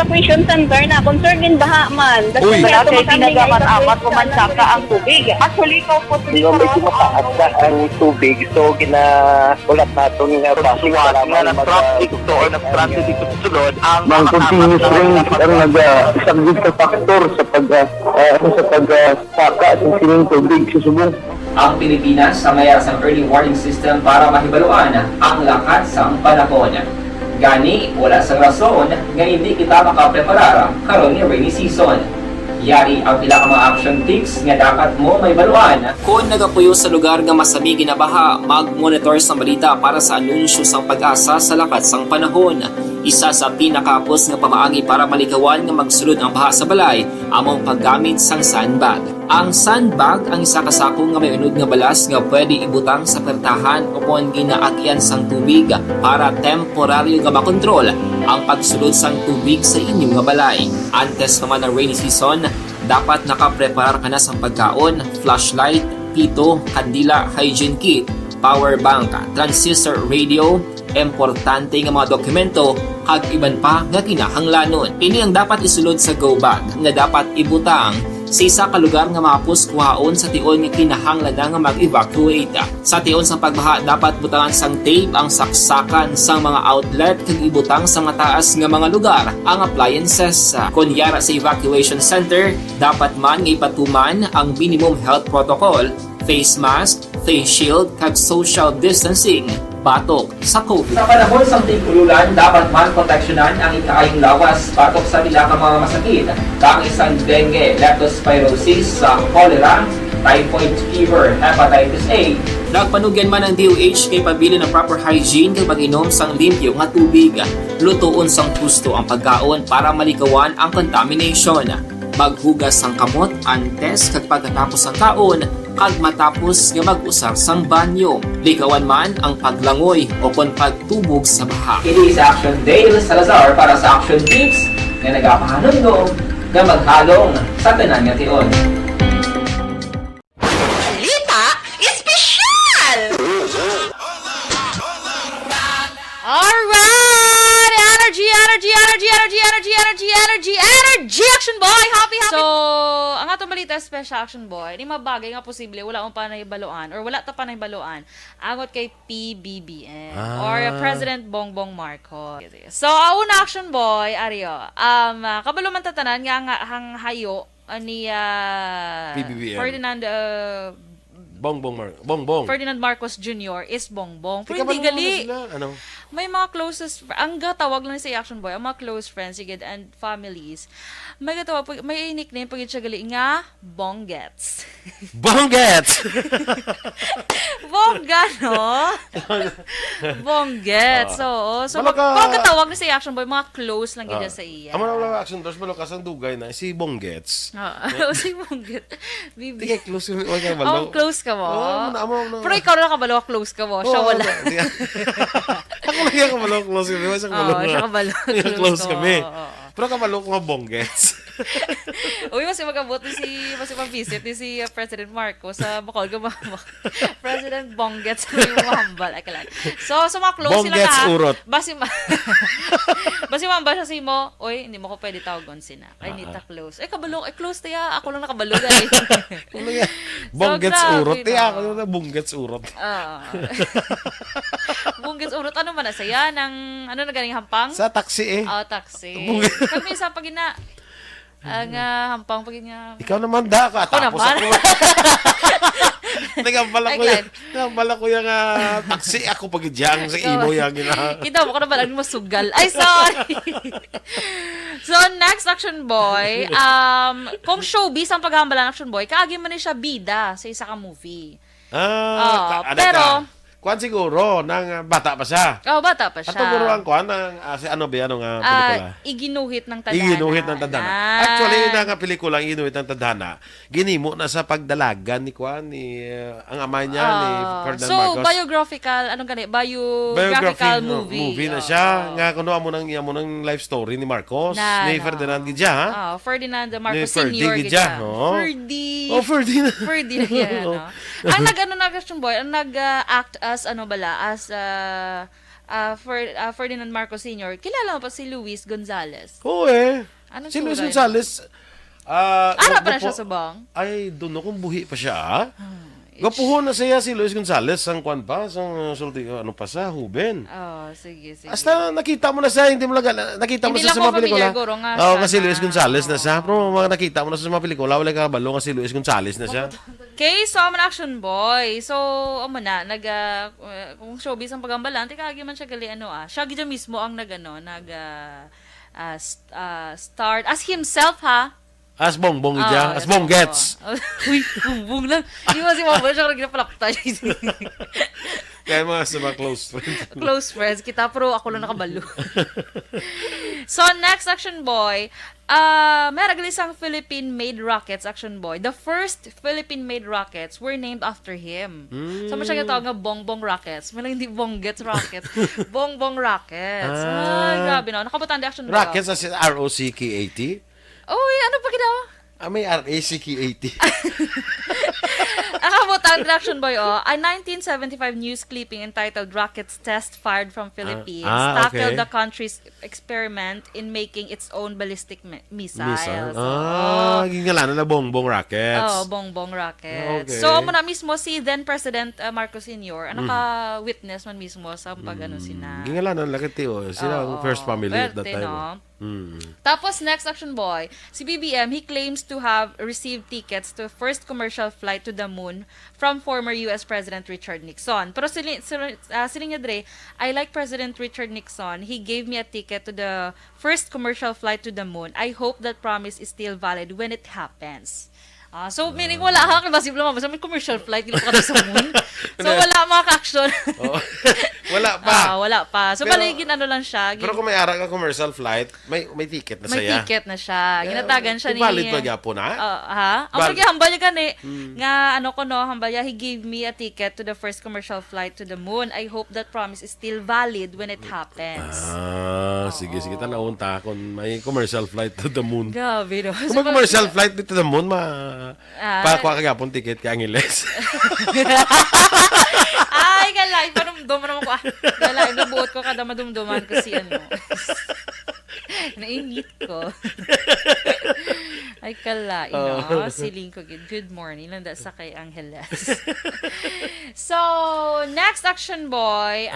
evacuation center na concern din baha man. Uy. Kaya pinagamat-amat ko man saka ang tubig. Actually, ikaw po Medyo mataas na ang tubig. So, ulat natin nga basic para traffic to or nag-traffic dito sa sulod ang Mang continuous rain ang isang good factor sa pagsaka sa sining tubig sa subong. Ang Pilipinas sa mayroon sa early warning system para mahibaluan ang lakas ng panahon. Gani, wala sa rason nga hindi kita makapreparar karon ni rainy season. Yari ang pila ka mga action tips nga dapat mo may baluan. Kung nagapuyo sa lugar nga masami ginabaha, mag-monitor sa balita para sa anunsyo sang pag-asa sa lakas ng panahon. Isa sa pinakapos nga pamaagi para malikawan nga magsulod ang baha sa balay, among paggamit sang sandbag. Ang sandbag ang isa kasakong nga may unod nga balas nga pwede ibutang sa pertahan upon ginaagyan sang tubig para temporaryo nga makontrol ang pagsulod sang tubig sa inyong nga balay. Antes naman ng rainy season, dapat nakapreparar ka na sang pagkaon, flashlight, pito, kandila, hygiene kit, power bank, transistor radio, importante nga mga dokumento kag iban pa nga kinahanglanon. Ini ang dapat isulod sa go bag nga dapat ibutang sa isa ka lugar nga mapus kuhaon sa tion nga kinahanglan nga mag-evacuate. Sa tion sa pagbaha dapat butangan sang tape ang saksakan sang mga outlet kag ibutang sa mataas nga mga lugar ang appliances. Kunyara sa evacuation center, dapat man nga ipatuman ang minimum health protocol, face mask, face shield kag social distancing batok sa COVID. Sa panahon sa tig-ululan, dapat man proteksyonan ang ikaayong lawas batok sa bila ka mga masakit. Kang isang dengue, leptospirosis, cholera, typhoid fever, hepatitis A. Nagpanugyan man ang DOH kay pabili ng proper hygiene kay pag-inom sang limpyo nga tubig. Lutuon sang gusto ang pagkaon para malikawan ang contamination. Maghugas sang kamot antes kag pagkatapos ang kaon kag matapos nga mag-usar sang banyo. Likawan man ang paglangoy o kon pagtubog sa baha. It is Action Dale Salazar para sa Action Tips nga nagapahanundong nga maghalong sa tanan nga tion. Balita Espesyal! Alright! Energy Action Boy! Happy! So, ang atong balita Special Action Boy, di mabagay nga posible wala pa na ibaluan or wala ta pa na ibaluan angot kay PBBM or President Bongbong Marcos. So, una Action Boy, Ario, kabalo man tatanan nga hang hayo ni PBBM. Ferdinand Bongbong. Ferdinand Marcos Jr. is Bongbong. Pero Teka, hindi gali. Ano? May mga closest, ang gatawag lang sa Action Boy, ang mga close friends, sigid, and families, may gatawag, may nickname pag siya gali nga, Bonggets. Bonggets! Bongga, no? Bonggets, oo. So, pag gatawag na sa Action Boy, mga close lang ganyan sa iya. Ang mga Action Boys, malukas ang dugay na, si Bonggets. Oo, si Bonggets. Hindi kay close yung oh, close ka mo. Pero ikaw na kabalo, close ka mo. Siya wala. Ako lang yung kabalo, close kami. Siya kabalo, close kami. Pero kabalo ko nga Bonggets. Uy, mas magabot ni mas visit ni si President Marcos sa Bacol Gumama. President Bonggets yung mahambal. So, mga close sila Bonggets ka. urot. Basi mahambal siya si mo, uy, hindi mo ko pwede tawagon sina. Ay, nita close. Kabalo, close tiya. Ako lang nakabalo guys. Bonggets urot. Tiya, ako na Bonggets urot. Bonggets urot. Ano man na saya? Ano na galing hampang? Sa taxi eh. Taxi. Kami sa pagina. Ang hampang pagina. Ikaw naman da ka. Ako naman. Nagambala ko yung taxi. Ako pag-idyang sa imo yung Kita mo ko na ba lang masugal. Ay, sorry. So, next Action Boy. Kung showbiz ang paghambalan Action Boy, kaagi mo na siya bida sa isa ka movie. Pero kuan siguro nang bata pa siya. Bata pa siya. At siguro ang kuan nang ano ba anong pelikula? Iginuhit ng Tadhana. Iginuhit ng Tadhana. Actually nga pelikula Iginuhit ng Tadhana. Ginimo na sa pagdalagan ni kuan ni ang ama niya ni Ferdinand Marcos. So biographical biographical movie na siya nga kuno amo nang life story ni Marcos ni Ferdinand gidya ha. Ferdinand Marcos Sr. gidya. Ferdinand. Ang nag-Action Boy, ang nag-act as Ferdinand Marcos Sr., kilala mo pa si Luis Gonzales? Oo Anong si Luis turay? Gonzales, Ara pa na siya subong? Ay, doon kung buhi pa siya. Gapuhon na siya si Luis Gonzales, sang kwan pa, sang sulti, ano pa sa Huben. Oh, sige. Hasta nakita mo na siya, hindi mo lang, nakita mo Hindi na lang sa mga ko pelikula. familiar, guro nga Oo, siya kasi na- Luis Gonzales na siya. Pero mga nakita mo na sa mga pelikula, wala ka balo kasi Luis Gonzales na siya. Okay, so I'm an action boy. So, amo na, kung showbiz ang pagambalan, tika man siya gali, siya gidya mismo ang start as himself, ha? As bongbong ija, as bong gets. Uy, bongbong lang. Di mo si Mama siya kung ginapalakta. Kaya mga sa mga close friends. Close friends kita, pero ako lang nakabalo. So, next action boy, may isang Philippine-made rockets, action boy. The first Philippine-made rockets were named after him. So, siya ginatawag nga bongbong rockets. May lang hindi bonggets rockets. Bongbong rockets. Ay, grabe no. Nakabutang di action boy. Rockets as in R-O-C-K-A-T? Oh, ano pa ginawa? May R-A-C-K-A-T. Nakabutang di action boy, a 1975 news clipping entitled Rockets Test Fired from Philippines tackled the country's experiment in making its own ballistic missiles. Gingalanan na bongbong rockets. Bongbong rockets. Okay. So, muna mismo si then President Marcos Sr. Naka-witness man mismo sa sina. Gingalanan lakit sila ang first family at that time. No? Tapos, next action boy, si BBM, he claims to have received tickets to first commercial flight to the moon from former U.S. President Richard Nixon. Pero siling niya, Dre, I like President Richard Nixon. He gave me a ticket to the first commercial flight to the moon. I hope that promise is still valid when it happens. So, meaning wala ka, basiblo mo, basta may commercial flight, hindi pa sa moon. So, wala mga ka-action. Wala pa. Wala pa. So, paligid lang siya. Pero kung may ara ka commercial flight, may ticket na May saya. ticket na siya. Ginatagan siya ni... Valid pa gyapon na? Ang pag hambal niya gani, nga hambal niya, he gave me a ticket to the first commercial flight to the moon. I hope that promise is still valid when it happens. Sige, tanaunta kung may commercial flight to the moon. Grabe, no? Kung may commercial flight to the moon, pakuha ka gyapon ticket ka Angeles. Ay, galay. Padumduman naman ko. Galay, nabuot ko kada madumduman kasi nainit ko. Ay, kalay. Siling ko. Good morning. Landa sa kay Angeles. So, next action boy,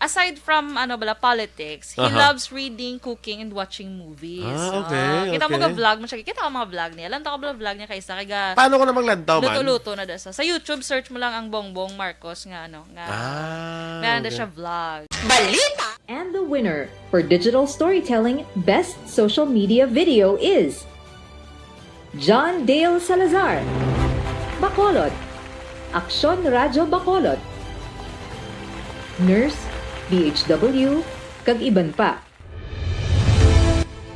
aside from, politics, he loves reading, cooking, and watching movies. Okay. Kita mo ka-vlog mo siya. Kita ko mga vlog niya. Lantaw ka vlog niya kaysa. Paano ko na maglantaw man? Luto-luto na dasa. Sa YouTube, search mo lang ang Bongbong Marcos meron na siya vlog. Balita! And the winner for digital storytelling best social media video is John Dale Salazar, Bacolod, Aksyon Radyo Bacolod, Nurse, DHW, kag iban pa.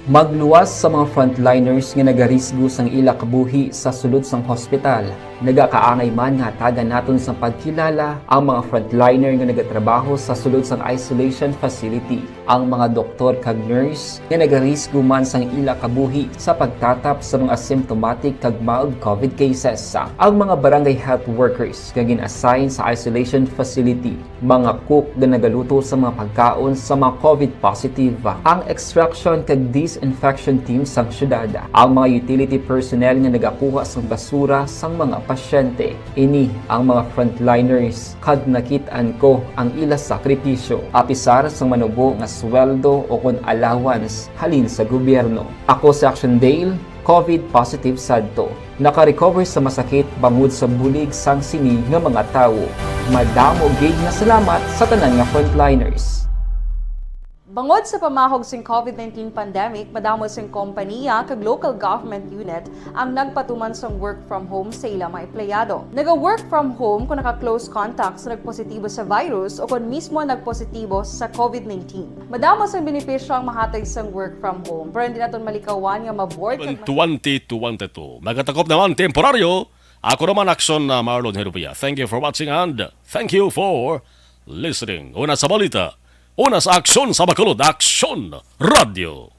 Magluwas sa mga frontliners nga nagarisgo sang ila kabuhi sa sulod sang hospital. Nagakaangay man nga tagan naton sa pagkilala ang mga frontliner nga nagatrabaho sa sulod sang isolation facility. Ang mga doktor kag nurse nga nagarisgo man sang ila kabuhi sa pagtatap sa mga asymptomatic kag mild COVID cases. Ang mga barangay health workers nga gin-assign sa isolation facility, mga cook nga nagaluto sa mga pagkaon sa mga COVID positive, ang extraction kag disinfection team sang syudad, ang mga utility personnel nga nagakuha sang basura sang mga pasyente. Ini ang mga frontliners kad nakitaan ko ang ila sakripisyo apisar sang manubo nga sweldo o kon allowance halin sa gobyerno. Ako si Action Dale, COVID positive sadto. Naka-recover sa masakit bangod sa bulig sang sini nga mga tawo. Madamo gid nga salamat sa tanan nga frontliners. Bangod sa pamahog sing COVID-19 pandemic, madamo sing kompanya kag local government unit ang nagpatuman sang work from home sa ilang mga empleyado. Naga-work from home kung naka-close contacts na nagpositibo sa virus o kung mismo nagpositibo sa COVID-19. Madamo sang benepisyo ang mahatag sang work from home, pero hindi naton malikawan nga maboard kag 2022. Magatakop naman temporaryo. Ako naman Aksyon na Marlon Herupia. Thank you for watching and thank you for listening. Una sa balita. Una sa Aksyon sa Bacolod, Aksyon Radio.